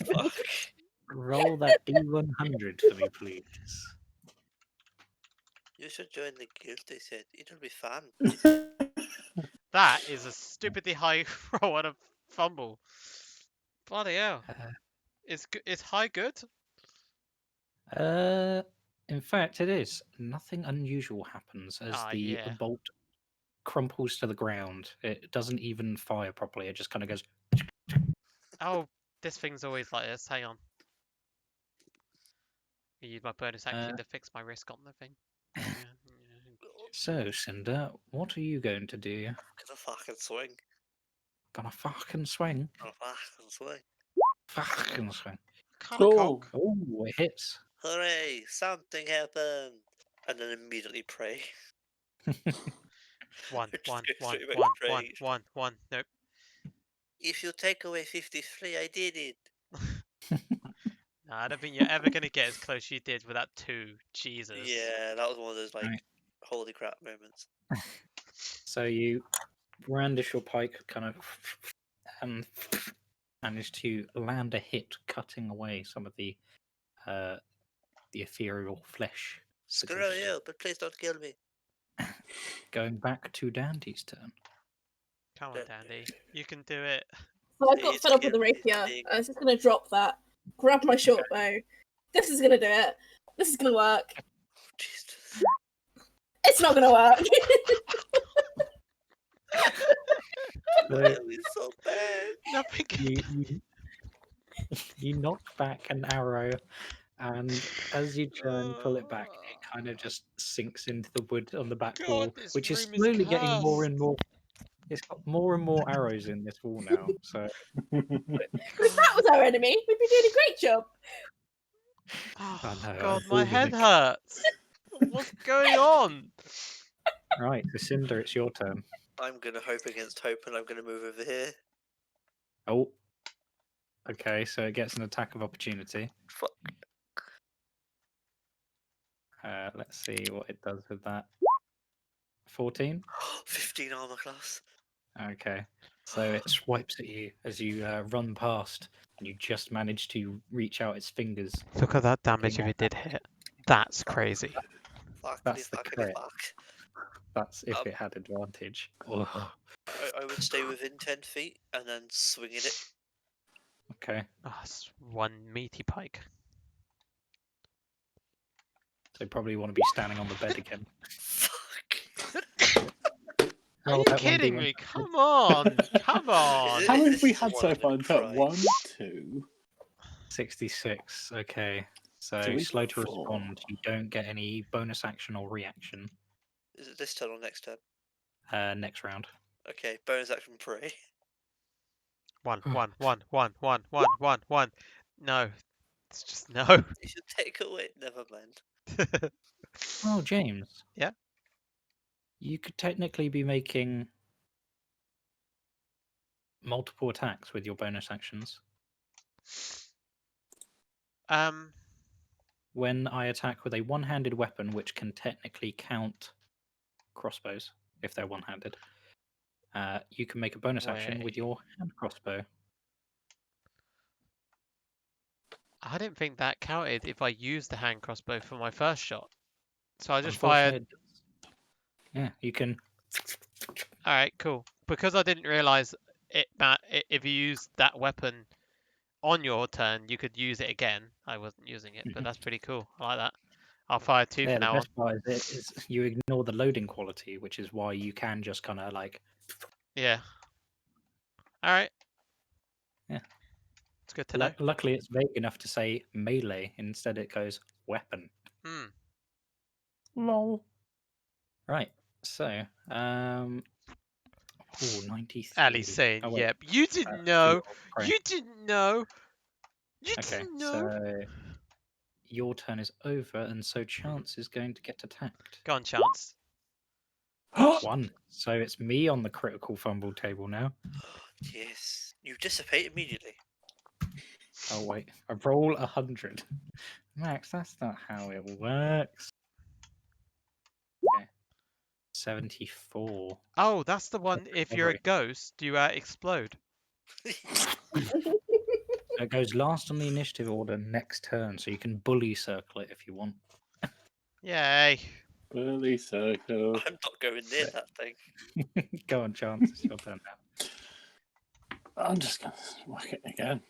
Fuck. Roll that D100 for me, please. You should join the guild, they said. It'll be fun. That is a stupidly high roll and a fumble. Bloody hell! Uh, Is high good? in fact, it is. Nothing unusual happens as Ah, the yeah. bolt crumples to the ground. It doesn't even fire properly. It just kind of goes. Oh, this thing's always like this. Hang on. I use my bonus action Uh, to fix my risk on the thing. So, Cinder, what are you going to do? Gonna fucking swing. Gonna fucking swing. Gonna fucking swing. Fucking swing. Kinda Cool. cock. Oh, it hits. Hooray! Something happened! And then immediately pray. One. Just go straight back to praying. Nope. If you take away 53, I did it. No, I don't think you're ever gonna get as close as you did with that 2. Jesus. Yeah, that was one of those like Right. holy crap moments. So you brandish your pike, kind of, and manage to land a hit, cutting away some of the ethereal flesh. the Screw ghost. you, but please don't kill me. Going back to Dandy's turn. Come on, Dandy. You can do it. So I've got Please fed up with the kill me, rapier. Nick. I was just gonna drop that, grab my short bow. This is gonna do it. This is gonna work. Jesus. It's not gonna work. Why are we so bad? Nothing. You knock back an arrow, and as you try and pull it back, it kind of just sinks into the wood on the back God, wall, this which is room is slowly getting more cursed. and more. It's got more and more arrows in this wall now. So If that was our enemy, we'd be doing a great job. Oh, no, God, my head unfortunately. hurts. What's going on? Right, so Cinder, it's your turn. I'm gonna hope against hope and I'm gonna move over here. Oh, okay, so it gets an attack of opportunity. Fuck. Let's see what it does with that. 14. 15 armor class. Okay, so it swipes at you as you run past, and you just manage to reach out its fingers. Look at that damage Looking if at it did hit. That's crazy. Fuckity That's the fuckity crit. fuck. That's if Um, it had advantage. Ugh. I would stay within 10 feet and then swing at it. Okay, Oh, it's one meaty pike. so probably want to be standing on the bed again. Fuck. Are Roll you that kidding 1d100. me? Come on. Come on. it- How many have This we is the had one so I'm far gonna in total? cry. 1, 2, 66. Okay, so 3, slow to 4. respond. You don't get any bonus action or reaction Is it this turn or next turn? next round. Okay, bonus action pray. One. No. It's just no. You should take away. Never mind. Oh, James. Yeah? You could technically be making multiple attacks with your bonus actions. When I attack with a one-handed weapon, which can technically count crossbows if they're one-handed, you can make a bonus action with Wait. your hand crossbow. I didn't think that counted if I used the hand crossbow for my first shot. So I just Unfortunately, fired. it does. Yeah, you can. Alright, cool. Because I didn't realise if you used that weapon on your turn, you could use it again. I wasn't using it, but Mhm. that's pretty cool. I like that. I'll fire 2 Yeah, from the now on. best part is you ignore the loading quality, which is why you can just kind of like. Yeah. Alright. Yeah. It's good to know. Luckily, it's vague enough to say melee. Instead, it goes weapon. Hmm. Lol. Right. So, Oh, 93. Ali's saying, Oh, wait. yep. You didn't Three know. old prey. You didn't know. You Okay, didn't know. so your turn is over, and so Chance is going to get attacked. Go on, Chance. 1. So it's me on the critical fumble table now. Yes. You dissipate immediately. Oh, wait. I roll 100. Max, that's not how it works. Okay. 74. Oh, that's the one. If you're a Recovery. ghost, you explode. It goes last on the initiative order next turn, so you can bully circle it if you want. Yay. Burly circle. I'm not going near that thing. Go on, Chance. It's your turn now. I'm just going to whack it again.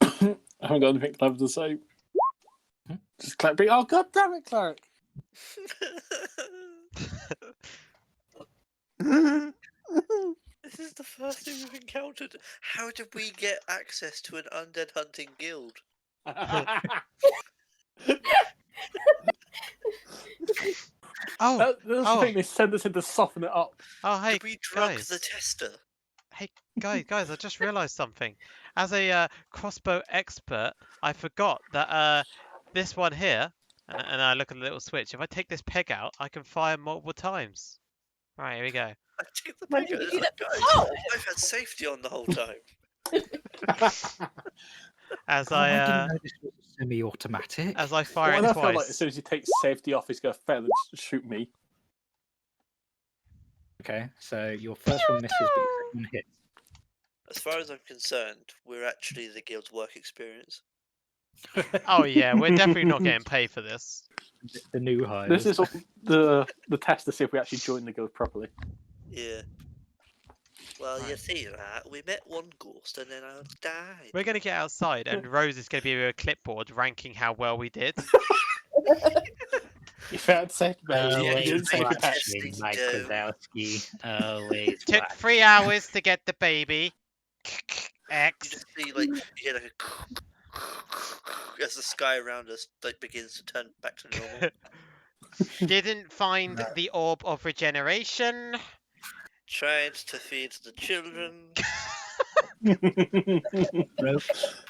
I haven't got anything clever to say. Just Cleric. Oh, god damn it, Cleric! This is the first thing we've encountered. How did we get access to an undead hunting guild? Oh, That's the oh. thing, they send us in to soften it up. oh, hey, Did we drug guys. the tester? Hey, guys, I just realised something. As a crossbow expert, I forgot that this one here, and I look at the little switch. If I take this peg out, I can fire multiple times. Right, here we go. I take the Why peg did out, you it's do like, that? guys, Oh! I've had safety on the whole time. As Oh, I didn't I know this was semi-automatic. as I fire Well, it I feel like as twice. soon as you take safety off, he's going to fail and shoot me. Okay, so your first one misses, but your second one hits. As far as I'm concerned, we're actually the guild's work experience. Oh yeah, we're definitely not getting paid for this. The new hires. This is all the test to see if we actually join the guild properly. Yeah. Well, you Right. see that we met one ghost and then I died. We're gonna get outside, and Rose is gonna be with a clipboard ranking how well we did. You failed safe, mate. yeah, You you didn't take a made test. testing Mike go. Wazowski. Always Took watch. 3 hours to get the baby. You X. just see, like, you hear like a as the sky around us like begins to turn back to normal. Didn't find the orb of regeneration. Tried to feed the children. Broke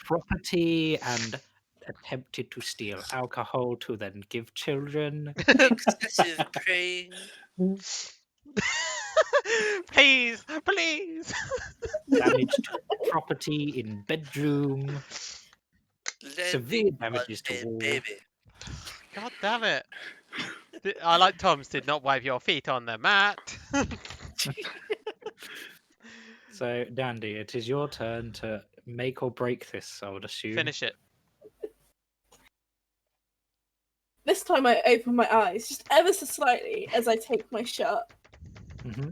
property and attempted to steal alcohol to then give children. Excessive praying. Please, please. Damaged property in bedroom. Severe Lending damages to undead wall. baby. God damn it. I like Tom's did not wipe your feet on the mat. So, Dandy, it is your turn to make or break this, I would assume. Finish it. This time I open my eyes just ever so slightly as I take my shot. Mm-hmm.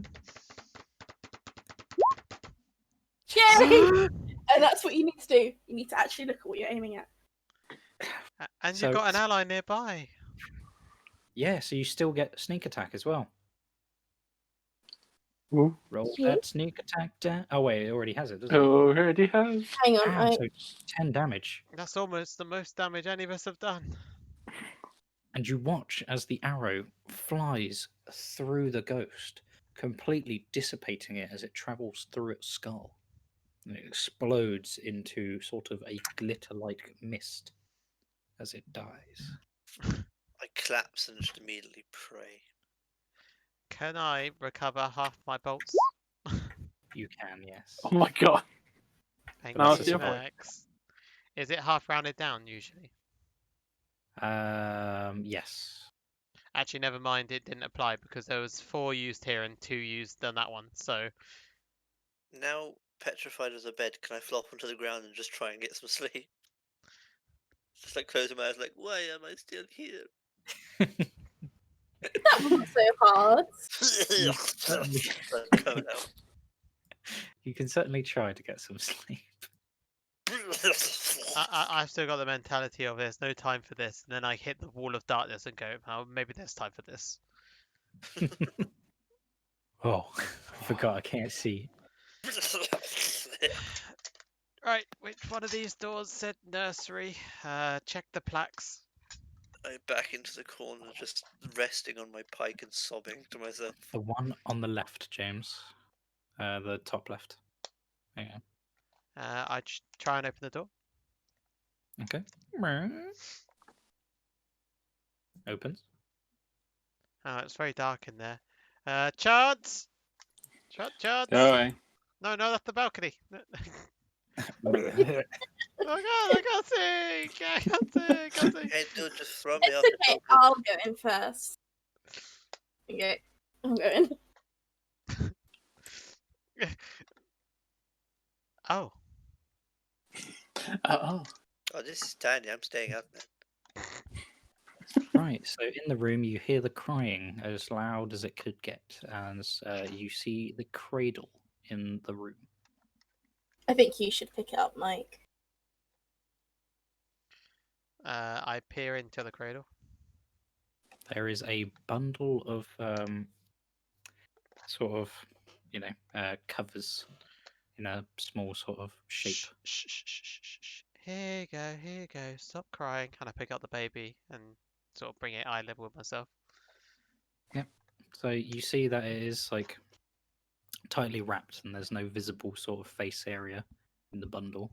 Yay! And that's what you need to do. You need to actually look at what you're aiming at. And So- you've got an ally nearby. Yeah, so you still get sneak attack as well. Ooh. Roll Yeah. that sneak attack down. Oh, wait, it already has it, doesn't it? Already has. Hang on, Ah, so 10 damage. That's almost the most damage any of us have done. And you watch as the arrow flies through the ghost, completely dissipating it as it travels through its skull. And it explodes into sort of a glitter-like mist as it dies. I collapse and just immediately pray. Can I recover half my bolts? You can, yes. Oh my god. Thank No, you, it's your point. Max. Is it half rounded down usually? Yes. Actually, never mind. It didn't apply because there was 4 used here and 2 used on that one. So Now petrified as a bed, can I flop onto the ground and just try and get some sleep? Just like closing my eyes, like, why am I still here? That wasn't so hard. certainly- Coming out. You can certainly try to get some sleep. I've still got the mentality of there's no time for this, and then I hit the wall of darkness and go, oh, maybe there's time for this. Oh, I forgot I can't see. Right, which one of these doors said nursery? Check the plaques. I back into the corner, just resting on my pike and sobbing to myself. The one on the left, James. The top left. There you I try and open the door. go. Okay. Opens. Oh, it's very dark in there. Chance! Chance! Go away. No, that's the balcony. Right. Oh God, I can't see! I can't see! I can't see! Hey, dude, just throw me It's off the okay. balcony. I'll go in first. Okay, I'm going. Oh, Oh. Oh, this is tiny. I'm staying out, man. Right, so in the room you hear the crying as loud as it could get, as you see the cradle in the room. I think you should pick it up, Mike. I peer into the cradle. There is a bundle of sort of, covers in a small sort of shape. Shh. Here you go. Stop crying. And I pick up the baby and sort of bring it eye level with myself. So you see that it is like tightly wrapped, and there's no visible sort of face area in the bundle.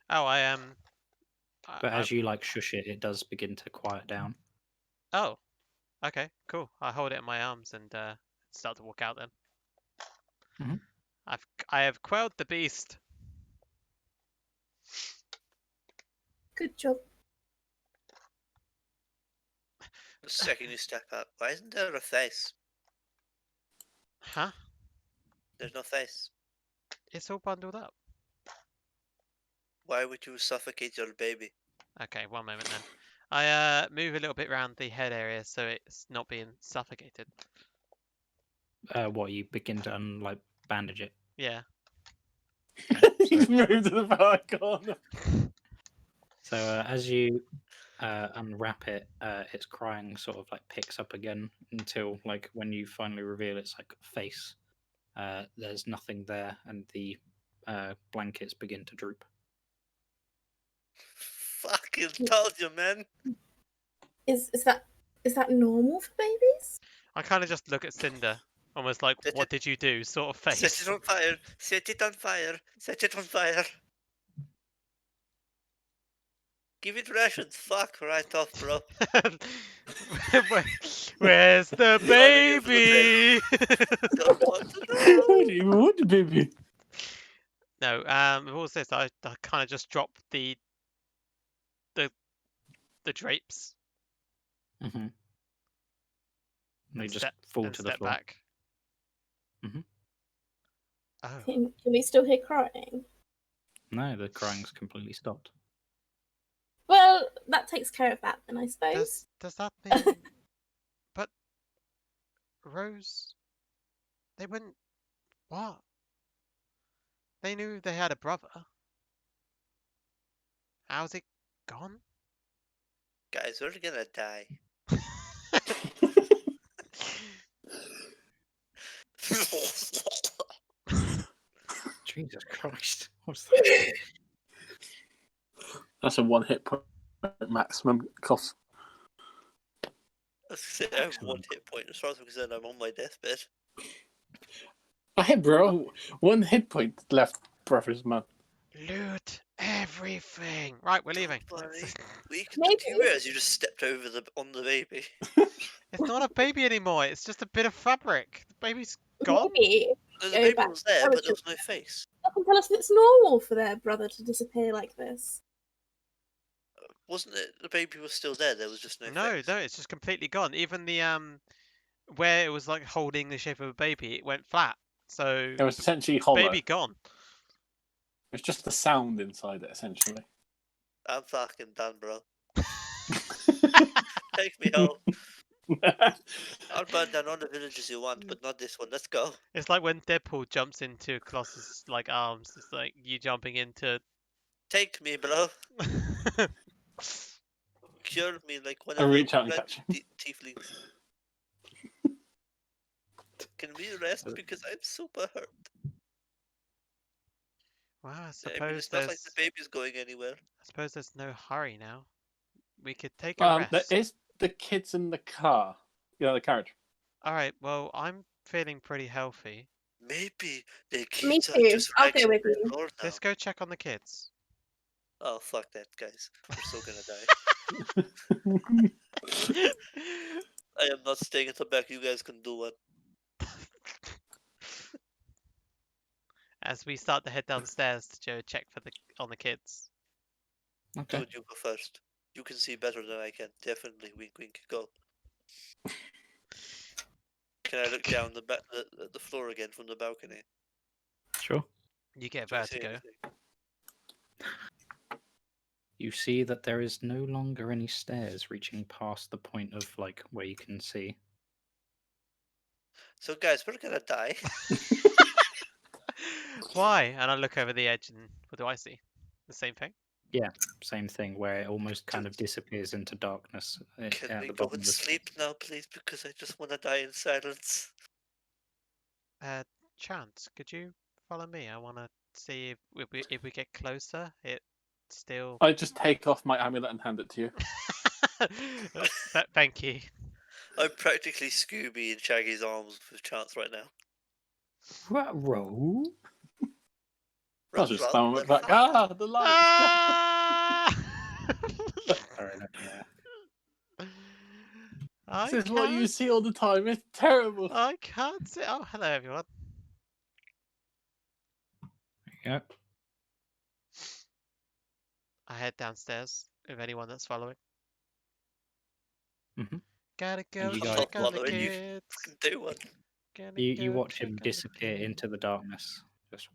Oh, I am. But as you like shush it, it does begin to quiet down. Oh, okay, cool. I hold it in my arms and start to walk out. Then Mhm. I have quelled the beast. Good job. The second you step up, why isn't there a face? Huh? There's no face. It's all bundled up. Why would you suffocate your baby? Okay, one moment then. I move a little bit around the head area so it's not being suffocated. What you begin to bandage it. Yeah. He's moved to the far corner. So as you unwrap it, its crying sort of like picks up again until like when you finally reveal its like face, there's nothing there, and the blankets begin to droop. Fucking told you, man. Is that normal for babies? I kind of just look at Cinder, almost like, Set what it- did you do? Sort of Set face. it on fire. Set it on fire. Set it on fire. Give it rations. Fuck right off, bro. Where's the Sorry, for the baby? Don't want to know. What do you want, baby? No, with all this, I kind of just drop the drapes Mm-hmm. They and just step fall and to the step floor. back. Mhm. Oh, Can we still hear crying? No, the crying's completely stopped. Well, that takes care of that then, I suppose. does that mean? But Rose, they wouldn't. What? They knew they had a brother. How's it gone? Guys, we're gonna die. Jesus Christ! What's that? That's a 1 hit point maximum cost. I was gonna say, I have one hit point as far as I'm concerned. I'm on my deathbed. Hey, bro. 1 hit point left, brother's man. Loot everything. Right, we're leaving. Buddy, we can Maybe. you realize you just stepped over on the baby. It's not a baby anymore. It's just a bit of fabric. The baby's gone. Maybe The Go baby back was there, to but there was no face. they can tell us if it's normal for their brother to disappear like this. Wasn't it? The baby was still there. There was just no No, face. no, it's just completely gone. Even the where it was like holding the shape of a baby, it went flat. So It was essentially hollow. baby gone. It's just the sound inside it, essentially. I'm fucking done, bro. Take me home. I'll burn down all the villages you want, but not this one. Let's go. It's like when Deadpool jumps into Colossus' like arms. It's like you jumping into. Take me, bro. Cure me like one I of reach your out and red catch him. tieflings. Can we rest because I'm super hurt? Well, I I mean, suppose it's not like the there's. baby's going anywhere. I suppose there's no hurry now. We could take a There rest. is the kids in the car. You know, the carriage. All right. Well, I'm feeling pretty healthy. Maybe the Me kids are too. just I'll go flexing with their you. door now. Let's go check on the kids. Oh, fuck that, guys. We're still gonna die. I am not staying at the back. You guys can do one. As we start to head downstairs to go check for on the kids. Okay. Dude, you go first. You can see better than I can. Definitely, wink, wink, go. Can I look down the floor again from the balcony? Sure. You get Do I see vertigo. anything? You see that there is no longer any stairs reaching past the point of like where you can see. So, guys, we're gonna die. Why? And I look over the edge and what do I see? The same thing? Same thing, where it almost kind of disappears into darkness Can at we the go bottom and of the sleep now, please? Because I just want to die in silence. Chance, could you follow me? I want to see if we get closer. It still. I just take off my amulet and hand it to you. Thank you. I'm practically Scooby in Shaggy's arms with Chance right now. Roll. I was Run, just run, spamming run it back. fast. Ah, the light. Ah! Sorry, yeah. I This is what you can't. see all the time. It's terrible. I can't see. Oh, hello everyone. Yeah. I head downstairs with anyone that's following. Mhm. Gotta And go you I'm guys not check on the following you. kids. Fucking do one. Gotta You go watch check him on the disappear kids. into the darkness, just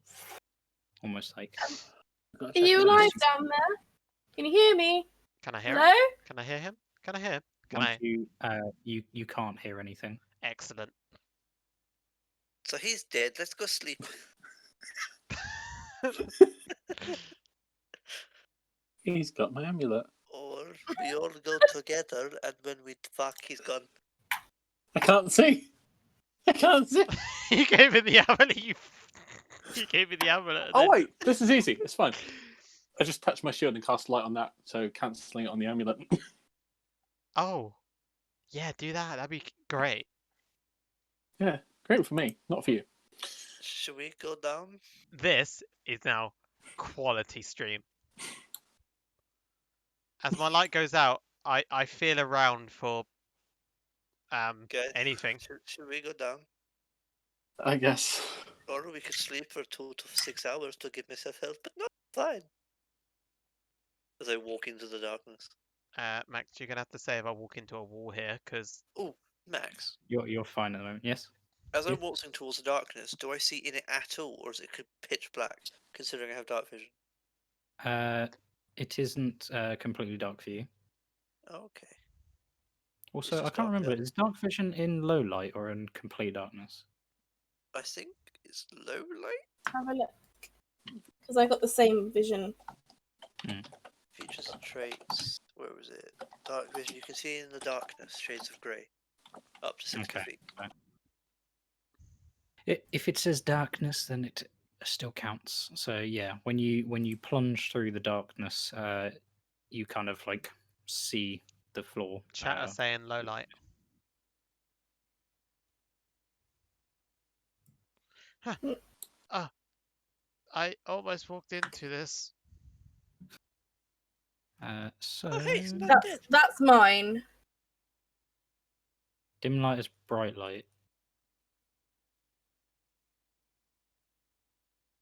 almost like. Gotta Are check you on alive this. down there? Can you hear me? Can I hear Hello? him? Can I hear him? Can I hear him? Can Once I? you can't hear anything. Excellent. So he's dead. Let's go sleep. He's got my amulet. Or we all go together, and when we fuck, he's gone. I can't see. I can't see. You gave me the amulet. You gave me the amulet. and Oh then- wait, this is easy. It's fine. I just touch my shield and cast light on that, so cancelling it on the amulet. Oh, yeah, do that. That'd be great. Yeah, great for me, not for you. Should we go down? This is now quality stream. As my light goes out, I feel around for Guys, anything. should we go down? I guess. Or we could sleep for 2 to 6 hours to give myself health, but no, fine. As I walk into the darkness. Max, you're gonna have to say if I walk into a wall here, because Oh, Max. You're fine at the moment. Yes. As Yeah. I'm walking towards the darkness, do I see in it at all, or is it pitch black? Considering I have dark vision. It isn't completely dark for you. Okay. Also, I just can't dark remember. there. Is dark vision in low light or in complete darkness? I think it's low light. Have a look. Because I got the same vision. Features and traits. Where was it? Dark vision. You can see in the darkness shades of grey. Up to 60 Okay. feet. If it says darkness, then it still counts. So yeah, when you plunge through the darkness, you kind of like see the floor. chat are saying low light. Huh. I almost walked into this. So Oh, hey, he's not dead. That's mine. dim light is bright light.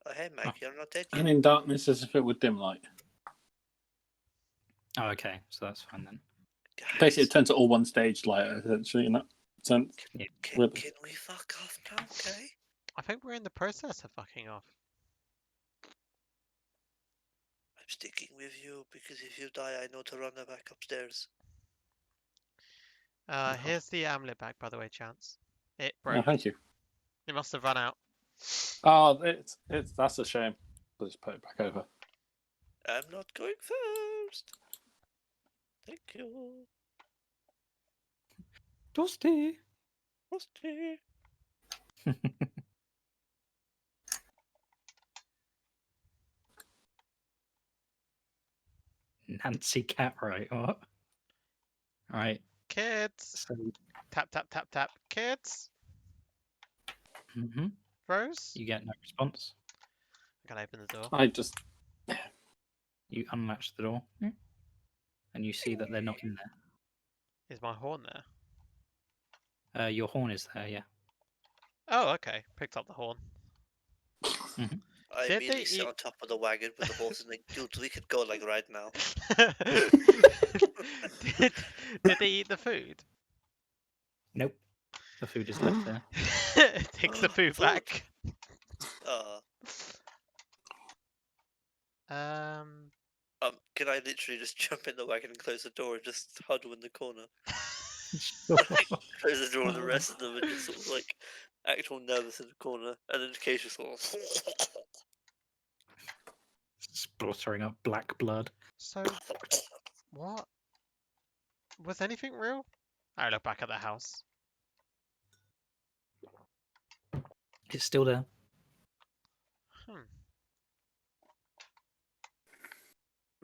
Oh, hey, Mike, you're not dead yet. And in darkness as if it were dim light. Oh, okay, so that's fine then. Guys, Basically, it turns to all one stage light, essentially, in that sense. can we fuck off now, okay? I think we're in the process of fucking off. I'm sticking with you because if you die, I know to run back upstairs. Here's the amulet back, by the way, Chance. It Oh, broke. thank you. It must have run out. Oh, it's that's a shame. I'll just put it back over. I'm not going first. Thank you. Dusty. Rusty. Nancy Cartwright. What? Right. Kids! So. Tap, tap, tap, tap. Kids! Mhm. Rose? You get no response. I can open the door. I just You unlatch the door, and you see that they're not in there. Is my horn there? Your horn is there, yeah. Oh, okay. Picked up the horn. I Did immediately they sit eat- on top of the wagon with the horse and like, dude, we could go like right now. did they eat the food? Nope. The food is left there. Takes the food Food. back. Can I literally just jump in the wagon and close the door and just huddle in the corner? Close the door on the rest of them and just sort of like act all nervous in the corner, and then occasionally sort of. Spluttering up black blood. So, what? Was anything real? I look back at the house. It's still there.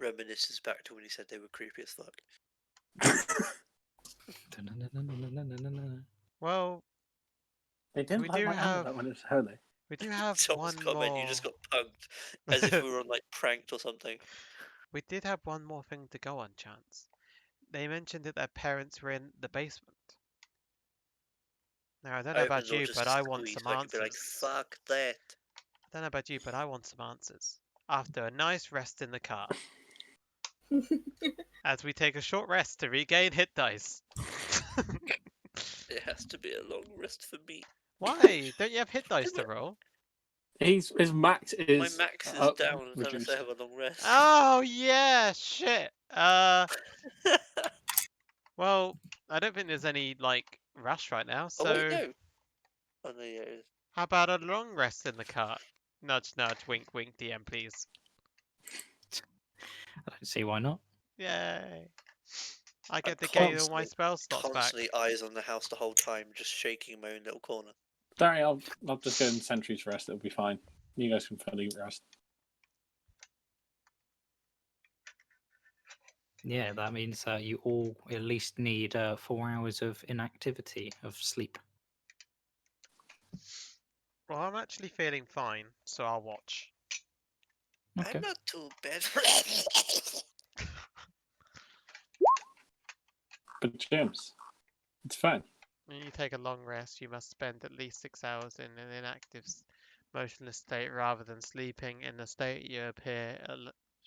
Reminisces back to when he said they were creepy as fuck. Well, they didn't We like do my have- amulet when it was holy. we do have Someone's one comment, more. you just got punked as if we were on like pranked or something. We did have one more thing to go on, Chance. They mentioned that their parents were in the basement. Now, I don't know I open about the door you, just but to I want squeeze, some so I could answers. be like, fuck that. I don't know about you, but I want some answers. After a nice rest in the car. As we take a short rest to regain hit dice. It has to be a long rest for me. Why? Don't you have hit dice to roll? His max is My max is down unless reduced. I have a long rest. Oh, yeah, shit. Well, I don't think there's any, like, rush right now, so... Oh, wait, no. Oh, no, yeah. It is. How about a long rest in the car? Nudge, nudge, wink, wink, DM, please. I don't see why not. Yay. I get to I'm gain all my constantly- spell slots back. Constantly eyes on the house the whole time, just shaking in my own little corner. Don't worry, I'll just go in sentry's rest. It'll be fine. You guys can fully rest. Yeah, that means that you all at least need 4 hours of inactivity, of sleep. Well, I'm actually feeling fine, so I'll watch. Okay. I'm not too bad. But James, it's fine. When you take a long rest, you must spend at least 6 hours in an inactive, motionless state rather than sleeping. In the state, you appear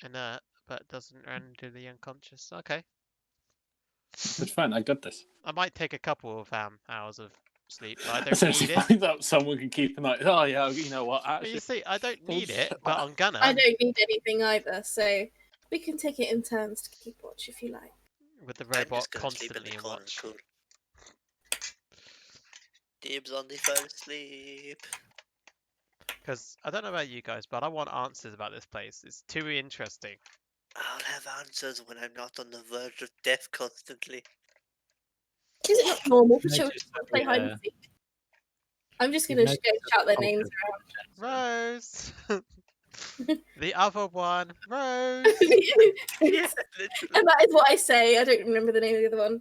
inert, but doesn't render the unconscious. Okay. It's fine. I got this. I might take a couple of hours of sleep, but I don't Essentially, need it. find out someone can keep an eye. Oh yeah, you know what? But you Actually, see, I don't need it, but I'm gonna. I don't need anything either, so we can take it in turns to keep watch if you like. With the I'm robot just gonna sleep in constantly the in corner. watch. Cool. Dibs on the first sleep. Because I don't know about you guys, but I want answers about this place. It's too interesting. I'll have answers when I'm not on the verge of death constantly. Is it not normal for Notice children to that play hide the, and seek? I'm just you've gonna noticed go that shout their the names culture- Rose! The other one! Rose! around. Yeah, literally. And that is what I say. I don't remember the name of the other one.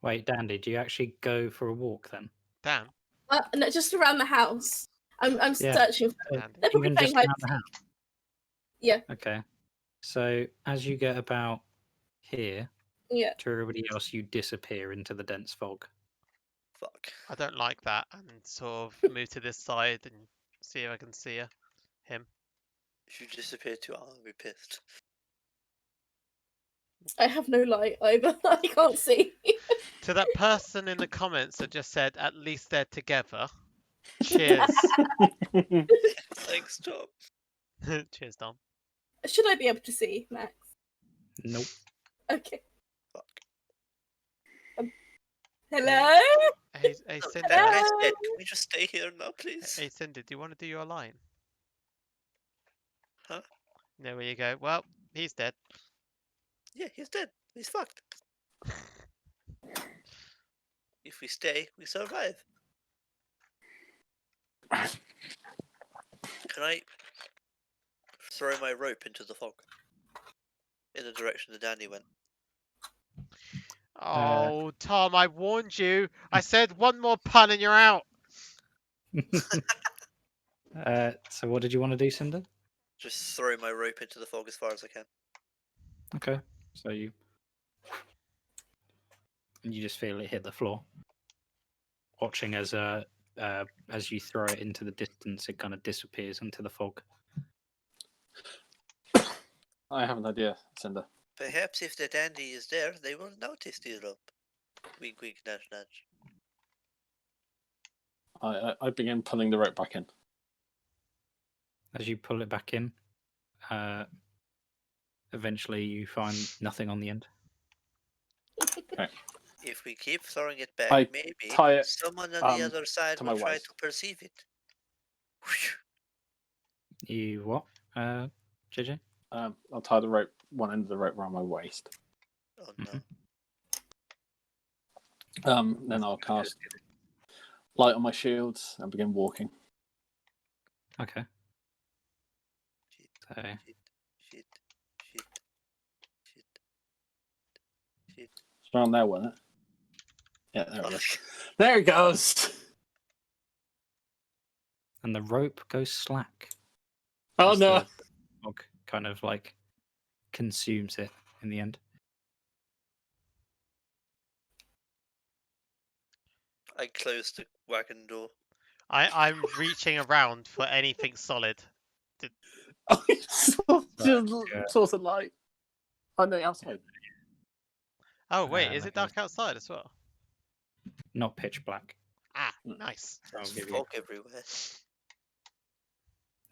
Wait, Dandy, do you actually go for a walk then? Damn. No, just around the house. I'm Yeah. searching for Uh, them. They're probably Even playing just hide around and the seek. house? Yeah. Okay. So as you get about here, Yeah. to everybody else, you disappear into the dense fog. Fuck. I don't like that, and sort of move to this side and see if I can see her. Him. If you disappear too, I'll be pissed. I have no light either. I can't see. To that person in the comments that just said, at least they're together. Cheers. Thanks, Tom. Cheers, Dom. Should I be able to see, Max? Nope. Okay. Fuck. Hello? Hey, Oh, Cinder. that guy's Hello? dead. Can we just stay here now, please? Hey, Cinder, do you want to do your line? Huh? There you go. Well, he's dead. Yeah, he's dead. He's fucked. If we stay, we survive. Can I throw my rope into the fog? In the direction that Danny went. Oh, Tom, I warned you. I said one more pun and you're out. So what did you want to do, Cinder? Just throw my rope into the fog as far as I can. Okay. So you just feel it hit the floor. Watching as you throw it into the distance, it kind of disappears into the fog. I have an idea, Cinder. Perhaps if the dandy is there, they will notice the rope. Wink, wink, nudge, nudge. I begin pulling the rope back in. As you pull it back in, eventually you find nothing on the end. If we keep throwing it back, I maybe tie it, someone on the other side to will my try waist. to perceive it. You what, JJ? I'll tie the rope, one end of the rope around my waist. Oh no. Then I'll cast light on my shields and begin walking. Okay. Shit, So shit, shit, shit, shit, shit. It's around there, wasn't it? Yeah, there it Fuck. is. There it goes! and the rope goes slack. Oh as no! The fog kind of like consumes it in the end. I closed the wagon door. I'm reaching around for anything solid. Oh, it's just yeah. source of light. Oh no, outside. Oh wait, is Like it dark outside as well? not pitch black. Ah, nice. So I'll There's give you. fog everywhere.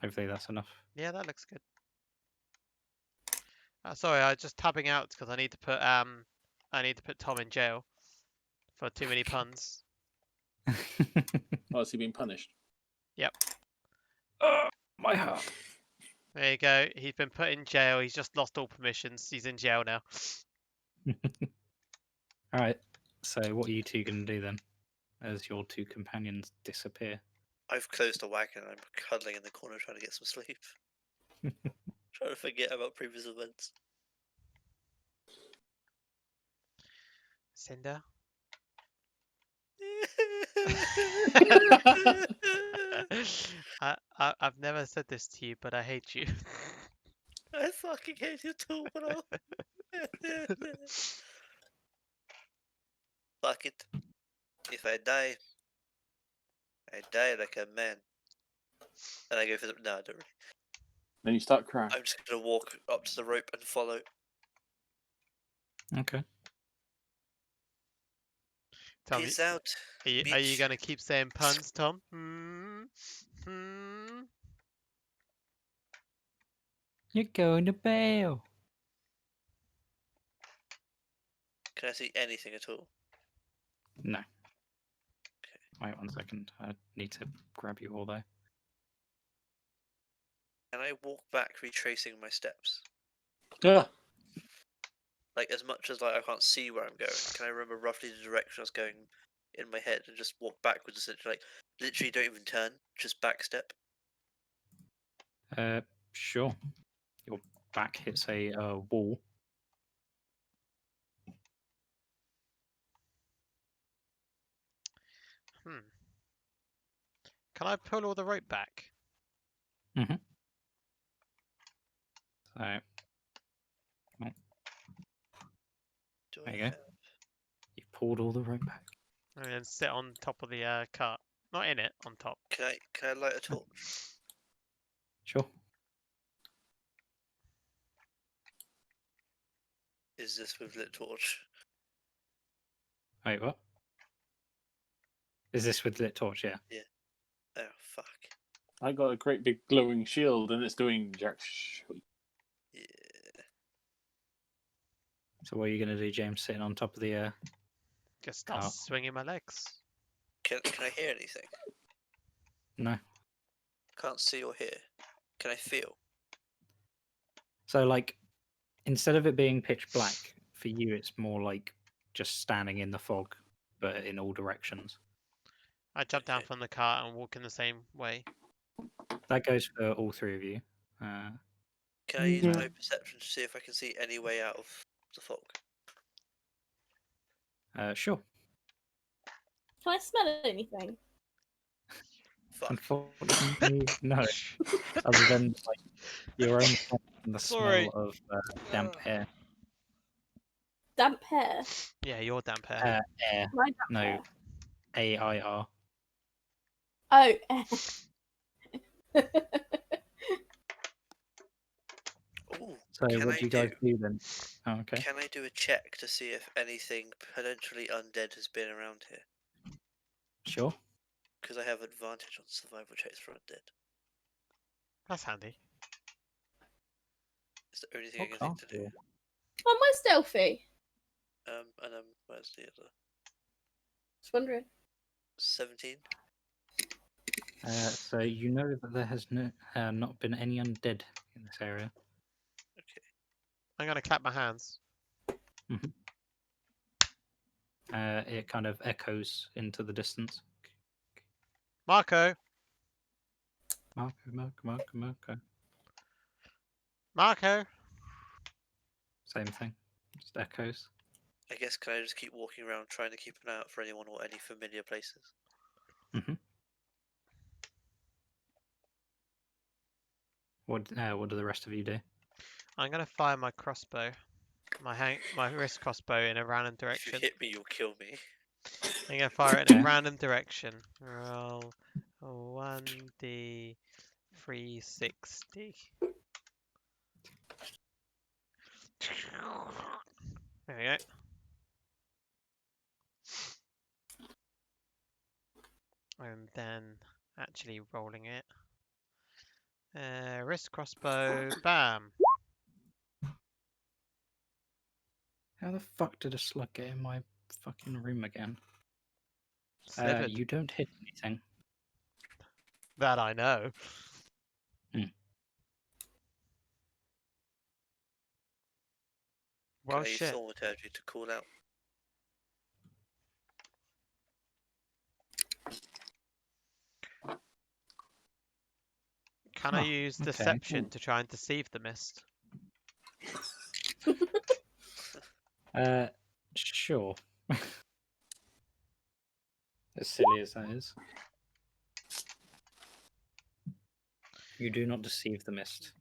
Hopefully that's enough. Yeah, that looks good. Sorry, I was just tabbing out because I need to put Tom in jail for too many puns. Oh, is he being punished? My heart. There you go. He's been put in jail. He's just lost all permissions. He's in jail now. All right. So what are you two going to do then, as your two companions disappear? I've closed the wagon and I'm cuddling in the corner trying to get some sleep. Trying to forget about previous events. Cinder. I've never said this to you, but I hate you. I fucking hate you too, bro. Fuck it. If I die like a man. And I go for the. No, I don't really. Then you start crying. I'm just gonna walk up to the rope and follow. Okay. Tom, Peace out. are you bitch. gonna keep saying puns, Tom? Hmm. You're going to bail. Can I see anything at all? No. Wait 1 second. I need to grab you all though. Can I walk back retracing my steps? Yeah. Like as much as like I can't see where I'm going, can I remember roughly the direction I was going in my head and just walk backwards essentially? Like literally don't even turn, just back step. Sure. Your back hits a wall. Can I pull all the rope back? Mm-hmm. So Do There I you go. have... you pulled all the rope back. And then sit on top of the cart. Not in it, on top. Can I light a torch? Sure. Is this with lit torch? Wait, what? Is this with lit torch? Yeah. Oh fuck. I got a great big glowing shield and it's doing jack shit. Yeah. So what are you going to do, James? Sitting on top of the Just start cart? swinging my legs. Can I hear anything? No. Can't see or hear. Can I feel? So like, instead of it being pitch black for you, it's more like just standing in the fog, but in all directions. I jump down Okay. from the cart and walk in the same way. That goes for all three of you. Can I use Yeah. my perception to see if I can see any way out of the fog? Sure. Can I smell anything? Fuck. Unfortunately, no. Other than like your own scent and the Sorry. smell of damp hair. Damp hair. Yeah, your damp hair. Air. My damp No. hair. AIR. Oh, hair. Ooh, So Can what I do you guys do then? Oh, okay. can I do a check to see if anything potentially undead has been around here? Sure. Because I have advantage on survival checks for undead. That's handy. It's the only thing What I can think class to do. are you? Oh, my stealthy. And where's the other? Just wondering. 17. So you know that there has not been any undead in this area. Okay. I'm gonna clap my hands. It kind of echoes into the distance. Marco! Marco. Marco! Same thing. Just echoes. I guess can I just keep walking around trying to keep an eye out for anyone or any familiar places? What do the rest of you do? I'm gonna fire my crossbow. My wrist crossbow in a random If you direction. hit me, you'll kill me. I'm gonna fire it in a Okay. random direction. Roll 1d 360. There we go. And then actually rolling it. Wrist crossbow, bam. How the fuck did a slug get in my fucking room again? Slivered. You don't hit anything. That I know. Well, Can I use shit. thaumaturgy to call out? Can I Oh, use okay. deception to try and deceive the mist? Sure. As silly as that is. You do not deceive the mist.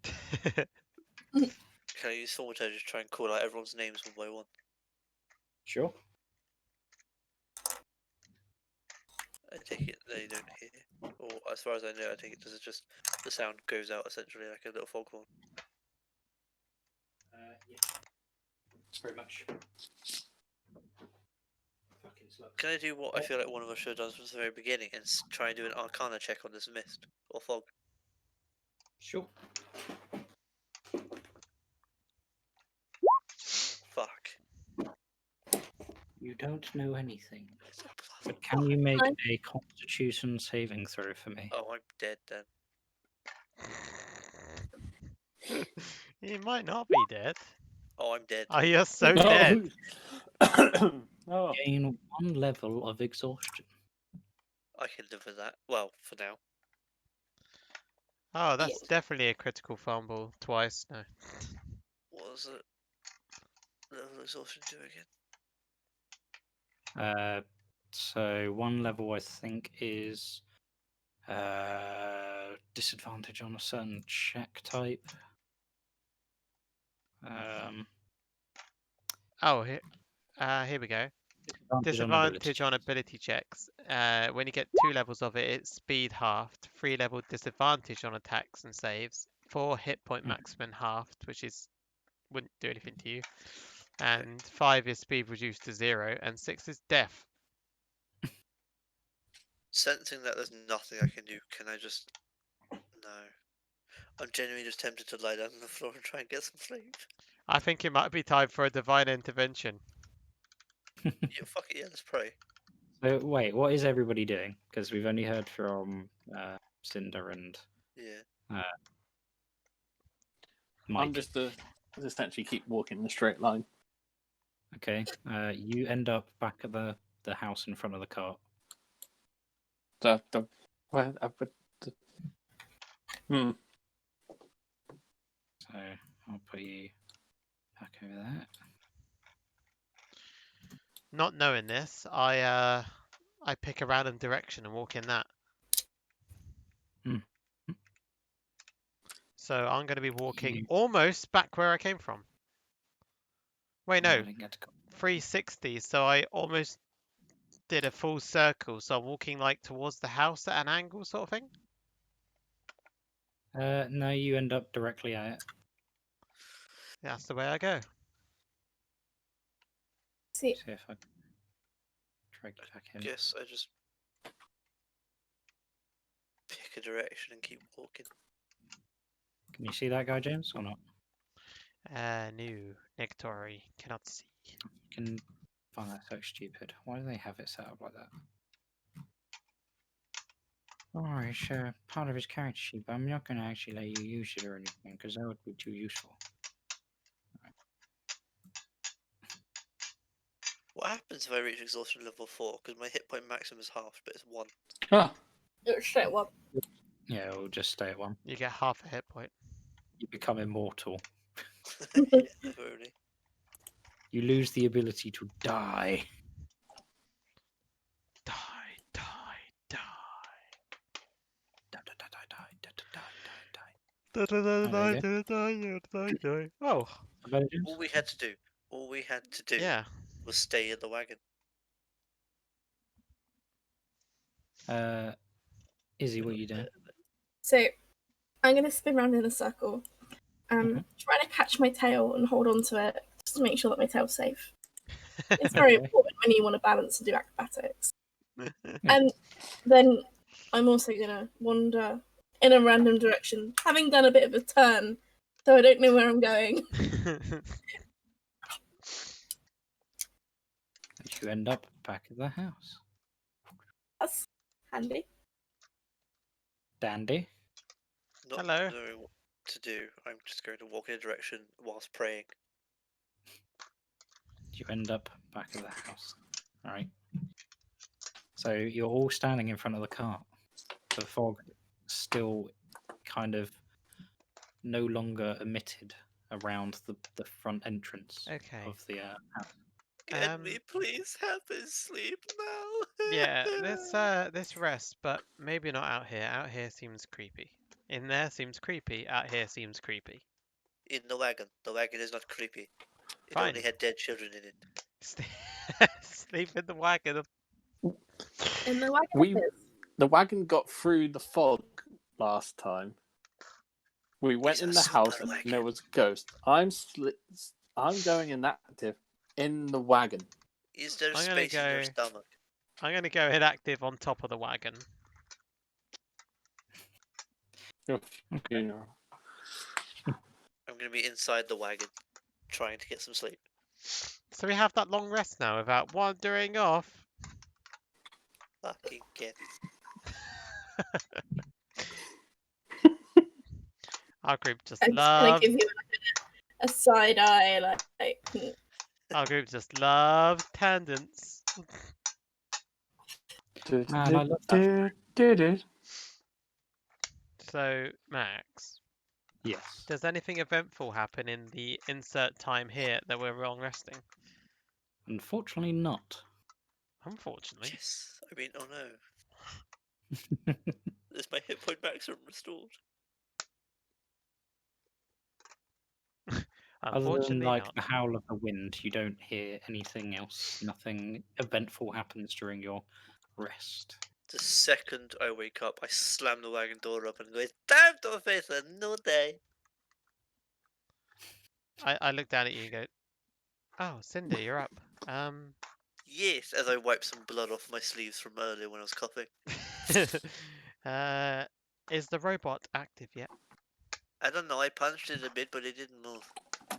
Can I use thaumaturgy to try and call out everyone's names one by one? Sure. I take it they don't hear. Or as far as I know, I think it does just the sound goes out essentially like a little foghorn. Yeah. It's very much. Fucking slug. Can I do what I feel like one of us should have done from the very beginning and try and do an arcana check on this mist or fog? Sure. Fuck. You don't know anything. It's a plus. But can you make Fine. a Constitution saving throw for me? Oh, I'm dead then. You might not be dead. Oh, I'm dead. Oh, you're so No. dead. Oh, Gain 1 level of exhaustion. I can live with that. Well, for now. Oh, that's definitely a critical fumble twice. No. What was it? Level of exhaustion do again? So 1 level I think is disadvantage on a certain check type. Oh, here we go. Disadvantage on ability checks. When you get 2 levels of it, it's speed halved. 3 level disadvantage on attacks and saves. 4 hit point maximum halved, which wouldn't do anything to you. And 5 is speed reduced to 0, and 6 is death. Sensing that there's nothing I can do, can I just... No. I'm genuinely just tempted to lie down on the floor and try and get some sleep. I think it might be time for a divine intervention. Yeah, fuck it, yeah, let's pray. So wait, what is everybody doing? Because we've only heard from Cinder and Yeah. Mike. I'm just essentially keep walking in a straight line. Okay. You end up back at the house in front of the cart. Where? So I'll put you back over there. Not knowing this, I pick a random direction and walk in that. Mm. So I'm going to be walking You- almost back where I came from. Wait, Oh, I no, didn't get to go. 360. So I almost did a full circle. So I'm walking like towards the house at an angle, sort of thing. No, you end up directly at it. That's the way I go. See, See if I can drag you back in. Guess I just pick a direction and keep walking. Can you see that guy, James, or not? No, Nectary cannot see. You can find that so stupid. Why do they have it set up like that? Oh, it's part of his character sheet, but I'm not going to actually let you use it or anything because that would be too useful. What happens if I reach exhaustion level 4? Because my hit point maximum is half, but it's 1. Ah, it's straight one. Yeah, it'll just stay at 1. You get half a hit point. You become immortal. Yeah, if only. You lose the ability to die. Die, die, die. Die, die, die, die, die, die, die. Die, die, there you die, die, die, die. Oh, About it, James? All we had to do yeah. was stay in the wagon. Izzy, what are you doing? So I'm gonna spin around in a circle, Mhm. trying to catch my tail and hold on to it just to make sure that my tail's safe. It's very Okay. important when you want to balance and do acrobatics. And then I'm also gonna wander in a random direction, having done a bit of a turn, so I don't know where I'm going. And you end up back at the house. That's handy. Dandy. Not Hello. knowing what to do, I'm just going to walk in a direction whilst praying. You end up back at the house. All right. So you're all standing in front of the cart. The fog still kind of no longer emitted around the front entrance Okay. of the house. Can we please have a sleep now? Yeah, this rest, but maybe not out here. Out here seems creepy. In there seems creepy. Out here seems creepy. In the wagon. The wagon is not creepy. It Fine. only had dead children in it. Sleep in the wagon. In the wagon. the wagon got through the fog last time. We went It's a in the house super and wagon. there was a ghost. I'm going inactive in the wagon. Is there I'm gonna space in your go- stomach? I'm gonna go inactive on top of the wagon. Your funeral. I'm going to be inside the wagon, trying to get some sleep. So we have that long rest now without wandering off. Fucking get. Our group just I'm just gonna loves. give you a side eye, like Our group just loves tangents. Man, I love that. So Max, Yes. does anything eventful happen in the insert time here that we're long resting? Unfortunately, not. Unfortunately. Yes. I mean, oh no. Is my hit point maximum restored? Other than Unfortunately like not. the howl of the wind, you don't hear anything else. Nothing eventful happens during your rest. The second I wake up, I slam the wagon door up and go, it's time to face a new day. I look down at you and go, oh, Cinder, you're up. Yes, as I wipe some blood off my sleeves from earlier when I was coughing. Is the robot active yet? I don't know, I punched it a bit, but it didn't move.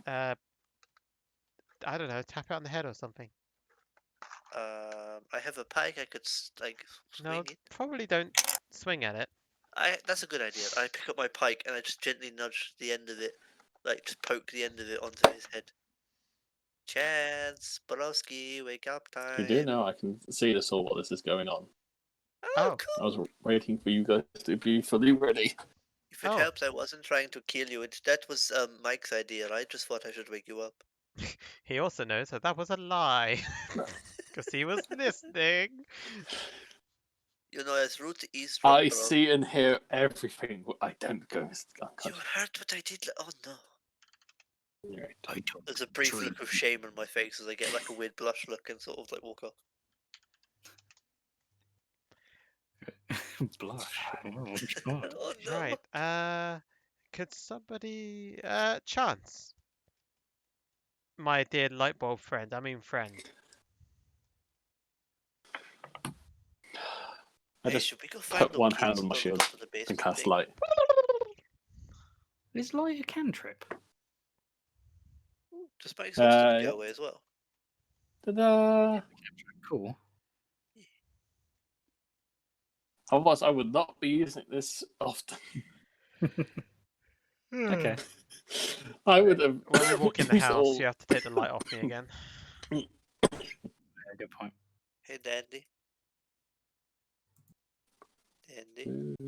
I don't know, tap it on the head or something. I have a pike, I could, like, No, swing it. probably don't swing at it. That's a good idea. I pick up my pike and I just gently nudge the end of it, like, just poke the end of it onto his head. Chance, Borowski, wake up time. You do know I can see this all while this is going on. Oh, Oh. I cool. was waiting for you guys to be fully ready. If it Oh. helps, I wasn't trying to kill you. That was Mike's idea. I just thought I should wake you up. He also knows that that was a lie. Because he was listening. You know, as root is I see and hear everything. I don't go You unconscious. heard what I did? Oh no. Right. I don't There's a brief dream. look of shame on my face as I get like a weird blush look and sort of like walk off. Blush. Oh, Oh no. Right. Could somebody Chance? My dear light bulb friend. I mean friend. I Hey, just should we go find put one the hand kids on my or shield go to the and basement cast thing? light. Is light a cantrip? Does my exhaustion Yeah. go away as well? Ta-da! Cool. Otherwise, I would not be using this often. Okay. I would have. When we walk in the used house, all... you have to take the light off me again. Yeah, good point. Hey, Dandy. Dandy. Dandy.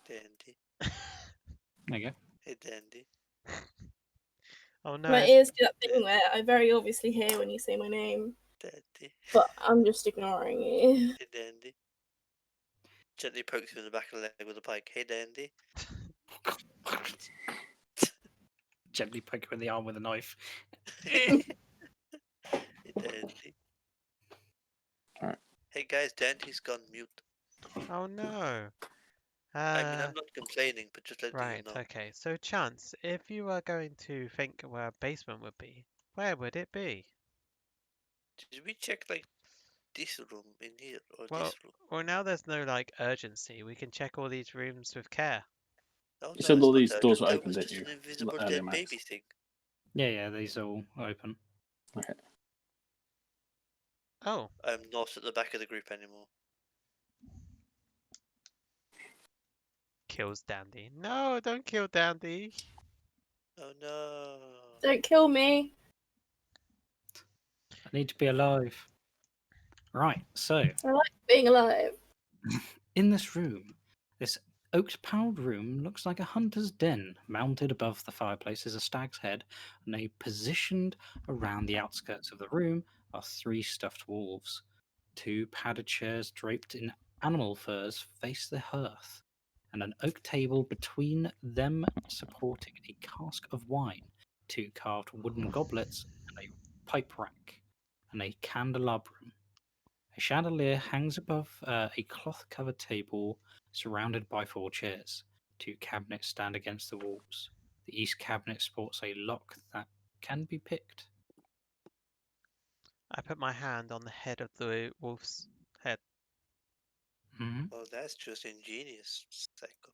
Dandy. There you go. Hey, Dandy. Oh no. My ears do that thing where I very obviously hear when you say my name, Dandy. but I'm just ignoring you. Hey, Dandy. Gently pokes you in the back of the leg with a pike. Hey, Dandy. Gently poke you in the arm with a knife. Hey, Dandy. Alright. Hey, guys, Dandy's gone mute. Oh no. I mean, I'm not complaining, but just letting Right, you know. okay. So Chance, if you were going to think where a basement would be, where would it be? Did we check, like, this room in here or Well, this room? well now there's no like urgency. We can check all these rooms with care. Oh, You no, said it's all not these doors urgent. were That open, was didn't just you? an invisible Earlier, dead Max. baby thing. Yeah, these all open. Okay. Oh, I'm not at the back of the group anymore. kills Dandy. No, don't kill Dandy. Oh no. Don't kill me. I need to be alive. Right, so I like being alive. in this room, this oak-panelled room looks like a hunter's den. Mounted above the fireplace is a stag's head, and positioned around the outskirts of the room are 3 stuffed wolves. 2 padded chairs draped in animal furs face the hearth, and an oak table between them supporting a cask of wine, 2 carved wooden goblets, and a pipe rack, and a candelabrum. A chandelier hangs above a cloth covered table surrounded by 4 chairs. 2 cabinets stand against the walls. The east cabinet sports a lock that can be picked. I put my hand on the head of the wolf's head. Mm-hmm. Oh, that's just ingenious, Psycho.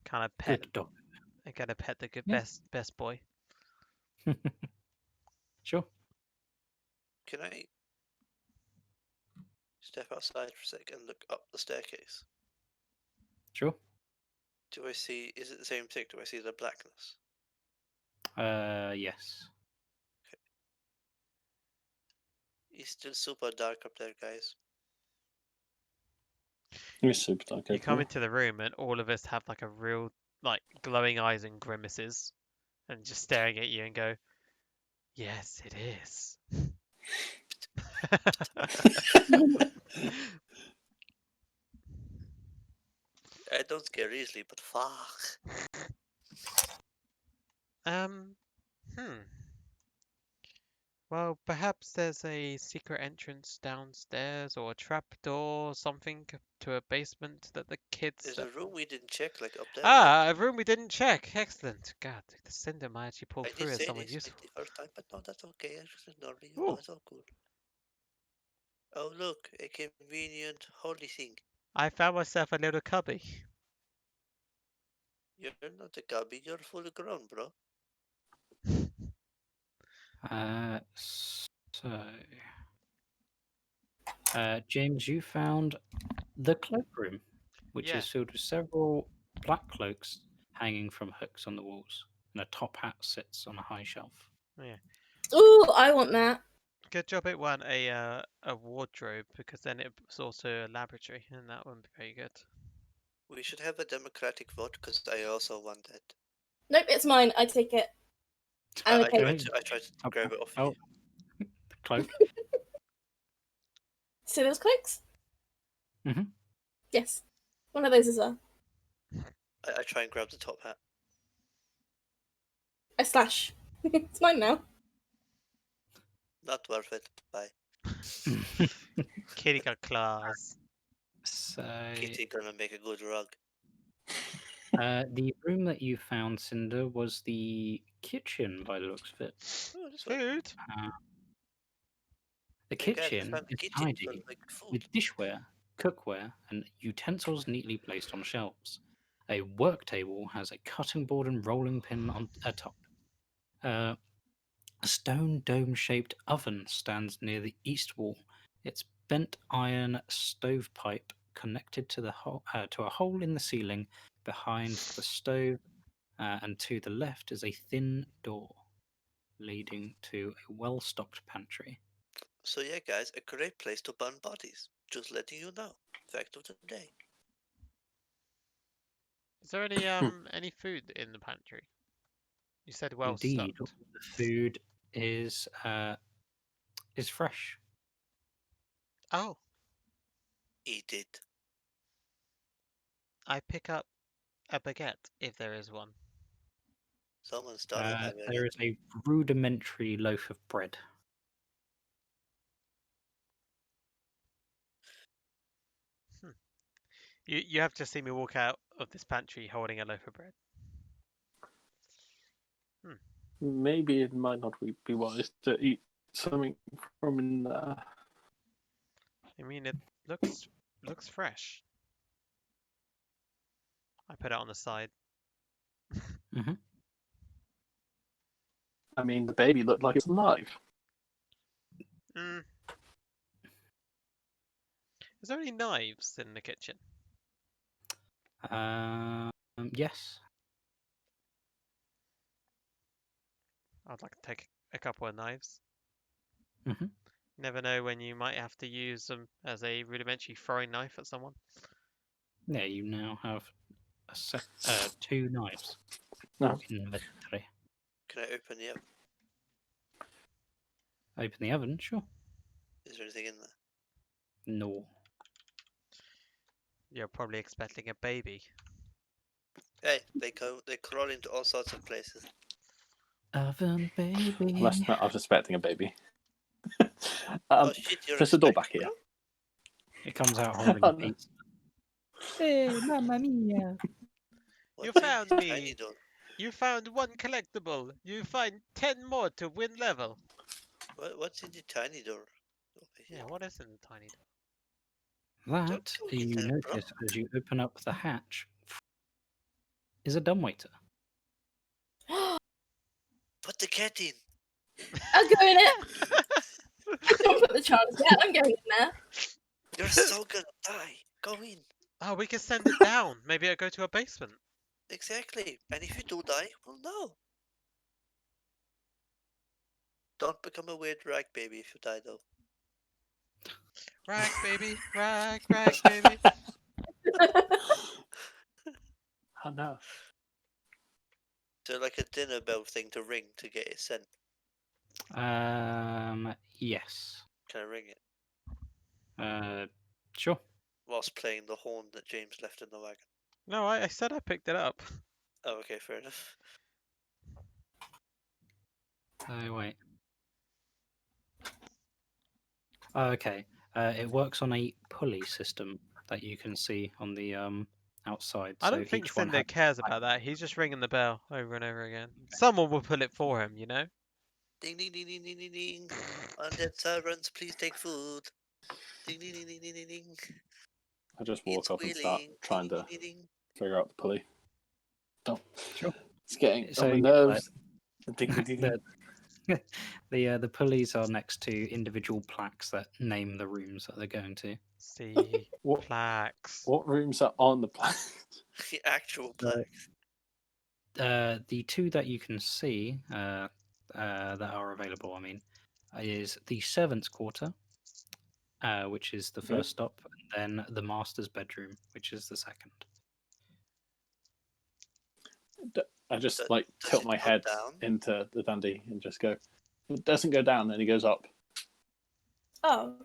Kind of pet. Good dog. I gotta pet the good Yeah. best boy. Sure. Can I step outside for a sec and look up the staircase? Sure. Do I see, is it the same thing? Do I see the blackness? Yes. It's still super dark up there, guys. You're super dark. You come into the room and all of us have like a real like glowing eyes and grimaces, and just staring at you and go, "Yes, it is." I don't scare easily, but fuck. um, hmm. Well, perhaps there's a secret entrance downstairs or a trapdoor, something to a basement that the kids. There's a room we didn't check, like up there. Ah, a room we didn't check. Excellent. God, the cinder might actually pull I through did as say someone this useful. the first time, but no, that's okay. I just ignored it. You know, Ooh, it's all cool. Oh, look, a convenient holy thing. I found myself a little cubby. You're not a cubby, you're full grown, bro. James, you found the cloakroom, which Yeah. is filled with several black cloaks hanging from hooks on the walls, and a top hat sits on a high shelf. Yeah. Ooh, I want that. Good job it wasn't a wardrobe, because then it was also a laboratory, and that wouldn't be very good. We should have a democratic vote, because I also want that. Nope, it's mine. I take it. I'm I, I, okay. tried to, I tried to grab it off you. The cloak. So those cloaks? Mhm. Yes. One of those as well. I try and grab the top hat. I slash. It's mine now. Not worth it. Bye. Kitty got claws. So, Kitty gonna make a good rug. the room that you found, Cinder, was the kitchen by the looks of it. Oh, this one. Food. The Hey guys, I kitchen found the is kitchen. It's tidy, like food. with dishware, cookware, and utensils neatly placed on shelves. A work table has a cutting board and rolling pin on atop. A stone dome-shaped oven stands near the east wall. Its bent iron stovepipe connected to a hole in the ceiling behind the stove, and to the left is a thin door leading to a well-stocked pantry. So yeah, guys, a great place to burn bodies. Just letting you know. Fact of the day. Is there any food in the pantry? You said well Indeed, stocked. the food is fresh. Oh, Eat it. I pick up a baguette if there is one. Someone started having There it. is a rudimentary loaf of bread. You have just seen me walk out of this pantry holding a loaf of bread. Maybe it might not be wise to eat something from in there. I mean, it looks fresh. I put it on the side. Hmm. I mean, the baby looked like it was alive. Mm. Is there any knives in the kitchen? Yes. I'd like to take a couple of knives. Hmm. Never know when you might have to use them as a rudimentary throwing knife at someone. Yeah, you now have two knives. No. In inventory. Can I open the oven? Open the oven, sure. Is there anything in there? No. You're probably expecting a baby. Hey, they crawl into all sorts of places. Oven baby. Unless not, I was expecting a baby. Oh shit, you're There's a door back expecting here. one? It comes out holding Oh, a no. pizza. Hey, mamma mia. What's You in found the me. tiny door? You found one collectible. You find 10 more to win level. What's in the tiny door? Over here. Yeah, what is in the tiny door? That, Don't go in you there, bro. notice as you open up the hatch, is a dumbwaiter. Put the cat in. I'll go in it. Don't put the chance yet. I'm going in there. You're so gonna die. Go in. Oh, we can send it down. Maybe it'll go to a basement. Exactly. And if you do die, we'll know. Don't become a weird rag baby if you die, though. Rag, baby. Rag, baby. Oh no. So like a dinner bell thing to ring to get it sent. Yes. Can I ring it? Sure. Whilst playing the horn that James left in the wagon. No, I said I picked it up. Oh, okay, fair enough. Oh, wait. Okay. It works on a pulley system that you can see on the outside. I So don't think each one Cinder has cares about that. He's just ringing the bell over and over again. Someone will pull it for him, you know? Ding ding ding ding ding ding ding. Undead servants, please take food. Ding ding ding ding ding ding ding. I just walk It's up and start wheeling. trying Ding to ding ding ding. figure out the pulley. Don't. Sure. It's getting So on my you nerves. Ding, ding, ding, ding. the pulleys are next to individual plaques that name the rooms that they're going to. See, What plaques. what rooms are on the planet? The actual So, plague. the two that you can see that are available, I mean, is the servants' quarter, which is the Okay. first stop, and then the master's bedroom, which is the second. I just Does tilt it my go head down? into the dandy and just go. It doesn't go down, then he goes up. Oh,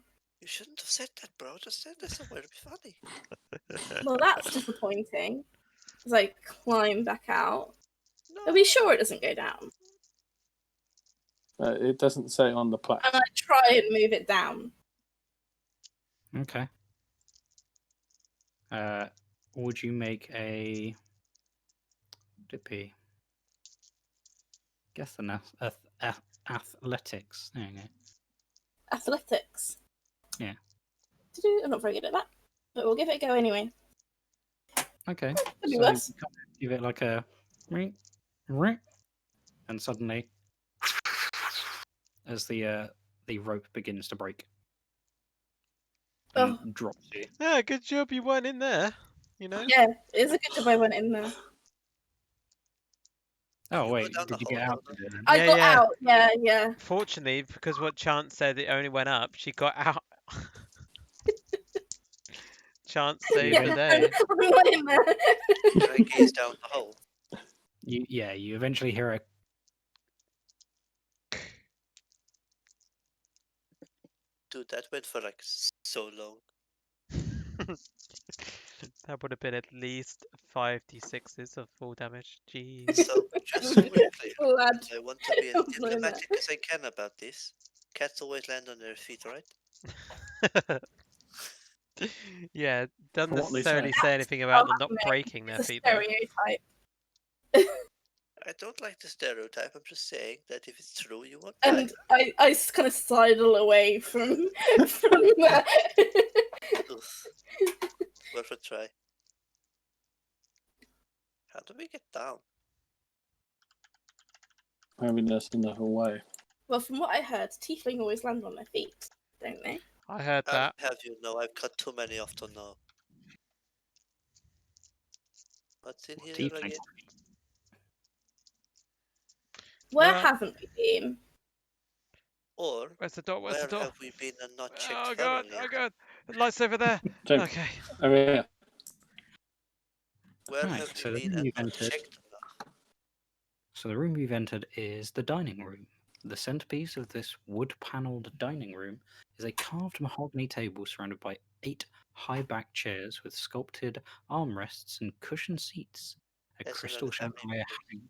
You shouldn't have said that, bro. Just said that somewhere to be funny. well, that's disappointing. As I climb back out. No. Are we sure it doesn't go down? It doesn't say on the plaque. And I try and move it down. Okay. Would you make a? Would it be? Guess an athletics. There you go. Athletics. Yeah. I'm not very good at that, but we'll give it a go anyway. Okay. Could be So worse. give it like a ring, ring, and suddenly, as the rope begins to break and Oh, drops you. Yeah, good job you weren't in there. You know. yeah, it is a good job I went in there. Oh You go wait, down the did you hole, get out? though, Then? I Yeah, got yeah. out. Yeah, yeah. Fortunately, because what Chance said it only went up, she got out. Chance saved the Yeah. day. I went in there. Can I gaze down the hole? You eventually hear a Dude, that went for like so long. That would have been at least 5d6s of full damage. Jeez. So, just so we're clear, Lad. I want to be as I'm not in diplomatic as I can about this. Cats always land on their feet, right? Yeah, doesn't From what they necessarily say. say anything about them not Mate, breaking their it's a feet though. stereotype. I don't like the stereotype. I'm just saying that if it's true, you won't And die. I kind of sidle away from that. Ugh. Worth a try. How do we get down? Maybe there's another way. Well, from what I heard, tiefling always land on their feet, don't they? I heard I'll that. have you know, I've cut too many off to know. What's in here tiefling. again? Where Well- haven't we been? Or Where's the door? Where's where the door? have we been and not checked Oh god! thoroughly? Oh god! The light's over there. Don't. Okay. Over here. Where Right, have so we the been room and you've not entered. checked enough? So the room you've entered is the dining room. The centerpiece of this wood-paneled dining room is a carved mahogany table surrounded by 8 high-backed chairs with sculpted armrests and cushioned seats. A That's crystal another family chandelier member.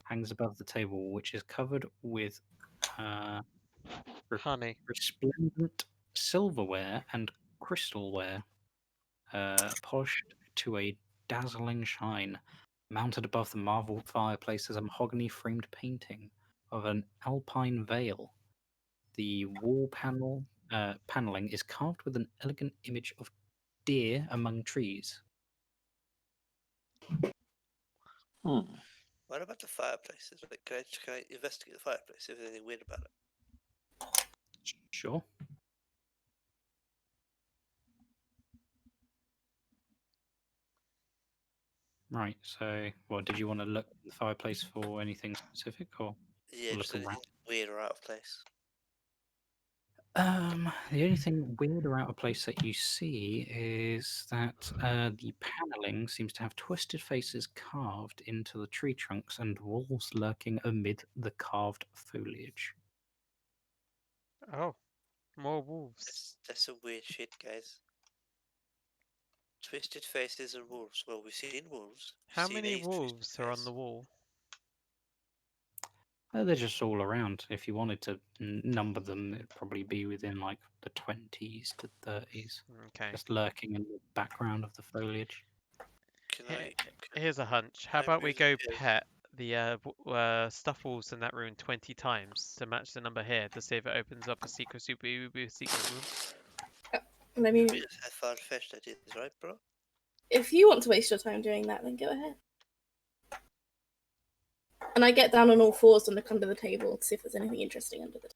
hangs above the table, which is covered with Honey. resplendent silverware and crystalware, polished to a dazzling shine. Mounted above the marble fireplace is a mahogany framed painting of an alpine vale. The wall paneling is carved with an elegant image of deer among trees. Hmm. What about the fireplace? Like, can I investigate the fireplace if there's anything weird about it? Sure. Right, so what did you want to look at the fireplace for anything specific or Yeah, look just anything around? weird or out of place. The only thing weird or out of place that you see is that the paneling seems to have twisted faces carved into the tree trunks and wolves lurking amid the carved foliage. Oh, more wolves. That's some weird shit, guys. Twisted faces and wolves. Well, we've seen wolves. How Seen many a twisted wolves are on face. the wall? They're just all around. If you wanted to number them, it'd probably be within like the 20s to 30s, Okay. just lurking in the background of the foliage. Can Here- I? Here's a hunch. How I'm about we really go curious. pet the stuff walls in that room 20 times to match the number here to see if it opens up a secret super uber secret room? Let me. Realize how far-fetched that is, right, bro? If you want to waste your time doing that, then go ahead. And I get down on all fours and look under the table to see if there's anything interesting under the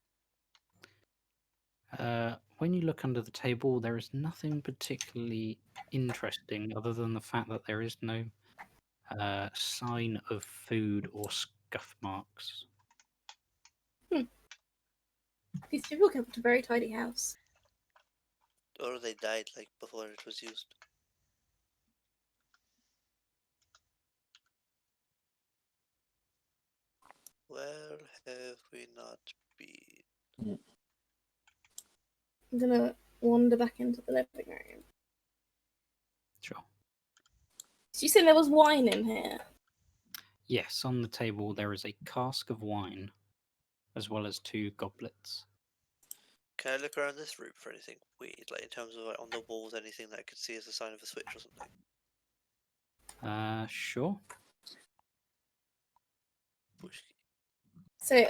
table. When you look under the table, there is nothing particularly interesting other than the fact that there is no sign of food or scuff marks. These people kept a very tidy house. Or they died like before it was used. Where have we not been? I'm gonna wander back into the living room. Sure. Did you say there was wine in here? Yes, on the table there is a cask of wine, as well as 2 goblets. Can I look around this room for anything weird, like in terms of like on the walls, anything that I could see as a sign of a switch or something? Sure. Push key. So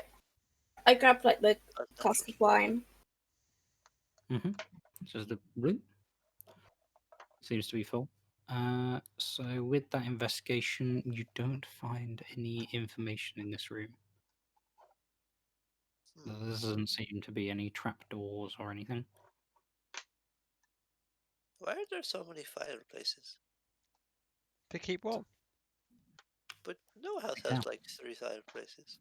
I grabbed like the Unnatural. cask of wine. So the room seems to be full. So with that investigation, you don't find any information in this room. There doesn't seem to be any trapdoors or anything. Why are there so many fireplaces? To keep warm. But no house Yeah. has like 3 fireplaces.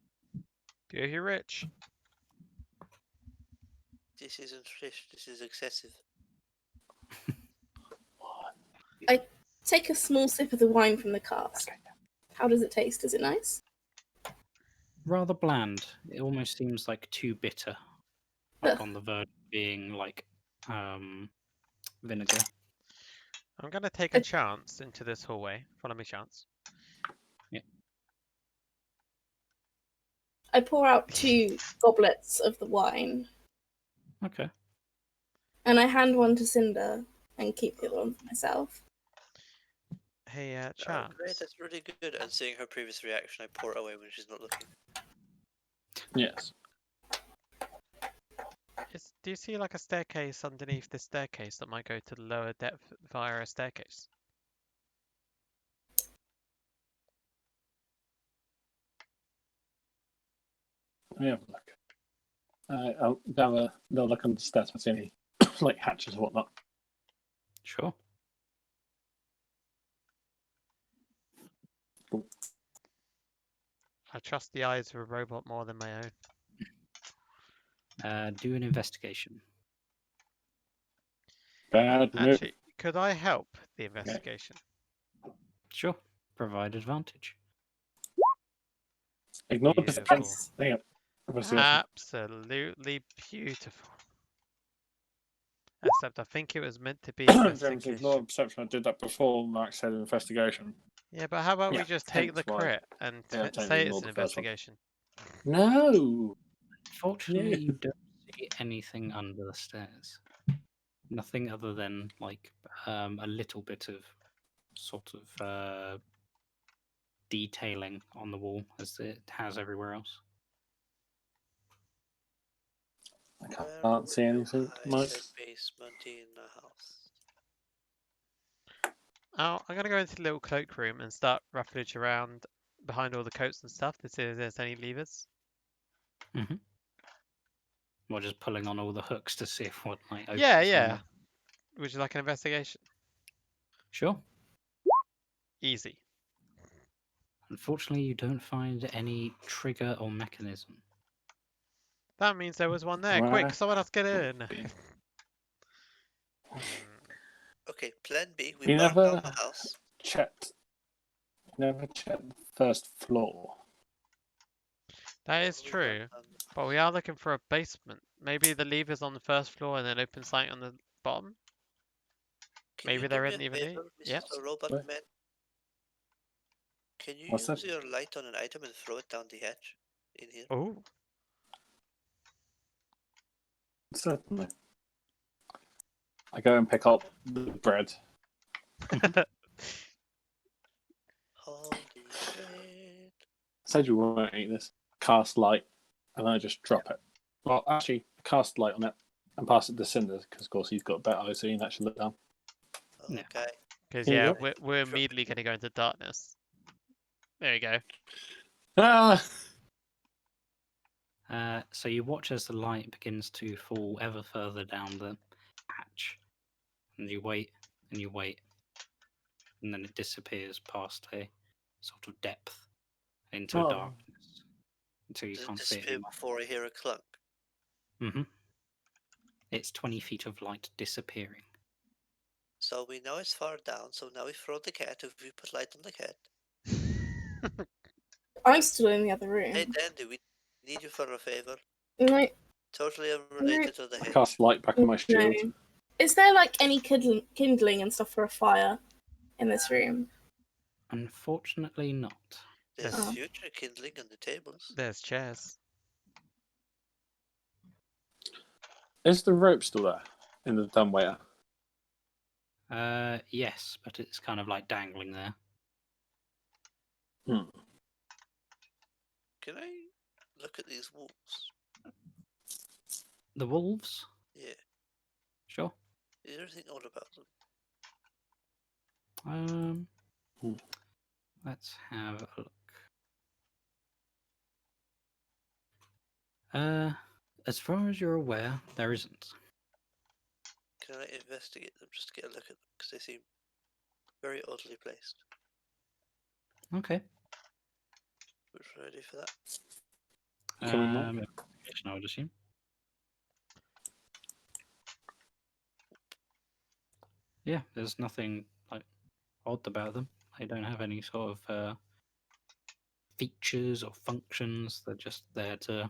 If you're rich. This isn't fish, this is excessive. Take a small sip of the wine from the cask. How does it taste? Is it nice? Rather bland. It almost seems like too bitter. Like Ugh. on the verge of being like vinegar. I'm going to take a chance into this hallway. Follow me, chance. I pour out 2 goblets of the wine, Okay. and I hand one to Cinder and keep the other one for myself. Hey, Oh, chance. great, that's really good. And seeing her previous reaction, I pour it away when she's not looking. Yes. Do you see like a staircase underneath this staircase that might go to the lower depth via a staircase? Let me have a look. They'll look under the stairs for any like hatches or whatnot. Sure. I trust the eyes of a robot more than my own. Do an investigation. Bad move. Actually, could I help the investigation? Sure. Provide advantage. Ignore the Beautiful. perception. Hang on. Investigation. Absolutely beautiful. Except I think it was meant to be James, ignore investigation. perception. I did that before Mark said investigation. Yeah, but how about we Yeah, just take the hence why. crit and Yeah, I've totally say it's ignored an the first one. investigation? No. Fortunately, Yeah. you don't see anything under the stairs. Nothing other than like a little bit of sort of detailing on the wall as it has everywhere else. I Where can't see would you anything, hide Mike. a basement in a house? Oh, I'm gonna go into the little cloakroom and start rufflage around behind all the coats and stuff to see if there's any levers. Or just pulling on all the hooks to see if what might open. Yeah. somewhere. Would you like an investigation? Sure. Easy. Unfortunately, you don't find any trigger or mechanism. That means there was one there. Where Quick, someone else get in. would be? Okay, plan B, we You burn down never the house. checked. Never checked the first floor. That is We burn true, down the but we are looking for a basement. Maybe the lever's on the first floor and then open sight on the bottom. Can you Maybe do there me isn't a even favor, Yeah. Mr. Robot What? Man? Can you What's use that? your light on an item and throw it down the hatch in here? Oh, Certainly. I go and pick up the bread. Holy bread. Said you won't eat this. Cast light, and I just drop it. Well, actually, cast light on it and pass it to Cinder because, of course, he's got better eyes, so you can actually look down. Yeah. Okay. because Here you yeah, go. we're immediately going to go into darkness. There you go. Ah! So you watch as the light begins to fall ever further down the hatch, and you wait and you wait, and then it disappears past a sort of depth into Oh. darkness until you Does it can't see it disappear anymore. before I hear a clunk? It's 20 feet of light disappearing. So we know it's far down, so now we throw the cat if we put light on the cat. I'm still in the other room. Hey, Dandy, we need you for a favor. No, Totally unrelated to the I haze. cast light back on my no. shield. Is there like any kindling and stuff for a fire in this room? Unfortunately, not. There's Oh. future kindling on the tables. There's chairs. Is the rope still there in the dumbwaiter? Yes, but it's kind of like dangling there. Hmm. Can I look at these wolves? The wolves? Yeah. Sure. Is there anything odd about them? Hmm. Let's have a look. As far as you're aware, there isn't. Can I investigate them just to get a look at them? Because they seem very oddly placed. Okay. Which ready for that? Coming more? Investigation, I would assume. Yeah, there's nothing like odd about them. They don't have any sort of features or functions. They're just there to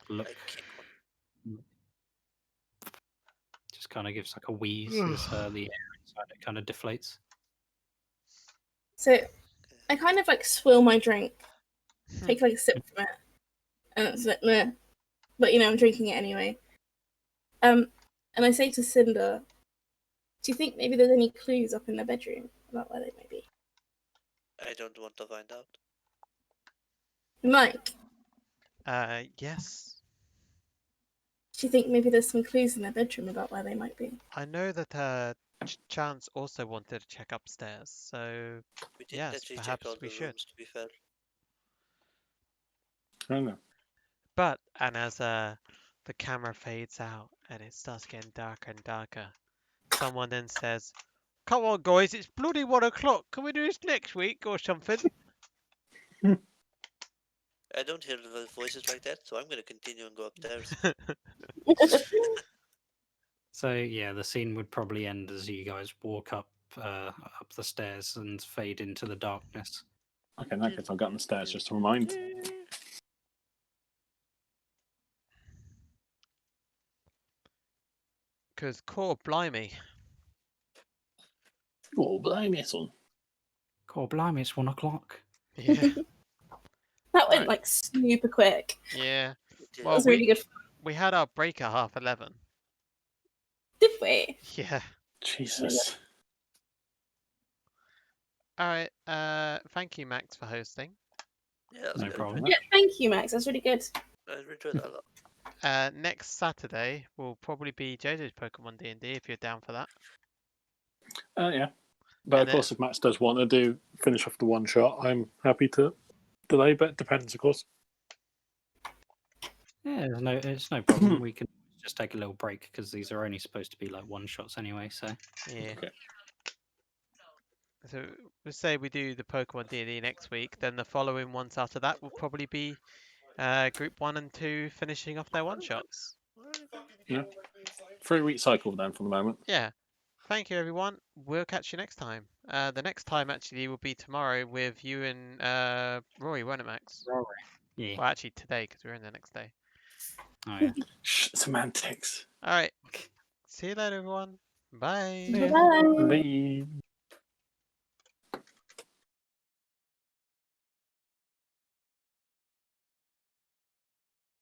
look. I kick one. Just kind of gives like a wheeze as the air inside it kind of deflates. So I kind of like swill my drink, take like a sip from it, and it's like meh. But you know, I'm drinking it anyway. And I say to Cinder, do you think maybe there's any clues up in the bedroom about where they may be? I don't want to find out. Mike, Yes. do you think maybe there's some clues in their bedroom about where they might be? I know that Chance also wanted to check upstairs, so We didn't yes, actually check perhaps all we the should. rooms, to be fair. I don't know. But, and as the camera fades out and it starts getting darker and darker, someone then says, "Come on, guys, it's bloody 1 o'clock. Can we do this next week or something?" I don't hear the voices like that, so I'm going to continue and go upstairs. So yeah, the scene would probably end as you guys walk up the stairs and fade into the darkness. Okay, in that case, I'll get on the stairs just to remind. Because, core blimey. Oh, blimey, son. God blimey, it's 1 o'clock. Yeah. That went Right. like super quick. Yeah. That Well, was really good. we had our break at 11:30. Did we? Yeah. Jesus. All right. Thank you, Max, for hosting. Yeah, that's No good. problem. Yeah, thank you, Max. That's really good. I enjoyed that a lot. Next Saturday will probably be JoJo's Pokemon D&D if you're down for that. Yeah. But And of course, if Max does want to finish off the one shot, I'm happy to delay, but it depends, of course. Yeah, it's no problem. We can just take a little break because these are only supposed to be like one shots anyway. So Yeah. Okay. So let's say we do the Pokemon D&D next week, then the following ones after that will probably be Group 1 and 2 finishing off their one-shots. Yeah. 3-week cycle then for the moment. Yeah. Thank you, everyone. We'll catch you next time. The next time actually will be tomorrow with you and Rory, won't it, Max? yeah, Well, actually today because we're in the next day. oh yeah. Shh, semantics. All right. See you later, everyone. Bye. Yeah. Bye. Bye.